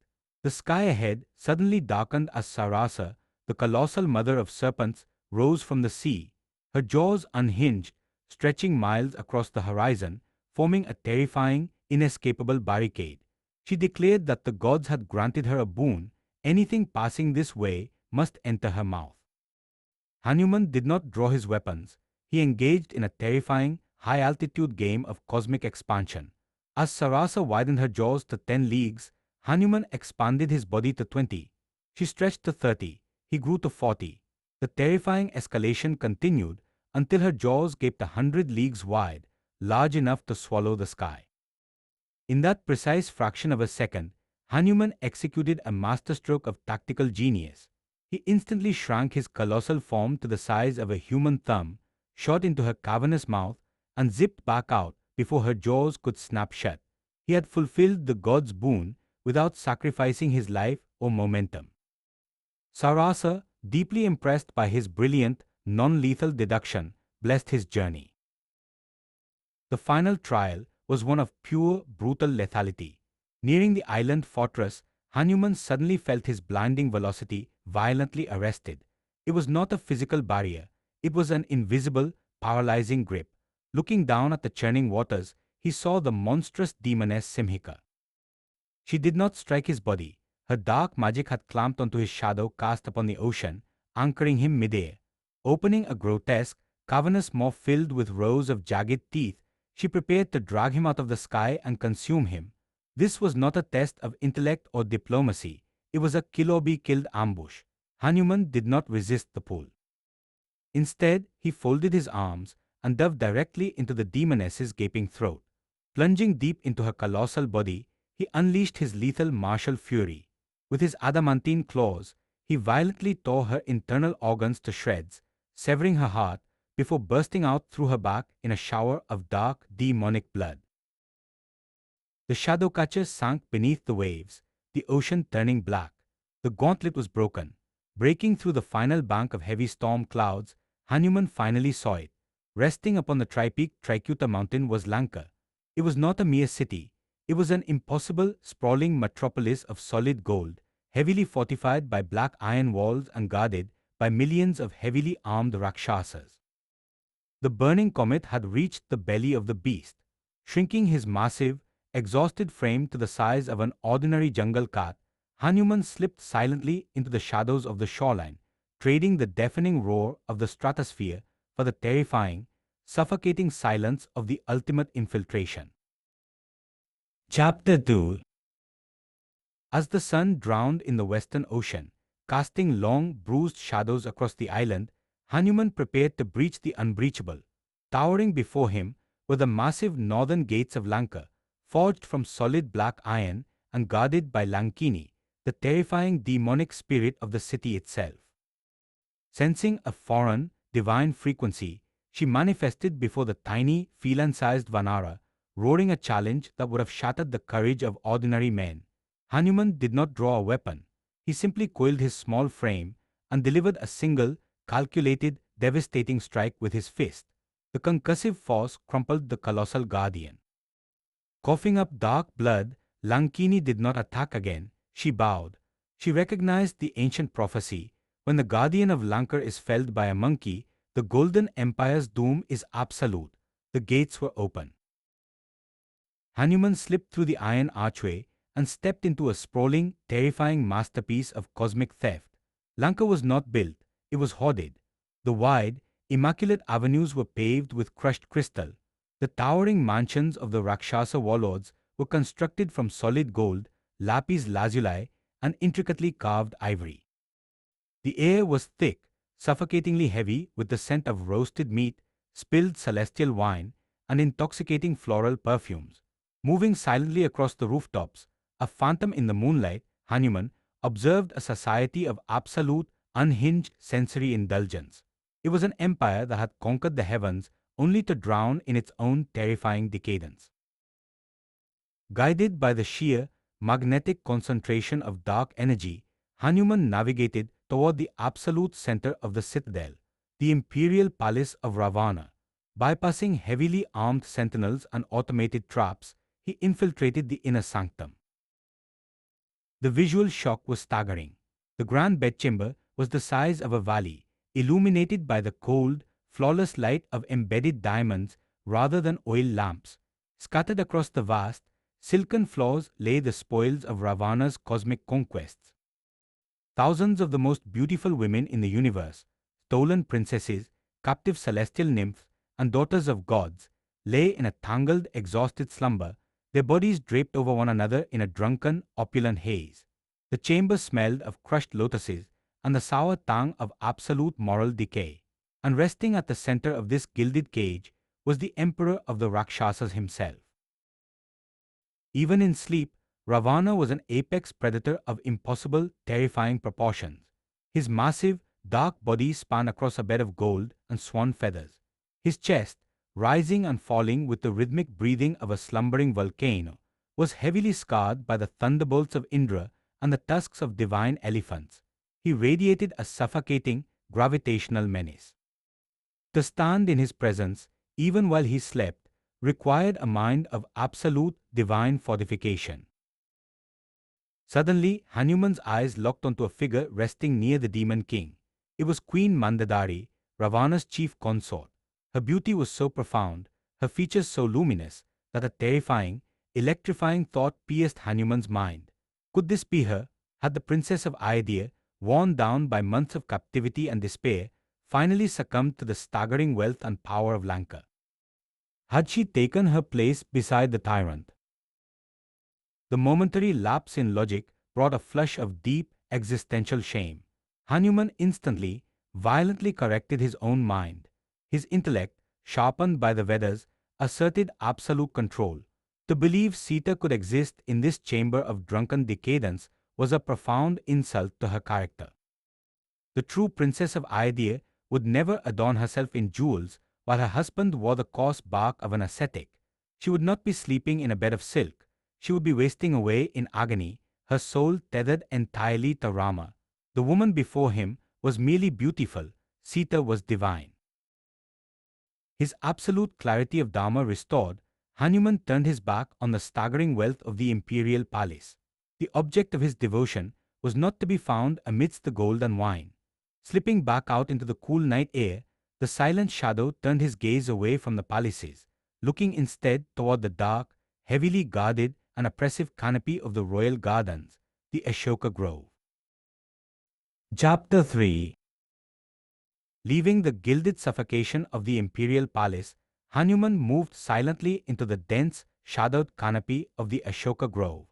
The sky ahead suddenly darkened as Sarasa, the colossal mother of serpents, rose from the sea, her jaws unhinged, stretching miles across the horizon, forming a terrifying, inescapable barricade. She declared that the gods had granted her a boon. Anything passing this way must enter her mouth. Hanuman did not draw his weapons. He engaged in a terrifying, high-altitude game of cosmic expansion. As Sarasa widened her jaws to 10 leagues, Hanuman expanded his body to 20. She stretched to 30. He grew to 40. The terrifying escalation continued until her jaws gaped 100 leagues wide, large enough to swallow the sky. In that precise fraction of a second, Hanuman executed a masterstroke of tactical genius. He instantly shrank his colossal form to the size of a human thumb, shot into her cavernous mouth, and zipped back out before her jaws could snap shut. He had fulfilled the god's boon without sacrificing his life or momentum. Sarasa, deeply impressed by his brilliant, non-lethal deduction, blessed his journey. The final trial was one of pure, brutal lethality. Nearing the island fortress, Hanuman suddenly felt his blinding velocity violently arrested. It was not a physical barrier, it was an invisible, paralyzing grip. Looking down at the churning waters, he saw the monstrous demoness Simhika. She did not strike his body. Her dark magic had clamped onto his shadow cast upon the ocean, anchoring him midair. Opening a grotesque, cavernous maw filled with rows of jagged teeth, she prepared to drag him out of the sky and consume him. This was not a test of intellect or diplomacy. It was a kill-or-be-killed ambush. Hanuman did not resist the pull. Instead, he folded his arms and dove directly into the demoness's gaping throat. Plunging deep into her colossal body, he unleashed his lethal martial fury. With his adamantine claws, he violently tore her internal organs to shreds, severing her heart before bursting out through her back in a shower of dark, demonic blood. The shadow catcher sank beneath the waves, the ocean turning black. The gauntlet was broken. Breaking through the final bank of heavy storm clouds, Hanuman finally saw it. Resting upon the tri-peaked Tricuta mountain was Lanka. It was not a mere city. It was an impossible, sprawling metropolis of solid gold, heavily fortified by black iron walls and guarded by millions of heavily armed Rakshasas. The burning comet had reached the belly of the beast, shrinking his massive, exhausted frame to the size of an ordinary jungle cat. Hanuman slipped silently into the shadows of the shoreline, trading the deafening roar of the stratosphere for the terrifying, suffocating silence of the ultimate infiltration. Chapter 2. As the sun drowned in the western ocean, casting long, bruised shadows across the island, Hanuman prepared to breach the unbreachable. Towering before him were the massive northern gates of Lanka, forged from solid black iron and guarded by Lankini, the terrifying demonic spirit of the city itself. Sensing a foreign, divine frequency, she manifested before the tiny, feline-sized Vanara, roaring a challenge that would have shattered the courage of ordinary men. Hanuman did not draw a weapon. He simply coiled his small frame and delivered a single, calculated, devastating strike with his fist. The concussive force crumpled the colossal guardian. Coughing up dark blood, Lankini did not attack again. She bowed. She recognized the ancient prophecy: when the guardian of Lanka is felled by a monkey, the Golden Empire's doom is absolute. The gates were open. Hanuman slipped through the iron archway and stepped into a sprawling, terrifying masterpiece of cosmic theft. Lanka was not built, it was hoarded. The wide, immaculate avenues were paved with crushed crystal. The towering mansions of the Rakshasa warlords were constructed from solid gold, lapis lazuli, and intricately carved ivory. The air was thick, suffocatingly heavy with the scent of roasted meat, spilled celestial wine, and intoxicating floral perfumes. Moving silently across the rooftops, a phantom in the moonlight, Hanuman observed a society of absolute, unhinged sensory indulgence. It was an empire that had conquered the heavens only to drown in its own terrifying decadence. Guided by the sheer, magnetic concentration of dark energy, Hanuman navigated toward the absolute center of the citadel, the imperial palace of Ravana. Bypassing heavily armed sentinels and automated traps, he infiltrated the inner sanctum. The visual shock was staggering. The grand bedchamber was the size of a valley, illuminated by the cold, flawless light of embedded diamonds rather than oil lamps. Scattered across the vast, silken floors lay the spoils of Ravana's cosmic conquests. Thousands of the most beautiful women in the universe, stolen princesses, captive celestial nymphs, and daughters of gods, lay in a tangled, exhausted slumber, their bodies draped over one another in a drunken, opulent haze. The chamber smelled of crushed lotuses and the sour tang of absolute moral decay. And resting at the center of this gilded cage was the emperor of the Rakshasas himself. Even in sleep, Ravana was an apex predator of impossible, terrifying proportions. His massive, dark body span across a bed of gold and swan feathers. His chest, rising and falling with the rhythmic breathing of a slumbering volcano, was heavily scarred by the thunderbolts of Indra and the tusks of divine elephants. He radiated a suffocating, gravitational menace. To stand in his presence, even while he slept, required a mind of absolute divine fortification. Suddenly, Hanuman's eyes locked onto a figure resting near the demon king. It was Queen Mandadari, Ravana's chief consort. Her beauty was so profound, her features so luminous, that a terrifying, electrifying thought pierced Hanuman's mind. Could this be her? Had the princess of Ayodhya, worn down by months of captivity and despair, finally succumbed to the staggering wealth and power of Lanka? Had she taken her place beside the tyrant? The momentary lapse in logic brought a flush of deep, existential shame. Hanuman instantly, violently corrected his own mind. His intellect, sharpened by the Vedas, asserted absolute control. To believe Sita could exist in this chamber of drunken decadence was a profound insult to her character. The true princess of Ayodhya would never adorn herself in jewels while her husband wore the coarse bark of an ascetic. She would not be sleeping in a bed of silk. She would be wasting away in agony, her soul tethered entirely to Rama. The woman before him was merely beautiful, Sita was divine. His absolute clarity of Dharma restored, Hanuman turned his back on the staggering wealth of the imperial palace. The object of his devotion was not to be found amidst the gold and wine. Slipping back out into the cool night air, the silent shadow turned his gaze away from the palaces, looking instead toward the dark, heavily guarded and oppressive canopy of the royal gardens, the Ashoka Grove. Chapter 3. Leaving the gilded suffocation of the imperial palace, Hanuman moved silently into the dense, shadowed canopy of the Ashoka Grove.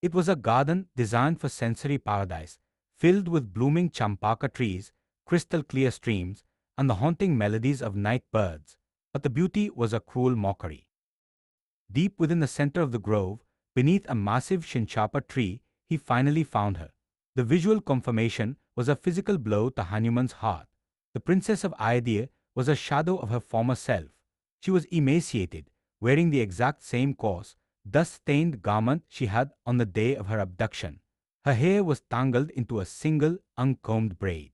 It was a garden designed for sensory paradise, filled with blooming champaka trees, crystal-clear streams, and the haunting melodies of night birds. But the beauty was a cruel mockery. Deep within the center of the grove, beneath a massive Shinchapa tree, he finally found her. The visual confirmation was a physical blow to Hanuman's heart. The princess of Ayodhya was a shadow of her former self. She was emaciated, wearing the exact same coarse, dust-stained garment she had on the day of her abduction. Her hair was tangled into a single, uncombed braid.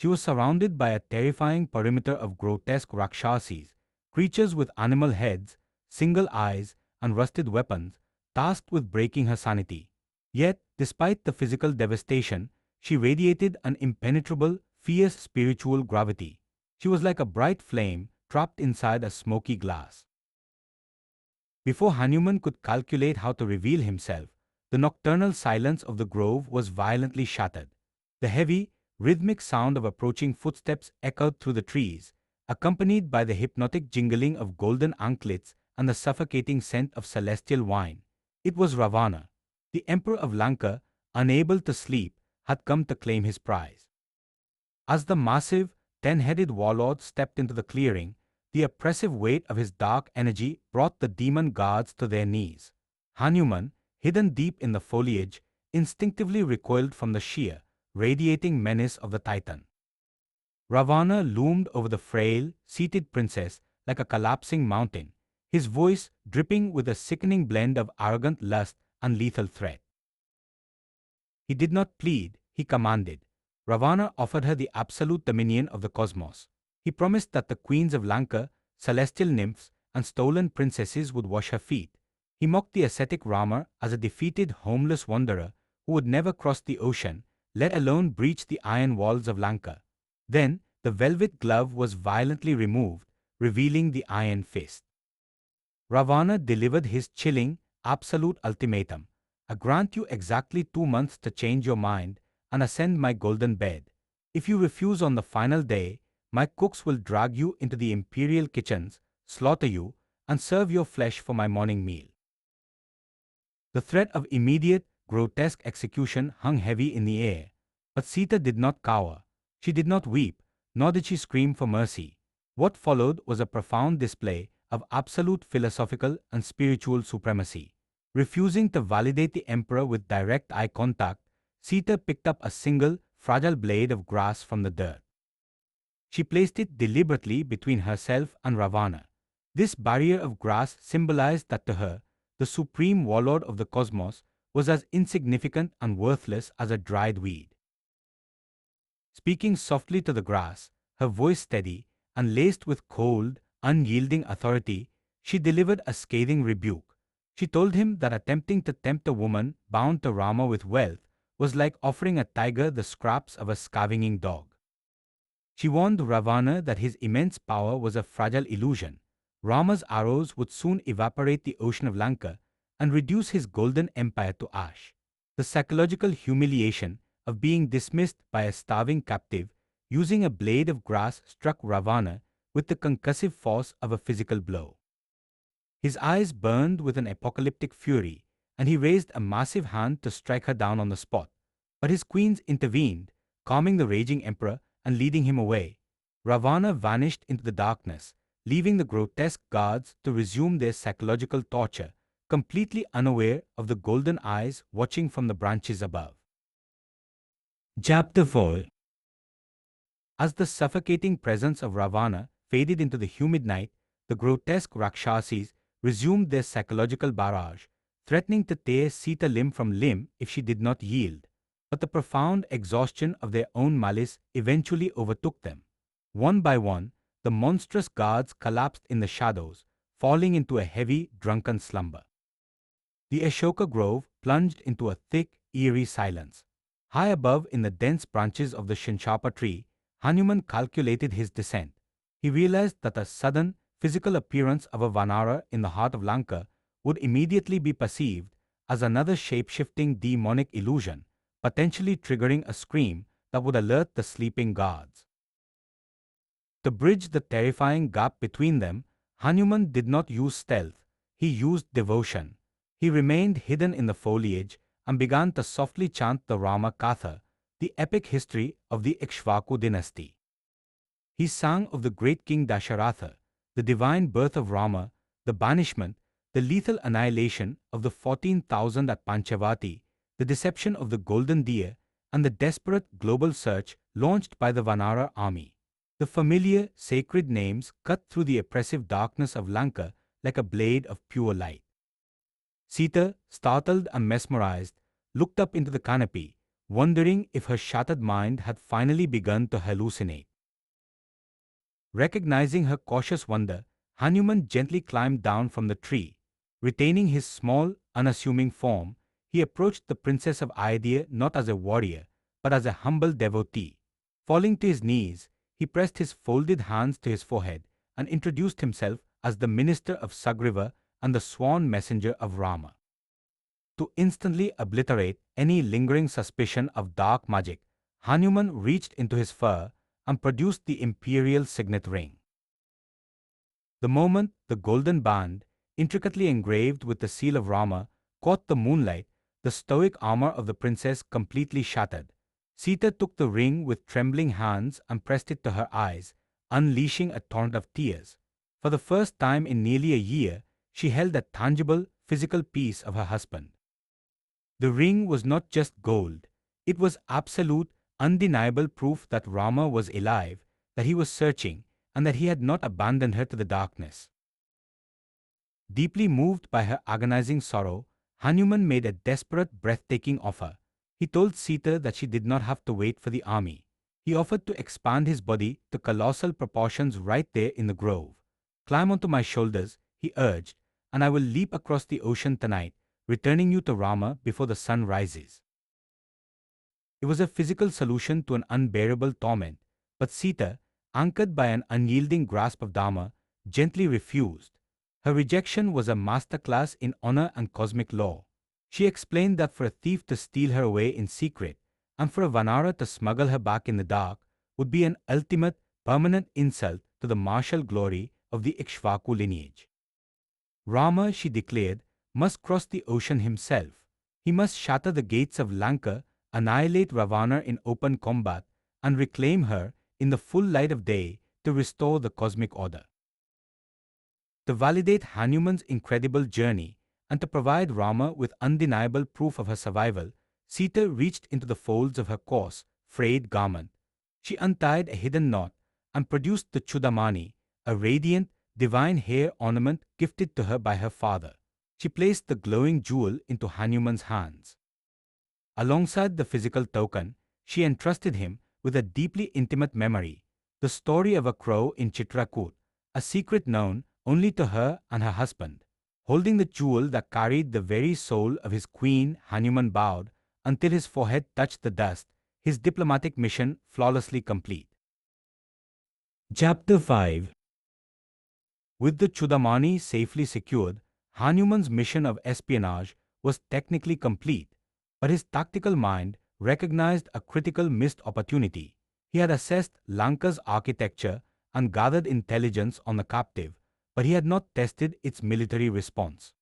She was surrounded by a terrifying perimeter of grotesque Rakshasis, creatures with animal heads, single eyes, and rusted weapons, tasked with breaking her sanity. Yet, despite the physical devastation, she radiated an impenetrable, fierce spiritual gravity. She was like a bright flame trapped inside a smoky glass. Before Hanuman could calculate how to reveal himself, the nocturnal silence of the grove was violently shattered. The heavy, rhythmic sound of approaching footsteps echoed through the trees, accompanied by the hypnotic jingling of golden anklets and the suffocating scent of celestial wine. It was Ravana. The emperor of Lanka, unable to sleep, had come to claim his prize. As the massive, 10-headed warlord stepped into the clearing, the oppressive weight of his dark energy brought the demon guards to their knees. Hanuman, hidden deep in the foliage, instinctively recoiled from the sheer, radiating menace of the Titan. Ravana loomed over the frail, seated princess like a collapsing mountain, his voice dripping with a sickening blend of arrogant lust and lethal threat. He did not plead, he commanded. Ravana offered her the absolute dominion of the cosmos. He promised that the queens of Lanka, celestial nymphs, and stolen princesses would wash her feet. He mocked the ascetic Rama as a defeated, homeless wanderer who would never cross the ocean, let alone breach the iron walls of Lanka. Then, the velvet glove was violently removed, revealing the iron fist. Ravana delivered his chilling, absolute ultimatum. I grant you exactly 2 months to change your mind and ascend my golden bed. If you refuse on the final day, my cooks will drag you into the imperial kitchens, slaughter you, and serve your flesh for my morning meal. The threat of immediate, grotesque execution hung heavy in the air. But Sita did not cower. She did not weep, nor did she scream for mercy. What followed was a profound display of absolute philosophical and spiritual supremacy. Refusing to validate the emperor with direct eye contact, Sita picked up a single, fragile blade of grass from the dirt. She placed it deliberately between herself and Ravana. This barrier of grass symbolized that to her, the supreme warlord of the cosmos was as insignificant and worthless as a dried weed. Speaking softly to the grass, her voice steady and laced with cold, unyielding authority, she delivered a scathing rebuke. She told him that attempting to tempt a woman bound to Rama with wealth was like offering a tiger the scraps of a scavenging dog. She warned Ravana that his immense power was a fragile illusion. Rama's arrows would soon evaporate the ocean of Lanka and reduce his golden empire to ash. The psychological humiliation of being dismissed by a starving captive using a blade of grass struck Ravana with the concussive force of a physical blow. His eyes burned with an apocalyptic fury, and he raised a massive hand to strike her down on the spot. But his queens intervened, calming the raging emperor and leading him away. Ravana vanished into the darkness, leaving the grotesque guards to resume their psychological torture, completely unaware of the golden eyes watching from the branches above. Chapter 4. As the suffocating presence of Ravana faded into the humid night, the grotesque Rakshasis resumed their psychological barrage, threatening to tear Sita limb from limb if she did not yield. But the profound exhaustion of their own malice eventually overtook them. One by one, the monstrous guards collapsed in the shadows, falling into a heavy, drunken slumber. The Ashoka Grove plunged into a thick, eerie silence. High above in the dense branches of the Shinshapa tree, Hanuman calculated his descent. He realized that the sudden, physical appearance of a Vanara in the heart of Lanka would immediately be perceived as another shape-shifting demonic illusion, potentially triggering a scream that would alert the sleeping guards. To bridge the terrifying gap between them, Hanuman did not use stealth, he used devotion. He remained hidden in the foliage and began to softly chant the Rama Katha, the epic history of the Ikshvaku dynasty. He sang of the great king Dasharatha, the divine birth of Rama, the banishment, the lethal annihilation of the 14,000 at Panchavati, the deception of the golden deer, and the desperate global search launched by the Vanara army. The familiar, sacred names cut through the oppressive darkness of Lanka like a blade of pure light. Sita, startled and mesmerized, looked up into the canopy, wondering if her shattered mind had finally begun to hallucinate. Recognizing her cautious wonder, Hanuman gently climbed down from the tree. Retaining his small, unassuming form, he approached the princess of Ayodhya not as a warrior, but as a humble devotee. Falling to his knees, he pressed his folded hands to his forehead and introduced himself as the minister of Sugriva and the sworn messenger of Rama. To instantly obliterate any lingering suspicion of dark magic, Hanuman reached into his fur and produced the imperial signet ring. The moment the golden band, intricately engraved with the seal of Rama, caught the moonlight, the stoic armor of the princess completely shattered. Sita took the ring with trembling hands and pressed it to her eyes, unleashing a torrent of tears. For the first time in nearly a year, she held a tangible, physical piece of her husband. The ring was not just gold, it was absolute, undeniable proof that Rama was alive, that he was searching, and that he had not abandoned her to the darkness. Deeply moved by her agonizing sorrow, Hanuman made a desperate, breathtaking offer. He told Sita that she did not have to wait for the army. He offered to expand his body to colossal proportions right there in the grove. "Climb onto my shoulders," he urged, "and I will leap across the ocean tonight, returning you to Rama before the sun rises." It was a physical solution to an unbearable torment, but Sita, anchored by an unyielding grasp of Dharma, gently refused. Her rejection was a masterclass in honor and cosmic law. She explained that for a thief to steal her away in secret, and for a Vanara to smuggle her back in the dark, would be an ultimate, permanent insult to the martial glory of the Ikshvaku lineage. Rama, she declared, must cross the ocean himself. He must shatter the gates of Lanka, annihilate Ravana in open combat, and reclaim her in the full light of day to restore the cosmic order. To validate Hanuman's incredible journey and to provide Rama with undeniable proof of her survival, Sita reached into the folds of her coarse, frayed garment. She untied a hidden knot and produced the Chudamani, a radiant, divine hair ornament gifted to her by her father. She placed the glowing jewel into Hanuman's hands. Alongside the physical token, she entrusted him with a deeply intimate memory, the story of a crow in Chitrakoot, a secret known only to her and her husband. Holding the jewel that carried the very soul of his queen, Hanuman bowed until his forehead touched the dust, his diplomatic mission flawlessly complete. Chapter 5. With the Chudamani safely secured, Hanuman's mission of espionage was technically complete, but his tactical mind recognized a critical missed opportunity. He had assessed Lanka's architecture and gathered intelligence on the captive, but he had not tested its military response.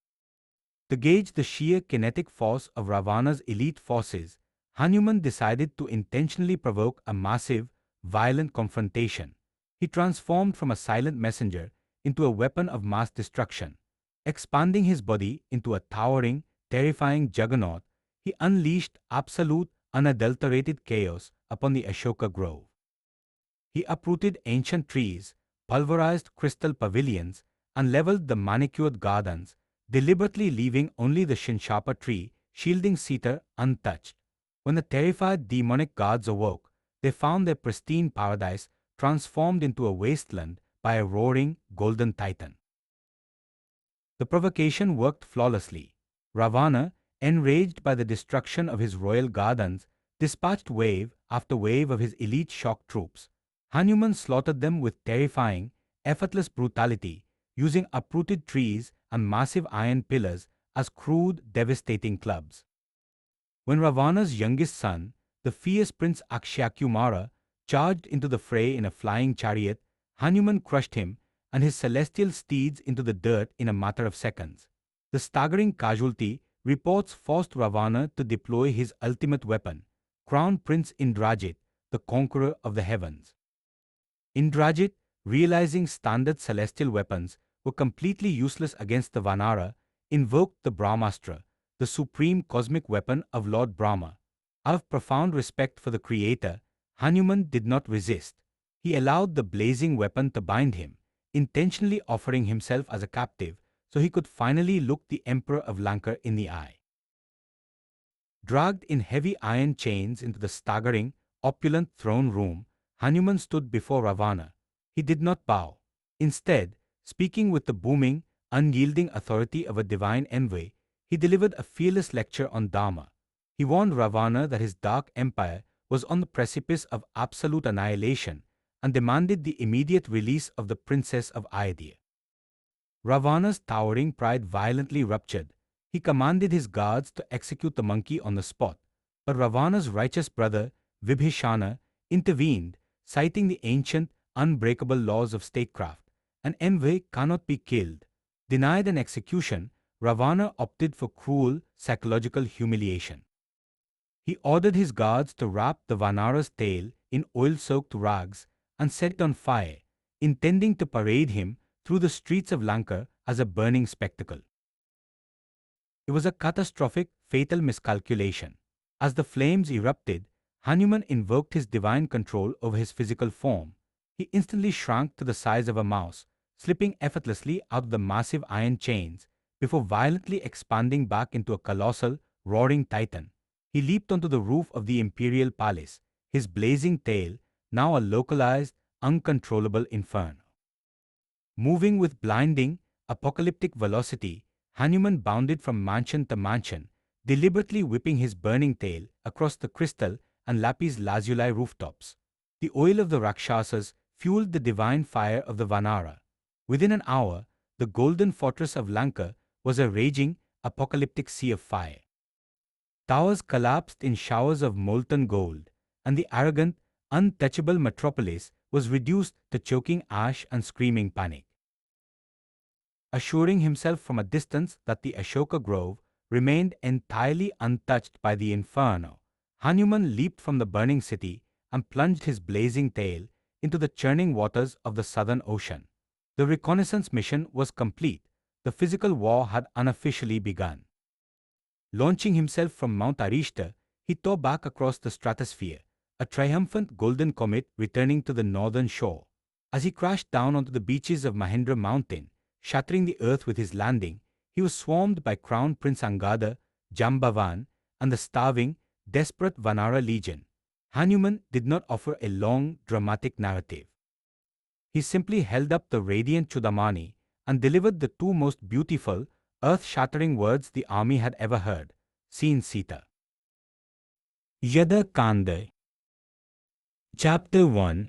To gauge the sheer kinetic force of Ravana's elite forces, Hanuman decided to intentionally provoke a massive, violent confrontation. He transformed from a silent messenger into a weapon of mass destruction. Expanding his body into a towering, terrifying juggernaut, he unleashed absolute, unadulterated chaos upon the Ashoka Grove. He uprooted ancient trees, pulverized crystal pavilions, and leveled the manicured gardens, deliberately leaving only the Shinshapa tree shielding Sita untouched. When the terrified demonic gods awoke, they found their pristine paradise transformed into a wasteland by a roaring, golden titan. The provocation worked flawlessly. Ravana, enraged by the destruction of his royal gardens, dispatched wave after wave of his elite shock troops. Hanuman slaughtered them with terrifying, effortless brutality, using uprooted trees and massive iron pillars as crude, devastating clubs. When Ravana's youngest son, the fierce Prince Akshyakumara, charged into the fray in a flying chariot, Hanuman crushed him and his celestial steeds into the dirt in a matter of seconds. The staggering casualty reports forced Ravana to deploy his ultimate weapon, Crown Prince Indrajit, the conqueror of the heavens. Indrajit, realizing standard celestial weapons were completely useless against the Vanara, invoked the Brahmastra, the supreme cosmic weapon of Lord Rama. Out of profound respect for the Creator, Hanuman did not resist. He allowed the blazing weapon to bind him, intentionally offering himself as a captive so he could finally look the Emperor of Lanka in the eye. Dragged in heavy iron chains into the staggering, opulent throne room, Hanuman stood before Ravana. He did not bow. Instead, speaking with the booming, unyielding authority of a divine envoy, he delivered a fearless lecture on Dharma. He warned Ravana that his dark empire was on the precipice of absolute annihilation and demanded the immediate release of the princess of Ayodhya. Ravana's towering pride violently ruptured. He commanded his guards to execute the monkey on the spot, but Ravana's righteous brother, Vibhishana, intervened, citing the ancient, unbreakable laws of statecraft. An envoy cannot be killed. Denied an execution, Ravana opted for cruel, psychological humiliation. He ordered his guards to wrap the Vanara's tail in oil-soaked rags and set it on fire, intending to parade him through the streets of Lanka as a burning spectacle. It was a catastrophic, fatal miscalculation. As the flames erupted, Hanuman invoked his divine control over his physical form. He instantly shrank to the size of a mouse, slipping effortlessly out of the massive iron chains before violently expanding back into a colossal, roaring titan. He leaped onto the roof of the imperial palace, his blazing tail now a localized, uncontrollable inferno. Moving with blinding, apocalyptic velocity, Hanuman bounded from mansion to mansion, deliberately whipping his burning tail across the crystal and lapis lazuli rooftops. The oil of the Rakshasas fueled the divine fire of the Vanara. Within an hour, the golden fortress of Lanka was a raging, apocalyptic sea of fire. Towers collapsed in showers of molten gold, and the arrogant, untouchable metropolis was reduced to choking ash and screaming panic. Assuring himself from a distance that the Ashoka Grove remained entirely untouched by the inferno, Hanuman leaped from the burning city and plunged his blazing tail into the churning waters of the southern ocean. The reconnaissance mission was complete. the physical war had unofficially begun. Launching himself from Mount Arishta, he tore back across the stratosphere, a triumphant golden comet returning to the northern shore. As he crashed down onto the beaches of Mahendra Mountain, shattering the earth with his landing, he was swarmed by Crown Prince Angada, Jambavan, and the starving, desperate Vanara legion. Hanuman did not offer a long, dramatic narrative. He simply held up the radiant Chudamani and delivered the two most beautiful, earth-shattering words the army had ever heard, seen Sita. Yuddha Kanda. Chapter 1.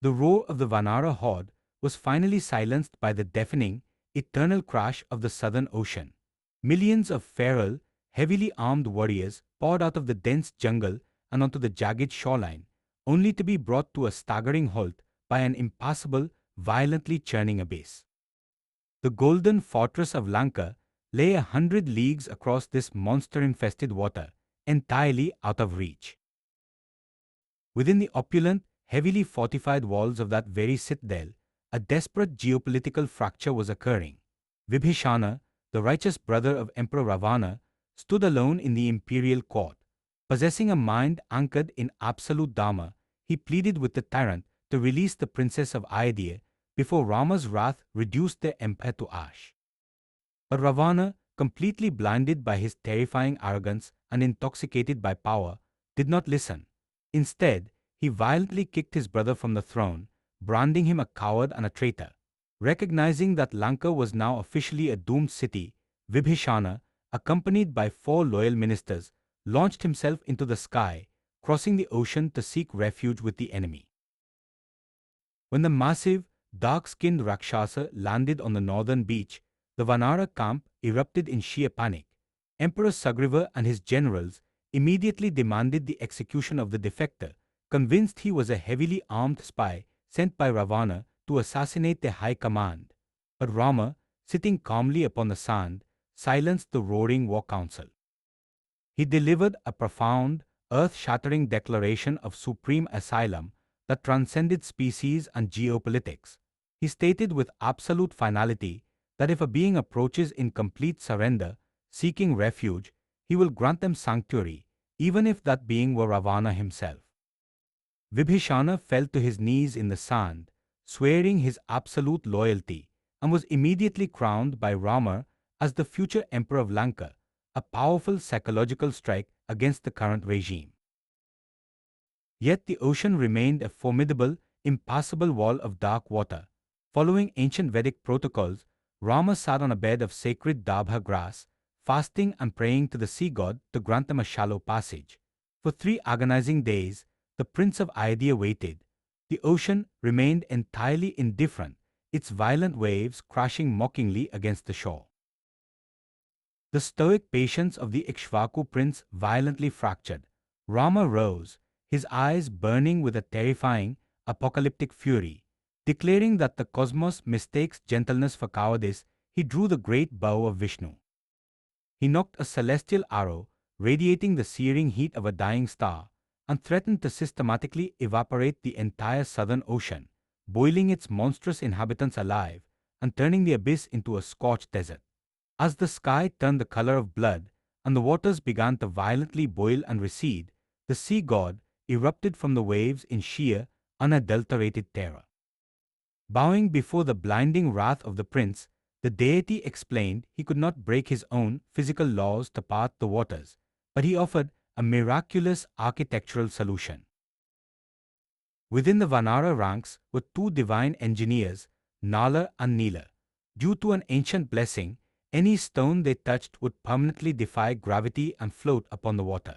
The roar of the Vanara horde was finally silenced by the deafening, eternal crash of the southern ocean. Millions of feral, heavily armed warriors poured out of the dense jungle and onto the jagged shoreline, only to be brought to a staggering halt by an impassable, violently churning abyss. The golden fortress of Lanka lay 100 leagues across this monster-infested water, entirely out of reach. Within the opulent, heavily fortified walls of that very citadel, a desperate geopolitical fracture was occurring. Vibhishana, the righteous brother of Emperor Ravana, stood alone in the imperial court. Possessing a mind anchored in absolute Dharma, he pleaded with the tyrant to release the princess of Ayodhya before Rama's wrath reduced their empire to ash. But Ravana, completely blinded by his terrifying arrogance and intoxicated by power, did not listen. Instead, he violently kicked his brother from the throne, branding him a coward and a traitor. Recognizing that Lanka was now officially a doomed city, Vibhishana, accompanied by 4 loyal ministers, launched himself into the sky, crossing the ocean to seek refuge with the enemy. When the massive, dark-skinned Rakshasa landed on the northern beach, the Vanara camp erupted in sheer panic. Emperor Sugriva and his generals immediately demanded the execution of the defector, convinced he was a heavily armed spy sent by Ravana to assassinate their high command. But Rama, sitting calmly upon the sand, silenced the roaring war council. He delivered a profound, earth-shattering declaration of supreme asylum that transcended species and geopolitics. He stated with absolute finality that if a being approaches in complete surrender, seeking refuge, he will grant them sanctuary, even if that being were Ravana himself. Vibhishana fell to his knees in the sand, swearing his absolute loyalty, and was immediately crowned by Rama as the future emperor of Lanka, a powerful psychological strike against the current regime. Yet the ocean remained a formidable, impassable wall of dark water. Following ancient Vedic protocols, Rama sat on a bed of sacred dabha grass, fasting and praying to the sea god to grant them a shallow passage. For 3 agonizing days, the Prince of Ayodhya waited. The ocean remained entirely indifferent, its violent waves crashing mockingly against the shore. The stoic patience of the Ikshvaku prince violently fractured. Rama rose, his eyes burning with a terrifying, apocalyptic fury. Declaring that the cosmos mistakes gentleness for cowardice, he drew the great bow of Vishnu. He knocked a celestial arrow, radiating the searing heat of a dying star, and threatened to systematically evaporate the entire southern ocean, boiling its monstrous inhabitants alive and turning the abyss into a scorched desert. As the sky turned the color of blood and the waters began to violently boil and recede, the sea god erupted from the waves in sheer, unadulterated terror. Bowing before the blinding wrath of the prince, the deity explained he could not break his own physical laws to part the waters, but he offered a miraculous architectural solution. Within the Vanara ranks were 2 divine engineers, Nala and Nila. Due to an ancient blessing, any stone they touched would permanently defy gravity and float upon the water.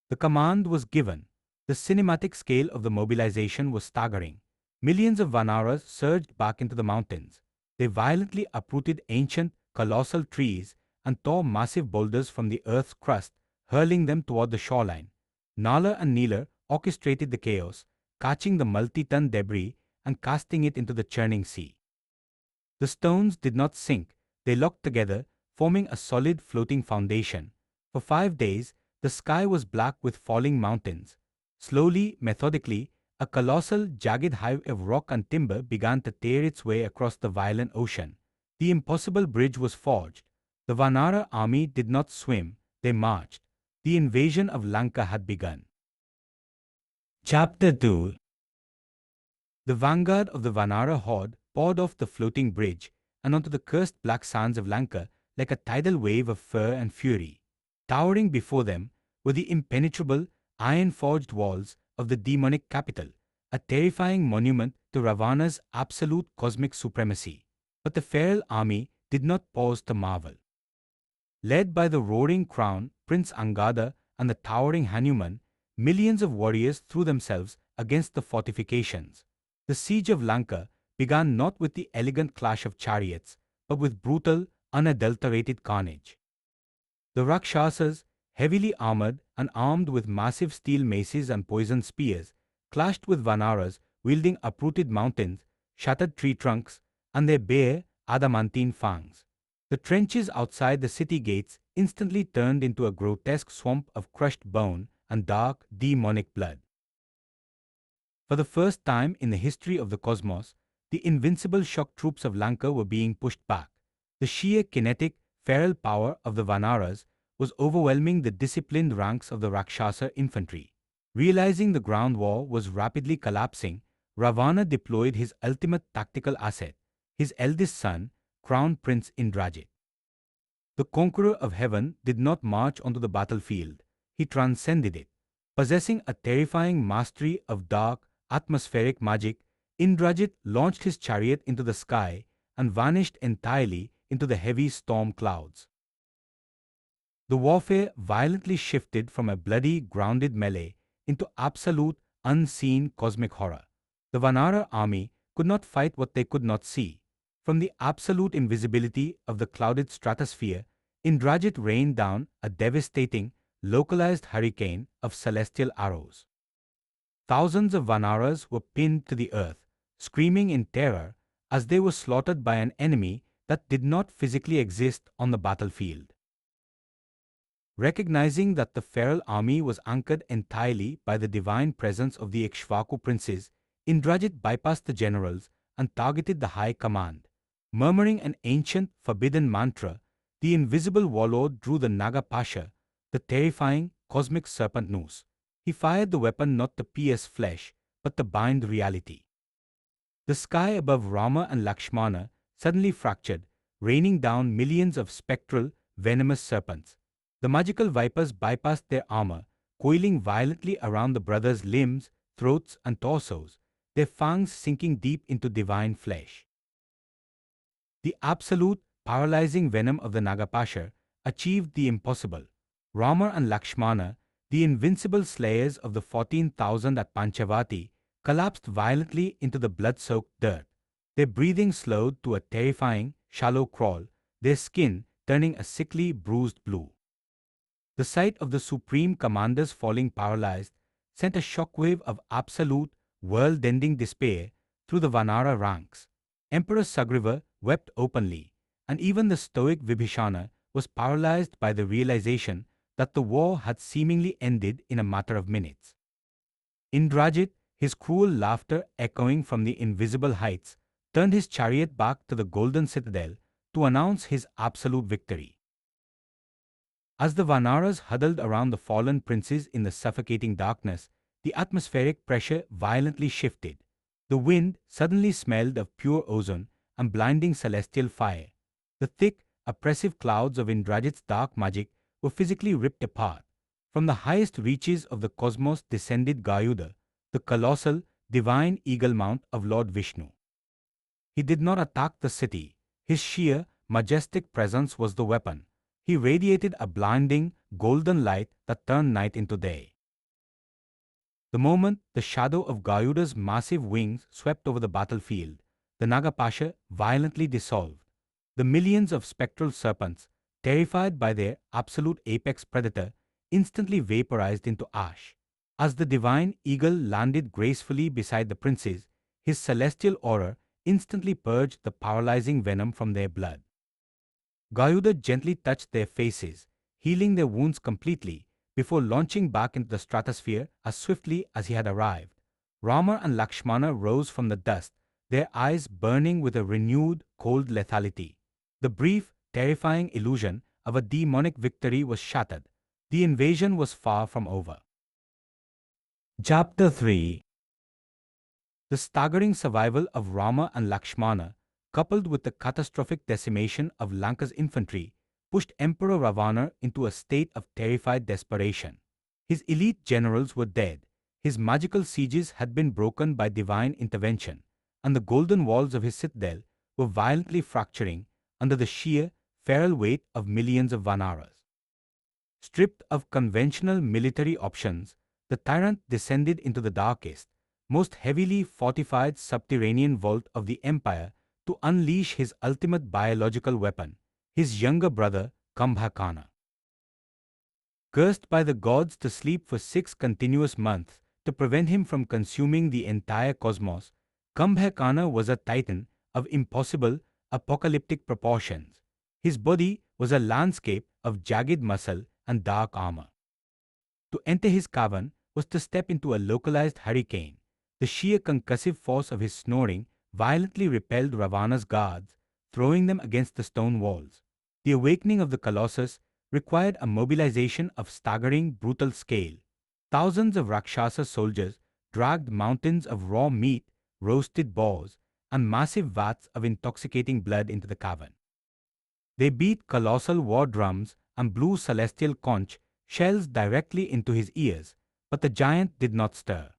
The command was given. The cinematic scale of the mobilization was staggering. Millions of Vanaras surged back into the mountains. They violently uprooted ancient, colossal trees and tore massive boulders from the earth's crust, hurling them toward the shoreline. Nala and Nila orchestrated the chaos, catching the multi-ton debris and casting it into the churning sea. The stones did not sink, they locked together, forming a solid floating foundation. For 5 days, the sky was black with falling mountains. Slowly, methodically, A colossal, jagged highway of rock and timber began to tear its way across the violent ocean. The impossible bridge was forged. The Vanara army did not swim, they marched. The invasion of Lanka had begun. Chapter 2. The vanguard of the Vanara horde poured off the floating bridge and onto the cursed black sands of Lanka like a tidal wave of fear and fury. Towering before them were the impenetrable, iron-forged walls of the demonic capital, a terrifying monument to Ravana's absolute cosmic supremacy. But the feral army did not pause to marvel. Led by the roaring crown, Prince Angada, and the towering Hanuman, millions of warriors threw themselves against the fortifications. The siege of Lanka began not with the elegant clash of chariots, but with brutal, unadulterated carnage. The Rakshasas, heavily armored and armed with massive steel maces and poisoned spears, clashed with Vanaras wielding uprooted mountains, shattered tree trunks, and their bare, adamantine fangs. The trenches outside the city gates instantly turned into a grotesque swamp of crushed bone and dark, demonic blood. For the first time in the history of the cosmos, the invincible shock troops of Lanka were being pushed back. The sheer kinetic, feral power of the Vanaras was overwhelming the disciplined ranks of the Rakshasa infantry. Realizing the ground war was rapidly collapsing, Ravana deployed his ultimate tactical asset, his eldest son, Crown Prince Indrajit. The conqueror of heaven did not march onto the battlefield, he transcended it. Possessing a terrifying mastery of dark, atmospheric magic, Indrajit launched his chariot into the sky and vanished entirely into the heavy storm clouds. The warfare violently shifted from a bloody, grounded melee into absolute, unseen cosmic horror. The Vanara army could not fight what they could not see. From the absolute invisibility of the clouded stratosphere, Indrajit rained down a devastating, localized hurricane of celestial arrows. Thousands of Vanaras were pinned to the earth, screaming in terror as they were slaughtered by an enemy that did not physically exist on the battlefield. Recognizing that the feral army was anchored entirely by the divine presence of the Ikshvaku princes, Indrajit bypassed the generals and targeted the high command. Murmuring an ancient, forbidden mantra, the invisible warlord drew the Naga Pasha, the terrifying, cosmic serpent noose. He fired the weapon not to pierce flesh, but to bind reality. The sky above Rama and Lakshmana suddenly fractured, raining down millions of spectral, venomous serpents. The magical vipers bypassed their armor, coiling violently around the brothers' limbs, throats, and torsos, their fangs sinking deep into divine flesh. The absolute, paralyzing venom of the Nagapasha achieved the impossible. Rama and Lakshmana, the invincible slayers of the 14,000 at Panchavati, collapsed violently into the blood-soaked dirt. Their breathing slowed to a terrifying, shallow crawl, their skin turning a sickly, bruised blue. The sight of the supreme commanders falling paralyzed sent a shockwave of absolute, world-ending despair through the Vanara ranks. Emperor Sugriva wept openly, and even the stoic Vibhishana was paralyzed by the realization that the war had seemingly ended in a matter of minutes. Indrajit, his cruel laughter echoing from the invisible heights, turned his chariot back to the golden citadel to announce his absolute victory. As the Vanaras huddled around the fallen princes in the suffocating darkness, the atmospheric pressure violently shifted. The wind suddenly smelled of pure ozone and blinding celestial fire. The thick, oppressive clouds of Indrajit's dark magic were physically ripped apart. From the highest reaches of the cosmos descended Yuddha, the colossal, divine eagle mount of Lord Vishnu. He did not attack the city. His sheer, majestic presence was the weapon. He radiated a blinding, golden light that turned night into day. The moment the shadow of Yuddha's massive wings swept over the battlefield, the Nagapasha violently dissolved. The millions of spectral serpents, terrified by their absolute apex predator, instantly vaporized into ash. As the divine eagle landed gracefully beside the princes, his celestial aura instantly purged the paralyzing venom from their blood. Yuddha gently touched their faces, healing their wounds completely, before launching back into the stratosphere as swiftly as he had arrived. Rama and Lakshmana rose from the dust, their eyes burning with a renewed, cold lethality. The brief, terrifying illusion of a demonic victory was shattered. The invasion was far from over. Chapter 3. The staggering survival of Rama and Lakshmana, coupled with the catastrophic decimation of Lanka's infantry, pushed Emperor Ravana into a state of terrified desperation. His elite generals were dead, his magical sieges had been broken by divine intervention, and the golden walls of his citadel were violently fracturing under the sheer, feral weight of millions of Vanaras. Stripped of conventional military options, the tyrant descended into the darkest, most heavily fortified subterranean vault of the empire to unleash his ultimate biological weapon, his younger brother Kumbhakarna. Cursed by the gods to sleep for 6 continuous months to prevent him from consuming the entire cosmos, Kumbhakarna was a titan of impossible, apocalyptic proportions. His body was a landscape of jagged muscle and dark armor. To enter his cavern was to step into a localized hurricane. The sheer concussive force of his snoring violently repelled Ravana's guards, throwing them against the stone walls. The awakening of the Colossus required a mobilization of staggering, brutal scale. Thousands of Rakshasa soldiers dragged mountains of raw meat, roasted boars, and massive vats of intoxicating blood into the cavern. They beat colossal war drums and blew celestial conch shells directly into his ears, but the giant did not stir.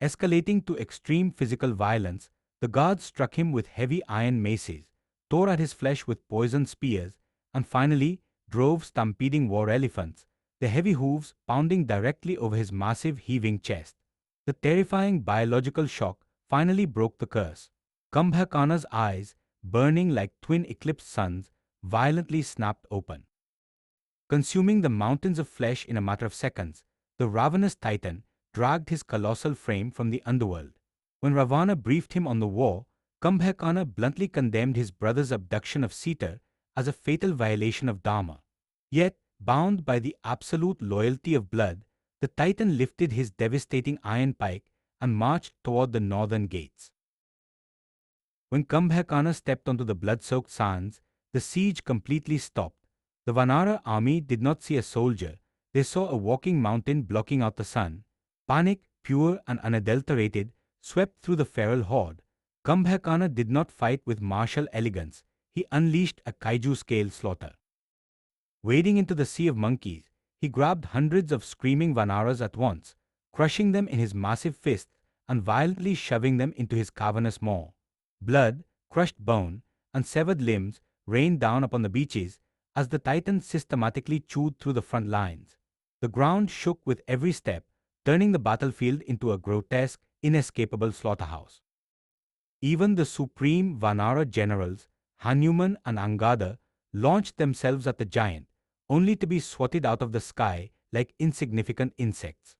Escalating to extreme physical violence, the guards struck him with heavy iron maces, tore at his flesh with poisoned spears, and finally drove stampeding war elephants, their heavy hooves pounding directly over his massive heaving chest. The terrifying biological shock finally broke the curse. Kumbhakarna's eyes, burning like twin eclipsed suns, violently snapped open. Consuming the mountains of flesh in a matter of seconds, the ravenous titan dragged his colossal frame from the underworld. When Ravana briefed him on the war, Kumbhakarna bluntly condemned his brother's abduction of Sita as a fatal violation of Dharma. Yet, bound by the absolute loyalty of blood, the titan lifted his devastating iron pike and marched toward the northern gates. When Kumbhakarna stepped onto the blood-soaked sands, the siege completely stopped. The Vanara army did not see a soldier, they saw a walking mountain blocking out the sun. Panic, pure and unadulterated, swept through the feral horde. Kumbhakarna did not fight with martial elegance, he unleashed a kaiju-scale slaughter. Wading into the sea of monkeys, he grabbed hundreds of screaming Vanaras at once, crushing them in his massive fists and violently shoving them into his cavernous maw. Blood, crushed bone, and severed limbs rained down upon the beaches as the titan systematically chewed through the front lines. The ground shook with every step, turning the battlefield into a grotesque, inescapable slaughterhouse. Even the supreme Vanara generals, Hanuman and Angada, launched themselves at the giant, only to be swatted out of the sky like insignificant insects.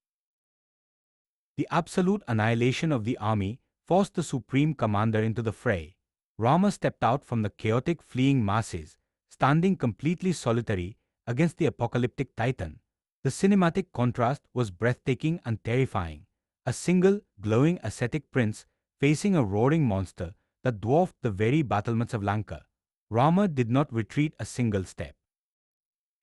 The absolute annihilation of the army forced the supreme commander into the fray. Rama stepped out from the chaotic fleeing masses, standing completely solitary against the apocalyptic titan. The cinematic contrast was breathtaking and terrifying. A single, glowing ascetic prince facing a roaring monster that dwarfed the very battlements of Lanka. Rama did not retreat a single step.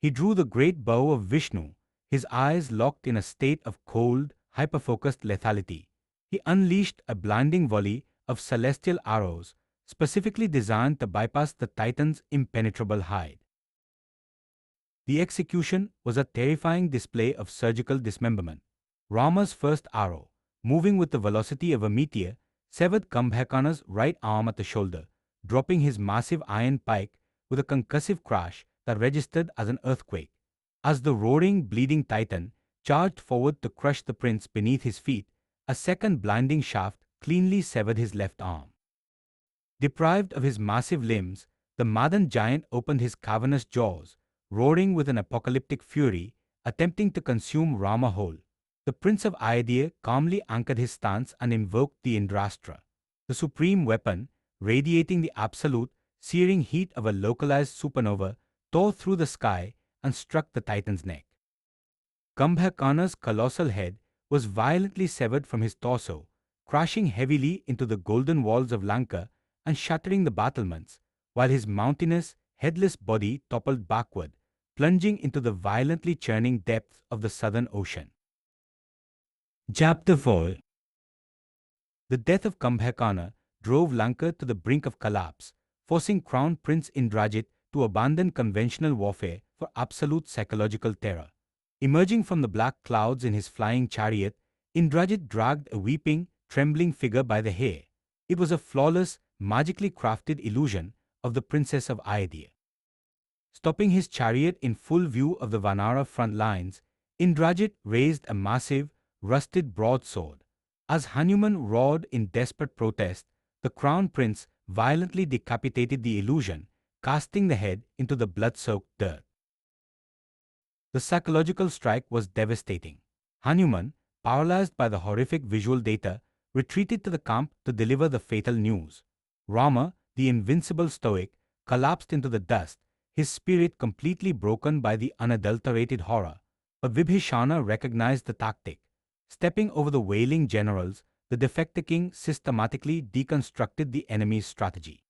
He drew the great bow of Vishnu, his eyes locked in a state of cold, hyper-focused lethality. He unleashed a blinding volley of celestial arrows, specifically designed to bypass the titan's impenetrable hide. The execution was a terrifying display of surgical dismemberment. Rama's first arrow, moving with the velocity of a meteor, severed Kumbhakarna's right arm at the shoulder, dropping his massive iron pike with a concussive crash that registered as an earthquake. As the roaring, bleeding titan charged forward to crush the prince beneath his feet, a second blinding shaft cleanly severed his left arm. Deprived of his massive limbs, the maddened giant opened his cavernous jaws, roaring with an apocalyptic fury, attempting to consume Rama whole. The Prince of Ayodhya calmly anchored his stance and invoked the Indrastra, the supreme weapon, radiating the absolute, searing heat of a localized supernova, tore through the sky and struck the titan's neck. Kumbhakarna's colossal head was violently severed from his torso, crashing heavily into the golden walls of Lanka and shattering the battlements, while his mountainous, headless body toppled backward, plunging into the violently churning depths of the southern ocean. Chapter 4. The death of Kumbhakarna drove Lanka to the brink of collapse, forcing Crown Prince Indrajit to abandon conventional warfare for absolute psychological terror. Emerging from the black clouds in his flying chariot, Indrajit dragged a weeping, trembling figure by the hair. It was a flawless, magically crafted illusion of the Princess of Ayodhya. Stopping his chariot in full view of the Vanara front lines, Indrajit raised a massive, rusted broadsword. As Hanuman roared in desperate protest, the crown prince violently decapitated the illusion, casting the head into the blood-soaked dirt. The psychological strike was devastating. Hanuman, paralyzed by the horrific visual data, retreated to the camp to deliver the fatal news. Rama, the invincible stoic, collapsed into the dust, his spirit completely broken by the unadulterated horror. But Vibhishana recognized the tactic. Stepping over the wailing generals, the defector king systematically deconstructed the enemy's strategy.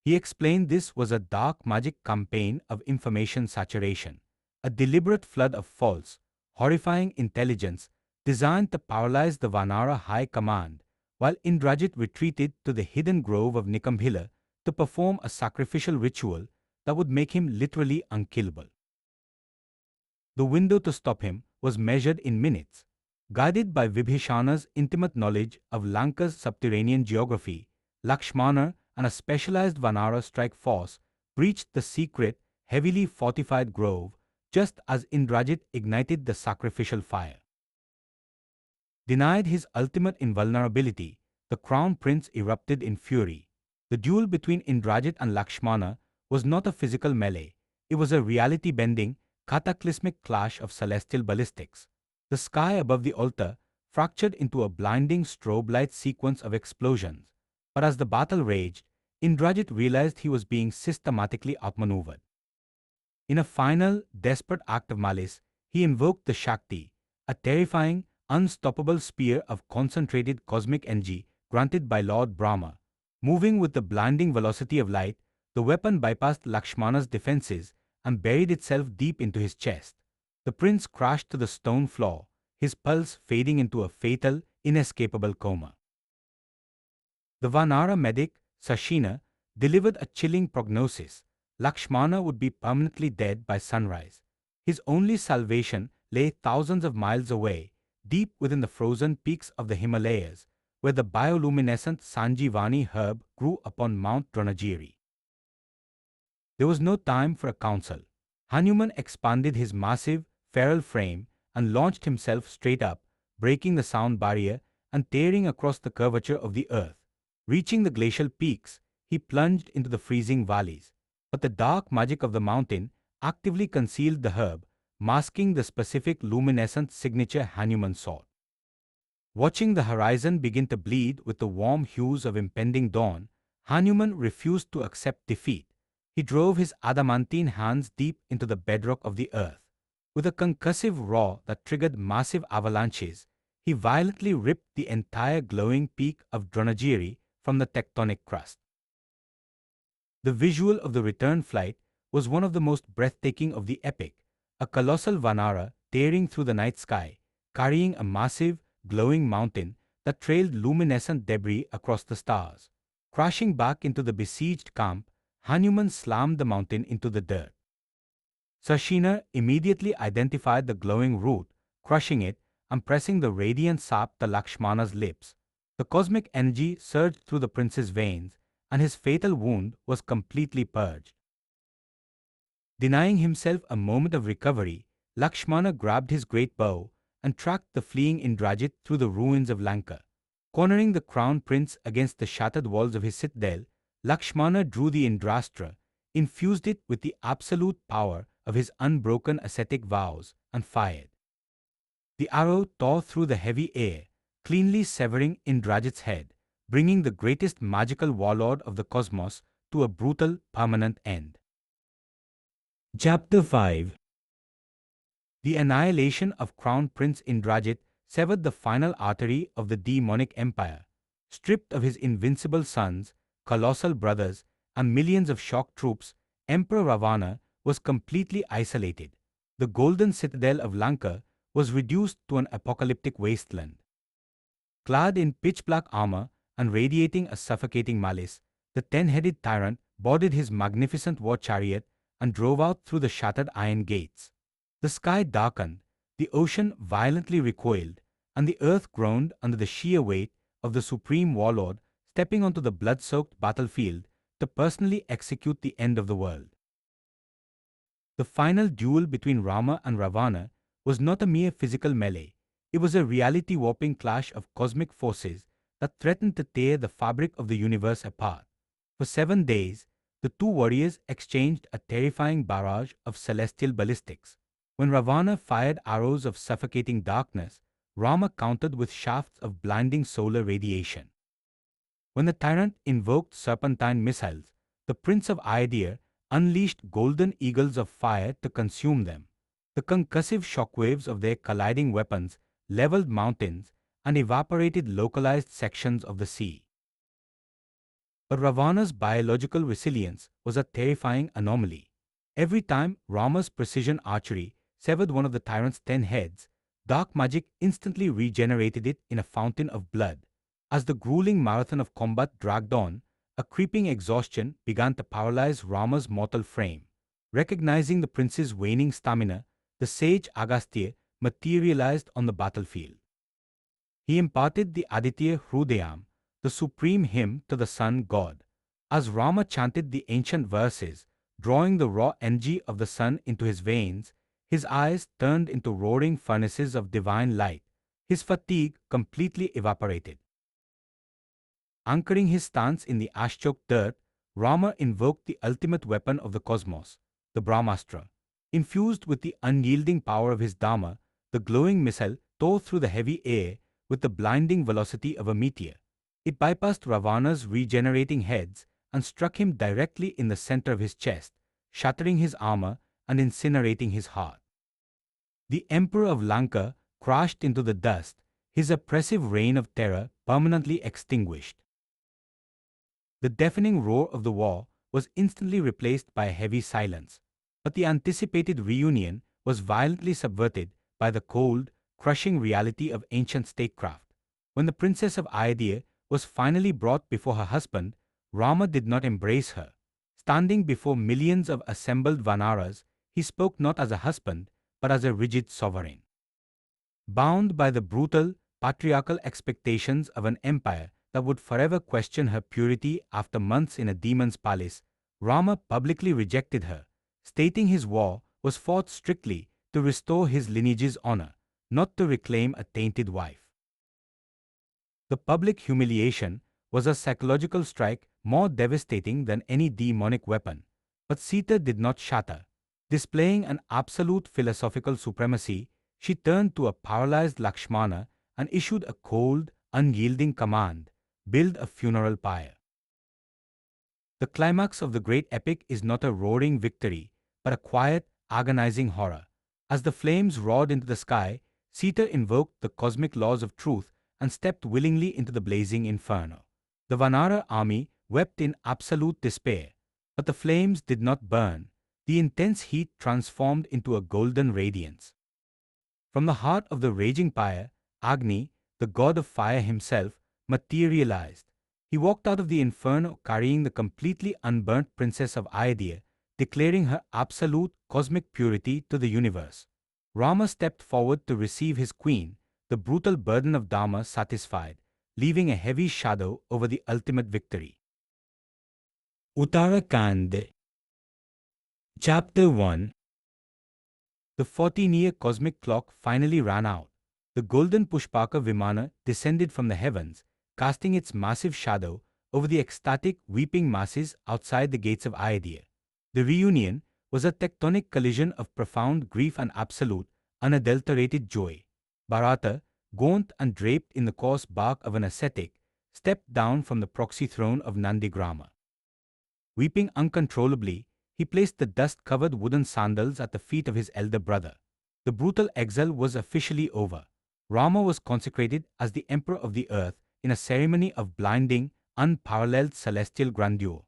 He explained this was a dark magic campaign of information saturation, a deliberate flood of false, horrifying intelligence designed to paralyze the Vanara high command, while Indrajit retreated to the hidden grove of Nikambhila to perform a sacrificial ritual that would make him literally unkillable. The window to stop him was measured in minutes. Guided by Vibhishana's intimate knowledge of Lanka's subterranean geography, Lakshmana and a specialized Vanara strike force breached the secret, heavily fortified grove just as Indrajit ignited the sacrificial fire. Denied his ultimate invulnerability, the crown prince erupted in fury. The duel between Indrajit and Lakshmana was not a physical melee, it was a reality-bending, cataclysmic clash of celestial ballistics. The sky above the altar fractured into a blinding strobe-light sequence of explosions, but as the battle raged, Indrajit realized he was being systematically outmaneuvered. In a final, desperate act of malice, he invoked the Shakti, a terrifying, unstoppable spear of concentrated cosmic energy granted by Lord Rama. Moving with the blinding velocity of light, the weapon bypassed Lakshmana's defenses and buried itself deep into his chest. The prince crashed to the stone floor, his pulse fading into a fatal, inescapable coma. The Vanara medic, Sashina, delivered a chilling prognosis. Lakshmana would be permanently dead by sunrise. His only salvation lay thousands of miles away, deep within the frozen peaks of the Himalayas, where the bioluminescent Sanjeevani herb grew upon Mount Dronagiri. There was no time for a council. Hanuman expanded his massive, feral frame and launched himself straight up, breaking the sound barrier and tearing across the curvature of the earth. Reaching the glacial peaks, he plunged into the freezing valleys. But the dark magic of the mountain actively concealed the herb, masking the specific luminescent signature Hanuman sought. Watching the horizon begin to bleed with the warm hues of impending dawn, Hanuman refused to accept defeat. He drove his adamantine hands deep into the bedrock of the earth. With a concussive roar that triggered massive avalanches, he violently ripped the entire glowing peak of Dronagiri from the tectonic crust. The visual of the return flight was one of the most breathtaking of the epic, a colossal Vanara tearing through the night sky, carrying a massive, glowing mountain that trailed luminescent debris across the stars. Crashing back into the besieged camp, Hanuman slammed the mountain into the dirt. Sashina immediately identified the glowing root, crushing it and pressing the radiant sap to Lakshmana's lips. The cosmic energy surged through the prince's veins, and his fatal wound was completely purged. Denying himself a moment of recovery, Lakshmana grabbed his great bow and tracked the fleeing Indrajit through the ruins of Lanka. Cornering the crown prince against the shattered walls of his citadel, Lakshmana drew the Indrastra, infused it with the absolute power of his unbroken ascetic vows, and fired. The arrow tore through the heavy air, cleanly severing Indrajit's head, bringing the greatest magical warlord of the cosmos to a brutal, permanent end. Chapter 5. The annihilation of Crown Prince Indrajit severed the final artery of the demonic empire. Stripped of his invincible sons, colossal brothers, and millions of shock troops, Emperor Ravana was completely isolated. The golden citadel of Lanka was reduced to an apocalyptic wasteland. Clad in pitch-black armor and radiating a suffocating malice, the ten-headed tyrant boarded his magnificent war chariot and drove out through the shattered iron gates. The sky darkened, the ocean violently recoiled, and the earth groaned under the sheer weight of the supreme warlord stepping onto the blood-soaked battlefield to personally execute the end of the world. The final duel between Rama and Ravana was not a mere physical melee. It was a reality-warping clash of cosmic forces that threatened to tear the fabric of the universe apart. For 7 days, the two warriors exchanged a terrifying barrage of celestial ballistics. When Ravana fired arrows of suffocating darkness, Rama countered with shafts of blinding solar radiation. When the tyrant invoked serpentine missiles, the Prince of Ayodhya unleashed golden eagles of fire to consume them. The concussive shockwaves of their colliding weapons leveled mountains and evaporated localized sections of the sea. But Ravana's biological resilience was a terrifying anomaly. Every time Rama's precision archery severed one of the tyrant's 10 heads, dark magic instantly regenerated it in a fountain of blood. As the grueling marathon of combat dragged on, a creeping exhaustion began to paralyze Rama's mortal frame. Recognizing the prince's waning stamina, the sage Agastya materialized on the battlefield. He imparted the Aditya Hrudayam, the supreme hymn to the sun god. As Rama chanted the ancient verses, drawing the raw energy of the sun into his veins, his eyes turned into roaring furnaces of divine light. His fatigue completely evaporated. Anchoring his stance in the ash-choked dirt, Rama invoked the ultimate weapon of the cosmos, the Brahmastra. Infused with the unyielding power of his Dharma, the glowing missile tore through the heavy air with the blinding velocity of a meteor. It bypassed Ravana's regenerating heads and struck him directly in the center of his chest, shattering his armor and incinerating his heart. The Emperor of Lanka crashed into the dust, his oppressive reign of terror permanently extinguished. The deafening roar of the war was instantly replaced by a heavy silence, but the anticipated reunion was violently subverted by the cold, crushing reality of ancient statecraft. When the Princess of Ayodhya was finally brought before her husband, Rama did not embrace her. Standing before millions of assembled Vanaras, he spoke not as a husband, but as a rigid sovereign. Bound by the brutal, patriarchal expectations of an empire that would forever question her purity after months in a demon's palace, Rama publicly rejected her, stating his war was fought strictly to restore his lineage's honor, not to reclaim a tainted wife. The public humiliation was a psychological strike more devastating than any demonic weapon, but Sita did not shatter. Displaying an absolute philosophical supremacy, she turned to a paralyzed Lakshmana and issued a cold, unyielding command: build a funeral pyre. The climax of the great epic is not a roaring victory, but a quiet, agonizing horror. As the flames roared into the sky, Sita invoked the cosmic laws of truth and stepped willingly into the blazing inferno. The Vanara army wept in absolute despair, but the flames did not burn. The intense heat transformed into a golden radiance. From the heart of the raging pyre, Agni, the god of fire himself, materialized. He walked out of the inferno carrying the completely unburnt Princess of Ayodhya, declaring her absolute cosmic purity to the universe. Rama stepped forward to receive his queen, the brutal burden of Dharma satisfied, leaving a heavy shadow over the ultimate victory. Uttarakhand. Chapter 1. The 14-year cosmic clock finally ran out. The golden Pushpaka Vimana descended from the heavens, casting its massive shadow over the ecstatic, weeping masses outside the gates of Ayodhya. The reunion was a tectonic collision of profound grief and absolute, unadulterated joy. Bharata, gaunt and draped in the coarse bark of an ascetic, stepped down from the proxy throne of Nandigrama. Weeping uncontrollably, he placed the dust-covered wooden sandals at the feet of his elder brother. The brutal exile was officially over. Rama was consecrated as the emperor of the earth in a ceremony of blinding, unparalleled celestial grandeur.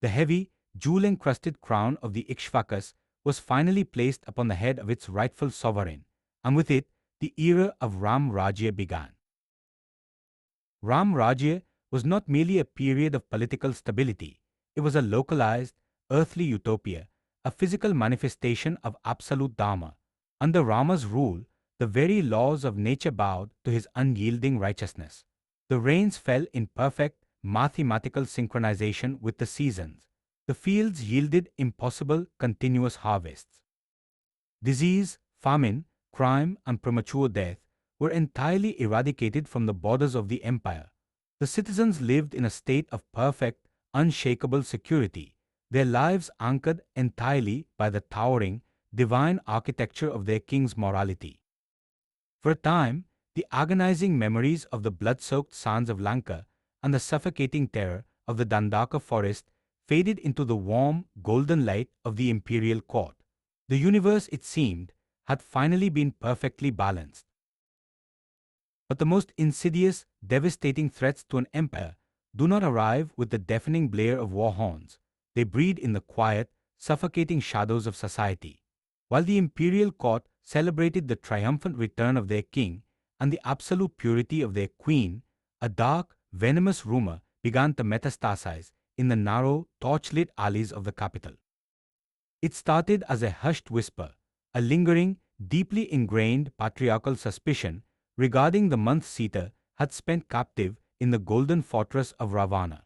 The heavy, jewel-encrusted crown of the Ikshvakas was finally placed upon the head of its rightful sovereign, and with it, the era of Ramrajya began. Ramrajya was not merely a period of political stability, it was a localized, earthly utopia, a physical manifestation of absolute Dharma. Under Rama's rule, the very laws of nature bowed to his unyielding righteousness. The rains fell in perfect, mathematical synchronization with the seasons. The fields yielded impossible, continuous harvests. Disease, famine, crime, and premature death were entirely eradicated from the borders of the empire. The citizens lived in a state of perfect, unshakable security, their lives anchored entirely by the towering, divine architecture of their king's morality. For a time, the agonizing memories of the blood-soaked sands of Lanka and the suffocating terror of the Dandaka forest faded into the warm, golden light of the imperial court. The universe, it seemed, had finally been perfectly balanced. But the most insidious, devastating threats to an empire do not arrive with the deafening blare of war horns. They breed in the quiet, suffocating shadows of society. While the imperial court celebrated the triumphant return of their king and the absolute purity of their queen, a dark, venomous rumor began to metastasize in the narrow, torchlit alleys of the capital. It started as a hushed whisper, a lingering, deeply ingrained patriarchal suspicion regarding the month Sita had spent captive in the golden fortress of Ravana.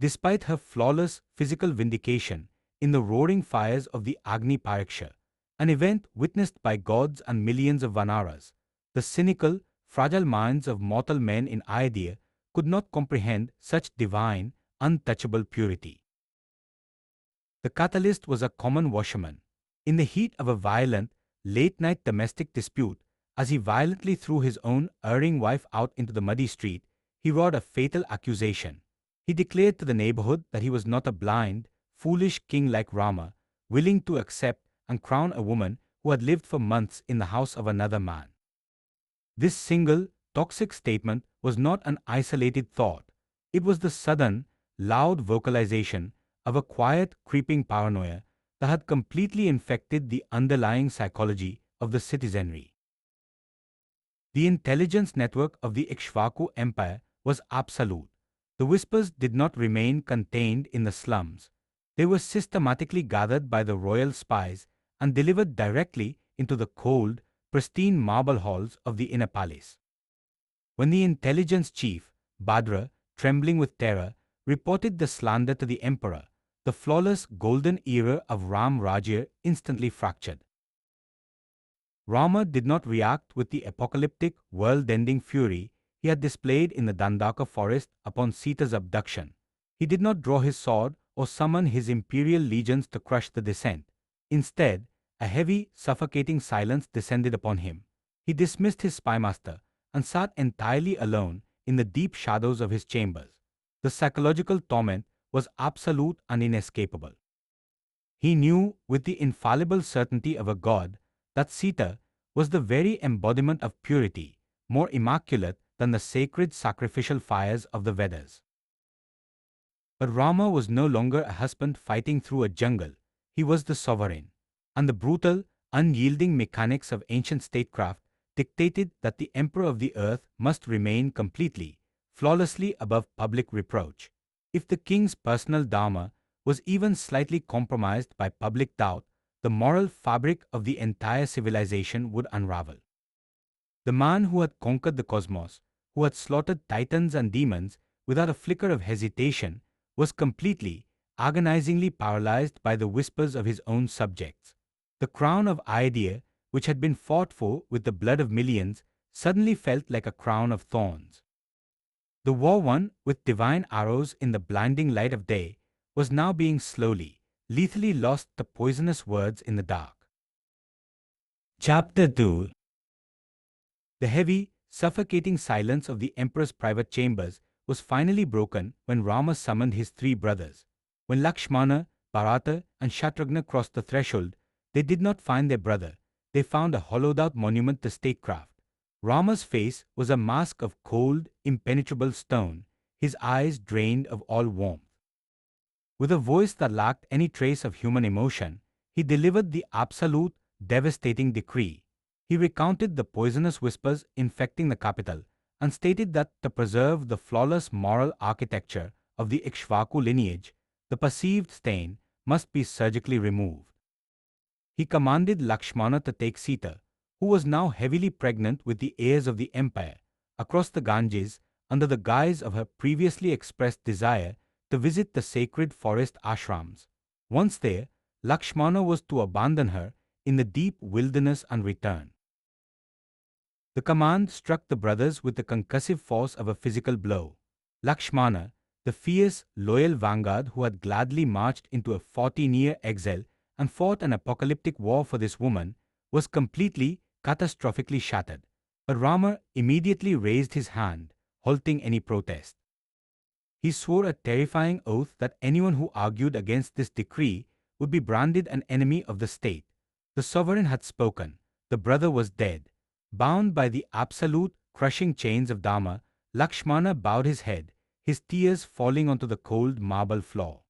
Despite her flawless physical vindication in the roaring fires of the Agni Pariksha, an event witnessed by gods and millions of Vanaras, the cynical, fragile minds of mortal men in Ayodhya could not comprehend such divine, untouchable purity. The catalyst was a common washerman. In the heat of a violent, late-night domestic dispute, as he violently threw his own erring wife out into the muddy street, he roared a fatal accusation. He declared to the neighborhood that he was not a blind, foolish king like Rama, willing to accept and crown a woman who had lived for months in the house of another man. This single, toxic statement was not an isolated thought. It was the sudden, loud vocalization of a quiet, creeping paranoia that had completely infected the underlying psychology of the citizenry. The intelligence network of the Ikshvaku Empire was absolute. The whispers did not remain contained in the slums. They were systematically gathered by the royal spies and delivered directly into the cold, pristine marble halls of the inner palace. When the intelligence chief, Badra, trembling with terror, reported the slander to the emperor, the flawless golden era of Ramrajya instantly fractured. Rama did not react with the apocalyptic, world-ending fury he had displayed in the Dandaka forest upon Sita's abduction. He did not draw his sword or summon his imperial legions to crush the descent. Instead, a heavy, suffocating silence descended upon him. He dismissed his spymaster and sat entirely alone in the deep shadows of his chambers. The psychological torment was absolute and inescapable. He knew with the infallible certainty of a god that Sita was the very embodiment of purity, more immaculate than the sacred sacrificial fires of the Vedas. But Rama was no longer a husband fighting through a jungle. He was the sovereign. And the brutal, unyielding mechanics of ancient statecraft dictated that the emperor of the earth must remain completely, flawlessly above public reproach. If the king's personal dharma was even slightly compromised by public doubt, the moral fabric of the entire civilization would unravel. The man who had conquered the cosmos, who had slaughtered titans and demons without a flicker of hesitation, was completely, agonizingly paralyzed by the whispers of his own subjects. The crown of Ayodhya, which had been fought for with the blood of millions, suddenly felt like a crown of thorns. The war won with divine arrows in the blinding light of day was now being slowly, lethally lost to poisonous words in the dark. Chapter 2. The heavy, suffocating silence of the emperor's private chambers was finally broken when Rama summoned his three brothers. When Lakshmana, Bharata, and Shatrugna crossed the threshold, they did not find their brother. They found a hollowed-out monument to statecraft. Rama's face was a mask of cold, impenetrable stone, his eyes drained of all warmth. With a voice that lacked any trace of human emotion, he delivered the absolute, devastating decree. He recounted the poisonous whispers infecting the capital and stated that to preserve the flawless moral architecture of the Ikshvaku lineage, the perceived stain must be surgically removed. He commanded Lakshmana to take Sita, who was now heavily pregnant with the heirs of the empire, across the Ganges under the guise of her previously expressed desire to visit the sacred forest ashrams. Once there, Lakshmana was to abandon her in the deep wilderness and return. The command struck the brothers with the concussive force of a physical blow. Lakshmana, the fierce, loyal vanguard who had gladly marched into a 14-year exile and fought an apocalyptic war for this woman, was completely, catastrophically shattered. But Rama immediately raised his hand, halting any protest. He swore a terrifying oath that anyone who argued against this decree would be branded an enemy of the state. The sovereign had spoken. The brother was dead. Bound by the absolute, crushing chains of Dharma, Lakshmana bowed his head, his tears falling onto the cold marble floor.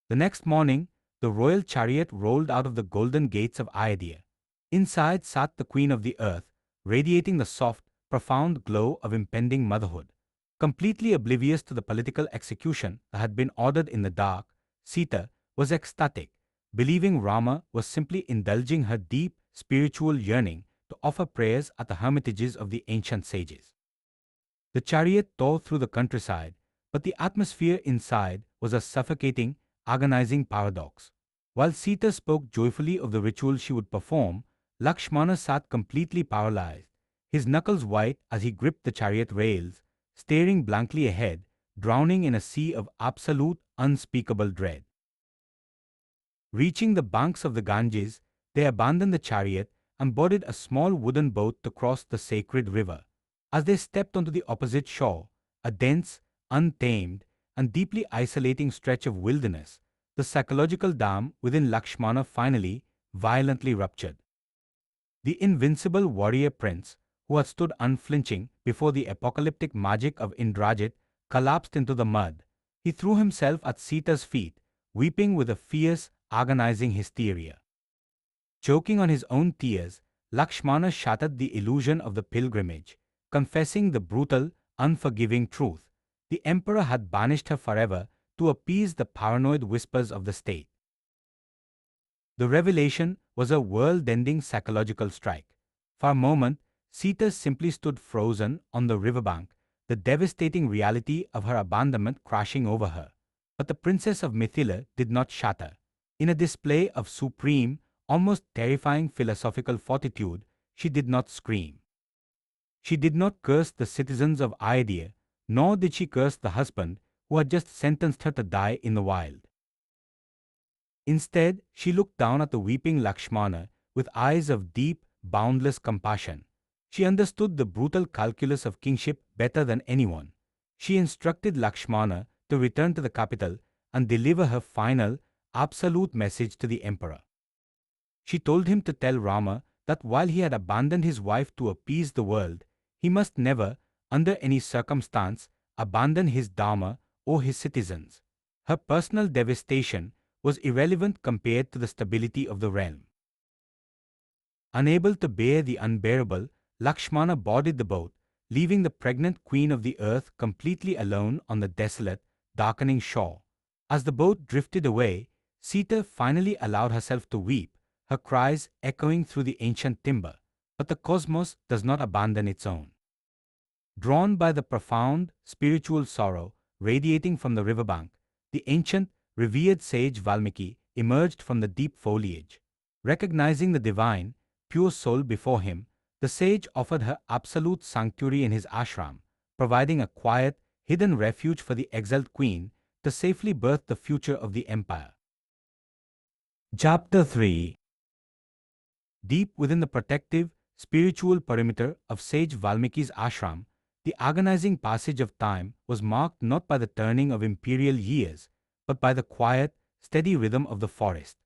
The next morning, the royal chariot rolled out of the golden gates of Ayodhya. Inside sat the queen of the earth, radiating the soft, profound glow of impending motherhood. Completely oblivious to the political execution that had been ordered in the dark, Sita was ecstatic, believing Rama was simply indulging her deep spiritual yearning to offer prayers at the hermitages of the ancient sages. The chariot tore through the countryside, but the atmosphere inside was a suffocating, agonizing paradox. While Sita spoke joyfully of the ritual she would perform, Lakshmana sat completely paralyzed, his knuckles white as he gripped the chariot rails, staring blankly ahead, drowning in a sea of absolute, unspeakable dread. Reaching the banks of the Ganges, they abandoned the chariot and boarded a small wooden boat to cross the sacred river. As they stepped onto the opposite shore, a dense, untamed, and deeply isolating stretch of wilderness, the psychological dam within Lakshmana finally, violently ruptured. The invincible warrior prince, who had stood unflinching before the apocalyptic magic of Indrajit, collapsed into the mud. He threw himself at Sita's feet, weeping with a fierce, agonizing hysteria. Choking on his own tears, Lakshmana shattered the illusion of the pilgrimage, confessing the brutal, unforgiving truth. The emperor had banished her forever to appease the paranoid whispers of the state. The revelation was a world-ending psychological strike. For a moment, Sita simply stood frozen on the riverbank, the devastating reality of her abandonment crashing over her. But the princess of Mithila did not shatter. In a display of supreme, almost terrifying philosophical fortitude, she did not scream. She did not curse the citizens of Ayodhya, nor did she curse the husband who had just sentenced her to die in the wild. Instead, she looked down at the weeping Lakshmana with eyes of deep, boundless compassion. She understood the brutal calculus of kingship better than anyone. She instructed Lakshmana to return to the capital and deliver her final, absolute message to the emperor. She told him to tell Rama that while he had abandoned his wife to appease the world, he must never, under any circumstance, abandon his dharma or his citizens. Her personal devastation was irrelevant compared to the stability of the realm. Unable to bear the unbearable, Lakshmana boarded the boat, leaving the pregnant queen of the earth completely alone on the desolate, darkening shore. As the boat drifted away, Sita finally allowed herself to weep, her cries echoing through the ancient timber. But the cosmos does not abandon its own. Drawn by the profound, spiritual sorrow radiating from the riverbank, the ancient, revered sage Valmiki emerged from the deep foliage. Recognizing the divine, pure soul before him, the sage offered her absolute sanctuary in his ashram, providing a quiet, hidden refuge for the exiled queen to safely birth the future of the empire. Chapter 3. Deep within the protective, spiritual perimeter of Sage Valmiki's ashram, the agonizing passage of time was marked not by the turning of imperial years, but by the quiet, steady rhythm of the forest.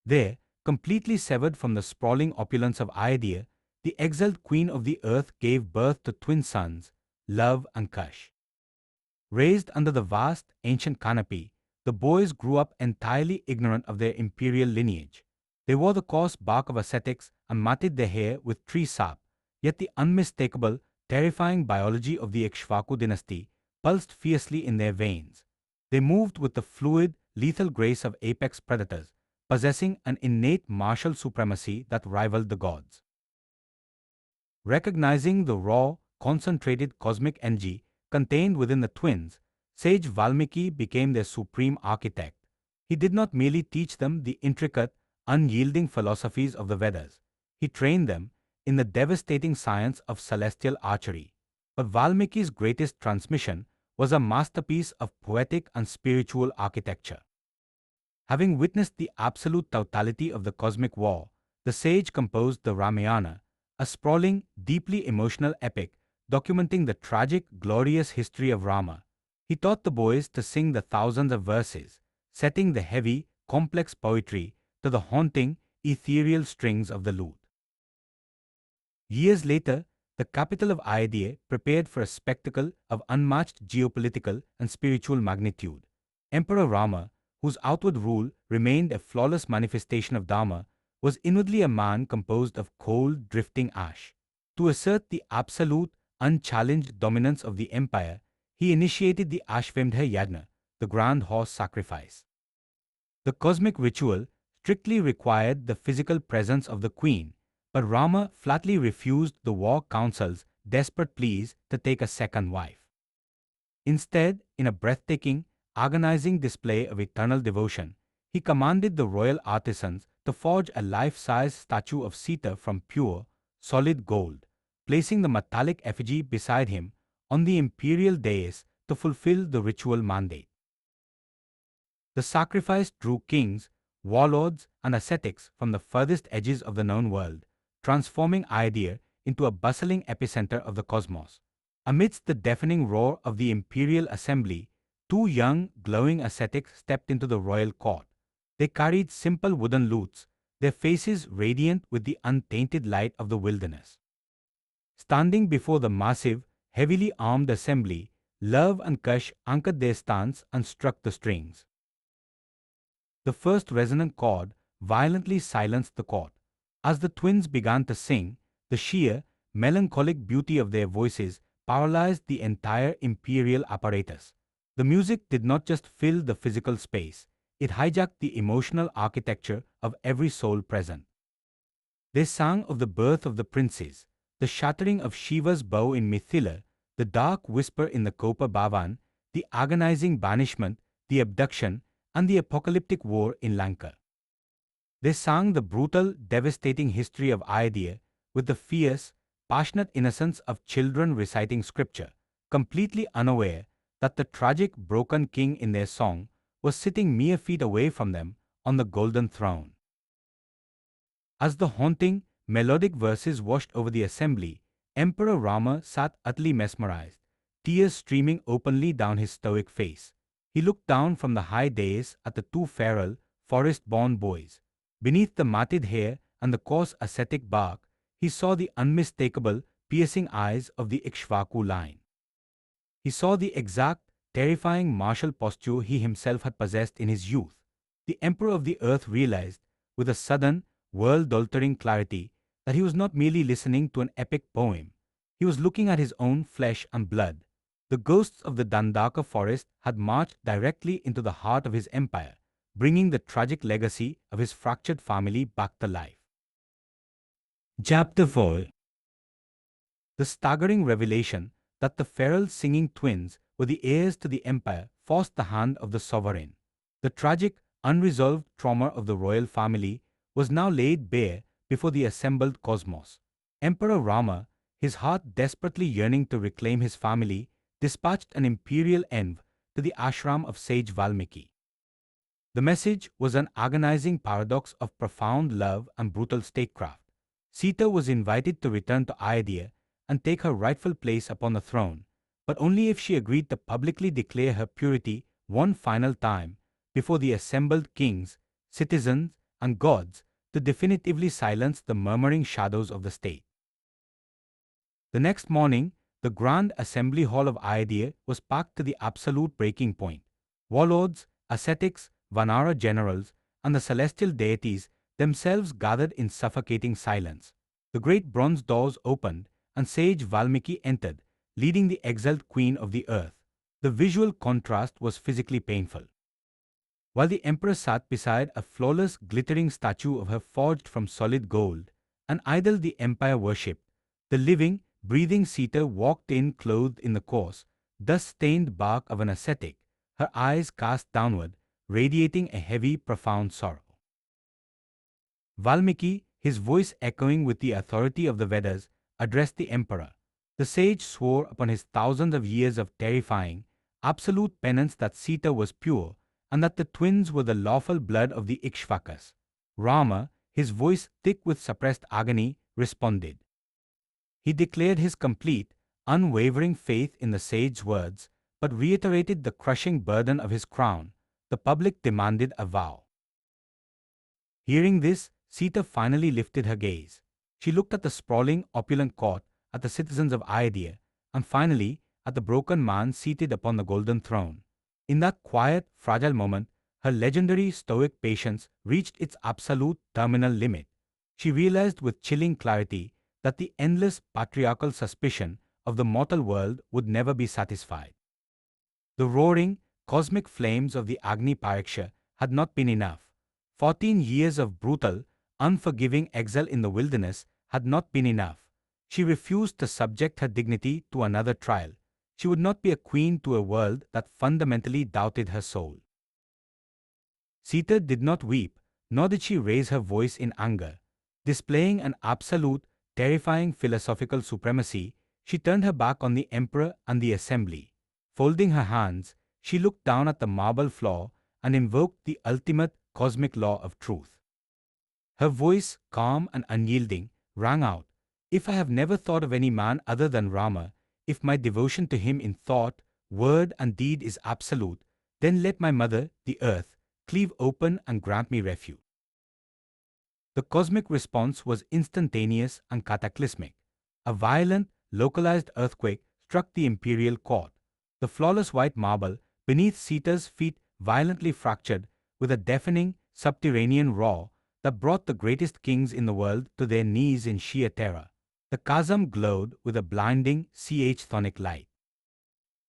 There, completely severed from the sprawling opulence of Ayodhya, the exiled queen of the earth gave birth to twin sons, Love and Kush. Raised under the vast, ancient canopy, the boys grew up entirely ignorant of their imperial lineage. They wore the coarse bark of ascetics and matted their hair with tree sap, yet the unmistakable, terrifying biology of the Ikshvaku dynasty pulsed fiercely in their veins. They moved with the fluid, lethal grace of apex predators, possessing an innate martial supremacy that rivaled the gods. Recognizing the raw, concentrated cosmic energy contained within the twins, Sage Valmiki became their supreme architect. He did not merely teach them the intricate, unyielding philosophies of the Vedas. He trained them in the devastating science of celestial archery. But Valmiki's greatest transmission was a masterpiece of poetic and spiritual architecture. Having witnessed the absolute totality of the cosmic war, the sage composed the Ramayana, a sprawling, deeply emotional epic documenting the tragic, glorious history of Rama. He taught the boys to sing the thousands of verses, setting the heavy, complex poetry to the haunting, ethereal strings of the lute. Years later, the capital of Ayodhya prepared for a spectacle of unmatched geopolitical and spiritual magnitude. Emperor Rama, whose outward rule remained a flawless manifestation of Dharma, was inwardly a man composed of cold, drifting ash. To assert the absolute, unchallenged dominance of the empire, he initiated the Ashvamedha Yajna, the grand horse sacrifice. The cosmic ritual strictly required the physical presence of the queen, but Rama flatly refused the war council's desperate pleas to take a second wife. Instead, in a breathtaking, agonizing display of eternal devotion, he commanded the royal artisans to forge a life-size statue of Sita from pure, solid gold, placing the metallic effigy beside him on the imperial dais to fulfill the ritual mandate. The sacrifice drew kings, warlords, and ascetics from the furthest edges of the known world, transforming Ayodhya into a bustling epicenter of the cosmos. Amidst the deafening roar of the imperial assembly, two young, glowing ascetics stepped into the royal court. They carried simple wooden lutes, their faces radiant with the untainted light of the wilderness. Standing before the massive, heavily armed assembly, Love and Kush anchored their stance and struck the strings. The first resonant chord violently silenced the court. As the twins began to sing, the sheer, melancholic beauty of their voices paralyzed the entire imperial apparatus. The music did not just fill the physical space, it hijacked the emotional architecture of every soul present. They sang of the birth of the princes, the shattering of Shiva's bow in Mithila, the dark whisper in the Kopa Bhavan, the agonizing banishment, the abduction, and the apocalyptic war in Lanka. They sang the brutal, devastating history of Ayodhya with the fierce, passionate innocence of children reciting scripture, completely unaware that the tragic, broken king in their song was sitting mere feet away from them on the golden throne. As the haunting, melodic verses washed over the assembly, Emperor Rama sat utterly mesmerized, tears streaming openly down his stoic face. He looked down from the high dais at the two feral, forest-born boys. Beneath the matted hair and the coarse ascetic bark, he saw the unmistakable, piercing eyes of the Ikshvaku line. He saw the exact, terrifying martial posture he himself had possessed in his youth. The Emperor of the Earth realized, with a sudden, world-altering clarity, that he was not merely listening to an epic poem. He was looking at his own flesh and blood. The ghosts of the Dandaka forest had marched directly into the heart of his empire, bringing the tragic legacy of his fractured family back to life. Chapter 4. The staggering revelation that the feral singing twins were the heirs to the empire forced the hand of the sovereign. The tragic, unresolved trauma of the royal family was now laid bare before the assembled cosmos. Emperor Rama, his heart desperately yearning to reclaim his family, dispatched an imperial envoy to the ashram of Sage Valmiki. The message was an agonizing paradox of profound love and brutal statecraft. Sita was invited to return to Ayodhya and take her rightful place upon the throne, but only if she agreed to publicly declare her purity one final time before the assembled kings, citizens, and gods to definitively silence the murmuring shadows of the state. The next morning, the grand assembly hall of Ayodhya was packed to the absolute breaking point. Warlords, ascetics, Vanara generals, and the celestial deities themselves gathered in suffocating silence. The great bronze doors opened, and Sage Valmiki entered, leading the exiled queen of the earth. The visual contrast was physically painful. While the emperor sat beside a flawless, glittering statue of her forged from solid gold, an idol the empire worshipped, the living, breathing Sita walked in clothed in the coarse, dust-stained bark of an ascetic, her eyes cast downward, radiating a heavy, profound sorrow. Valmiki, his voice echoing with the authority of the Vedas, addressed the emperor. The sage swore upon his thousands of years of terrifying, absolute penance that Sita was pure, and that the twins were the lawful blood of the Ikshvakas. Rama, his voice thick with suppressed agony, responded. He declared his complete, unwavering faith in the sage's words, but reiterated the crushing burden of his crown. The public demanded a vow. Hearing this, Sita finally lifted her gaze. She looked at the sprawling, opulent court, at the citizens of Ayodhya, and finally at the broken man seated upon the golden throne. In that quiet, fragile moment, her legendary stoic patience reached its absolute terminal limit. She realized with chilling clarity that the endless patriarchal suspicion of the mortal world would never be satisfied. The roaring, cosmic flames of the Agni Pariksha had not been enough. 14 years of brutal, unforgiving exile in the wilderness had not been enough. She refused to subject her dignity to another trial. She would not be a queen to a world that fundamentally doubted her soul. Sita did not weep, nor did she raise her voice in anger. Displaying an absolute, terrifying philosophical supremacy, she turned her back on the emperor and the assembly. Folding her hands, she looked down at the marble floor and invoked the ultimate cosmic law of truth. Her voice, calm and unyielding, rang out, "If I have never thought of any man other than Rama, if my devotion to him in thought, word and deed is absolute, then let my mother, the earth, cleave open and grant me refuge." The cosmic response was instantaneous and cataclysmic. A violent, localized earthquake struck the imperial court. The flawless white marble beneath Sita's feet violently fractured with a deafening, subterranean roar that brought the greatest kings in the world to their knees in sheer terror. The chasm glowed with a blinding chthonic light.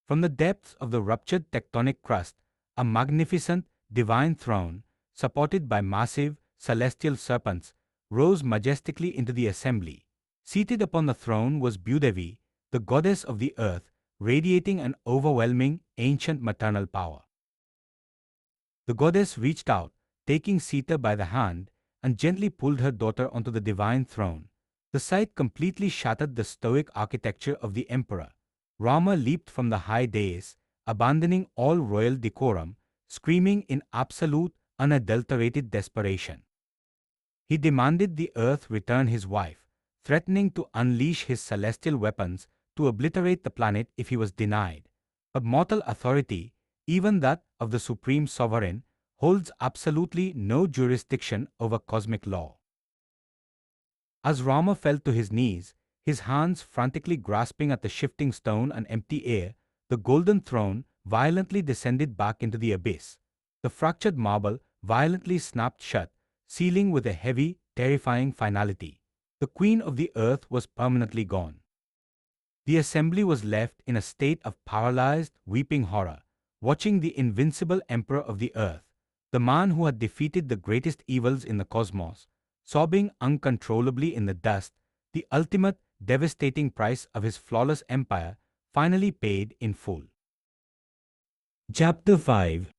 From the depths of the ruptured tectonic crust, a magnificent, divine throne, supported by massive, celestial serpents, rose majestically into the assembly. Seated upon the throne was Bhudevi, the goddess of the earth, radiating an overwhelming, ancient maternal power. The goddess reached out, taking Sita by the hand, and gently pulled her daughter onto the divine throne. The sight completely shattered the stoic architecture of the emperor. Rama leaped from the high dais, abandoning all royal decorum, screaming in absolute, unadulterated desperation. He demanded the earth return his wife, threatening to unleash his celestial weapons to obliterate the planet if he was denied. But mortal authority, even that of the supreme sovereign, holds absolutely no jurisdiction over cosmic law. As Rama fell to his knees, his hands frantically grasping at the shifting stone and empty air, the golden throne violently descended back into the abyss. The fractured marble violently snapped shut, sealing with a heavy, terrifying finality. The queen of the earth was permanently gone. The assembly was left in a state of paralyzed, weeping horror, watching the invincible emperor of the earth, the man who had defeated the greatest evils in the cosmos, sobbing uncontrollably in the dust, the ultimate, devastating price of his flawless empire, finally paid in full. Chapter 5.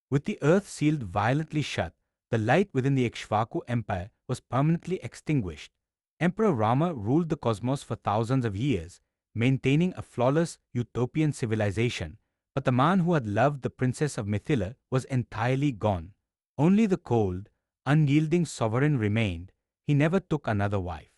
With the earth sealed violently shut, the light within the Ikshvaku empire was permanently extinguished. Emperor Rama ruled the cosmos for thousands of years, maintaining a flawless, utopian civilization, but the man who had loved the princess of Mithila was entirely gone. Only the cold, unyielding sovereign remained. He never took another wife.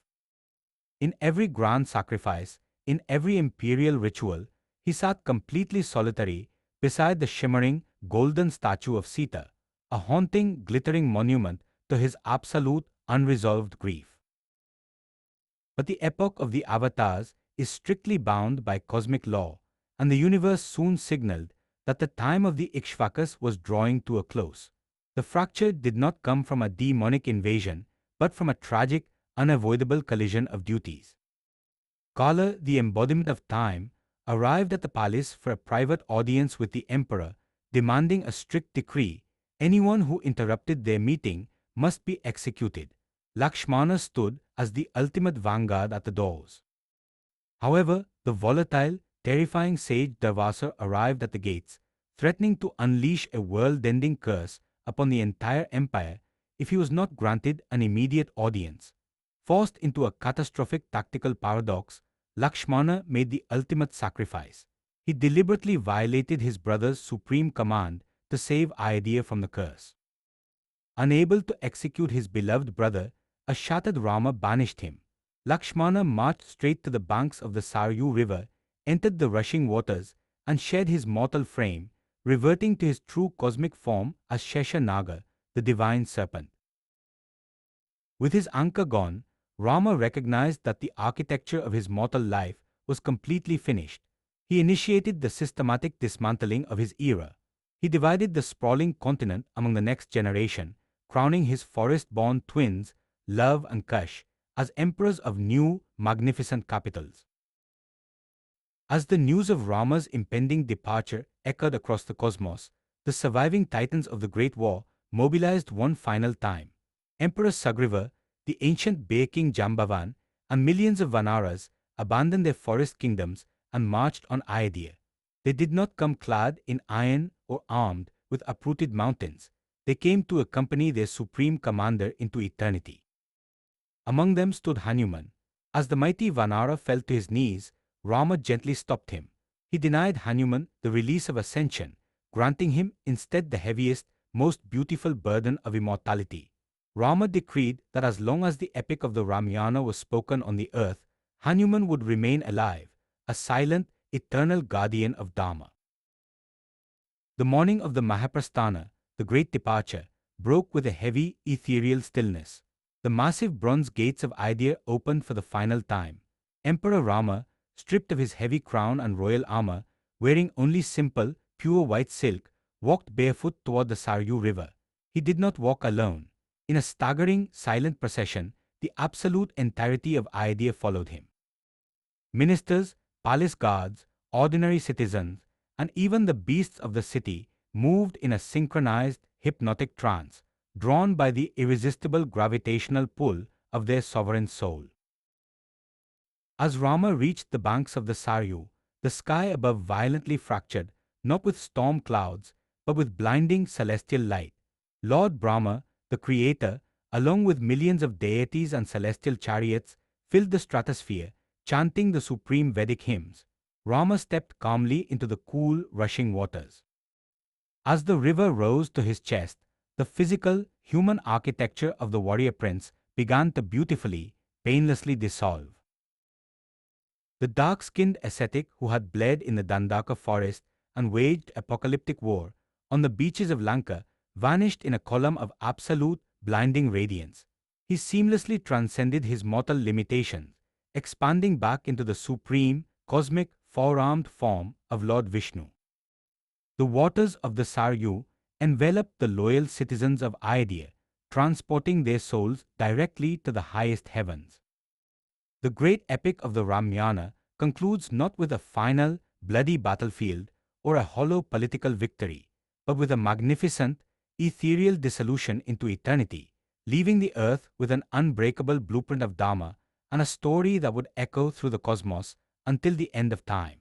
In every grand sacrifice, in every imperial ritual, he sat completely solitary beside the shimmering, golden statue of Sita, a haunting, glittering monument to his absolute, unresolved grief. But the epoch of the avatars is strictly bound by cosmic law, and the universe soon signaled that the time of the Ikshvakas was drawing to a close. The fracture did not come from a demonic invasion, but from a tragic, unavoidable collision of duties. Kala, the embodiment of time, arrived at the palace for a private audience with the emperor, demanding a strict decree: anyone who interrupted their meeting must be executed. Lakshmana stood as the ultimate vanguard at the doors. However, the volatile, terrifying sage Durvasa arrived at the gates, threatening to unleash a world-ending curse upon the entire empire if he was not granted an immediate audience. Forced into a catastrophic tactical paradox, Lakshmana made the ultimate sacrifice. He deliberately violated his brother's supreme command to save Ayodhya from the curse. Unable to execute his beloved brother, a shattered Rama banished him. Lakshmana marched straight to the banks of the Saryu river, entered the rushing waters, and shed his mortal frame, reverting to his true cosmic form as Shesha Naga, the divine serpent. With his anchor gone, Rama recognized that the architecture of his mortal life was completely finished. He initiated the systematic dismantling of his era. He divided the sprawling continent among the next generation, crowning his forest-born twins, Love and Kush, as emperors of new, magnificent capitals. As the news of Rama's impending departure echoed across the cosmos, the surviving titans of the Great War mobilized one final time. Emperor Sugriva, the ancient Bear King Jambavan, and millions of Vanaras abandoned their forest kingdoms and marched on Ayodhya. They did not come clad in iron or armed with uprooted mountains. They came to accompany their supreme commander into eternity. Among them stood Hanuman. As the mighty Vanara fell to his knees, Rama gently stopped him. He denied Hanuman the release of ascension, granting him instead the heaviest, most beautiful burden of immortality. Rama decreed that as long as the epic of the Ramayana was spoken on the earth, Hanuman would remain alive, a silent, eternal guardian of Dharma. The morning of the Mahaprasthana, the great departure, broke with a heavy, ethereal stillness. The massive bronze gates of Ayodhya opened for the final time. Emperor Rama, stripped of his heavy crown and royal armor, wearing only simple, pure white silk, walked barefoot toward the Saryu river. He did not walk alone. In a staggering, silent procession, the absolute entirety of Ayodhya followed him. Ministers, palace guards, ordinary citizens, and even the beasts of the city moved in a synchronized, hypnotic trance, drawn by the irresistible gravitational pull of their sovereign soul. As Rama reached the banks of the Saryu, the sky above violently fractured, not with storm clouds, but with blinding celestial light. Lord Rama, the Creator, along with millions of deities and celestial chariots, filled the stratosphere, chanting the supreme Vedic hymns. Rama stepped calmly into the cool, rushing waters. As the river rose to his chest, the physical, human architecture of the warrior prince began to beautifully, painlessly dissolve. The dark-skinned ascetic who had bled in the Dandaka forest and waged apocalyptic war on the beaches of Lanka vanished in a column of absolute, blinding radiance. He seamlessly transcended his mortal limitations, expanding back into the supreme, cosmic, four-armed form of Lord Vishnu. The waters of the Saryu enveloped the loyal citizens of Ayodhya, transporting their souls directly to the highest heavens. The great epic of the Ramayana concludes not with a final, bloody battlefield or a hollow political victory, but with a magnificent, ethereal dissolution into eternity, leaving the earth with an unbreakable blueprint of Dharma and a story that would echo through the cosmos until the end of time.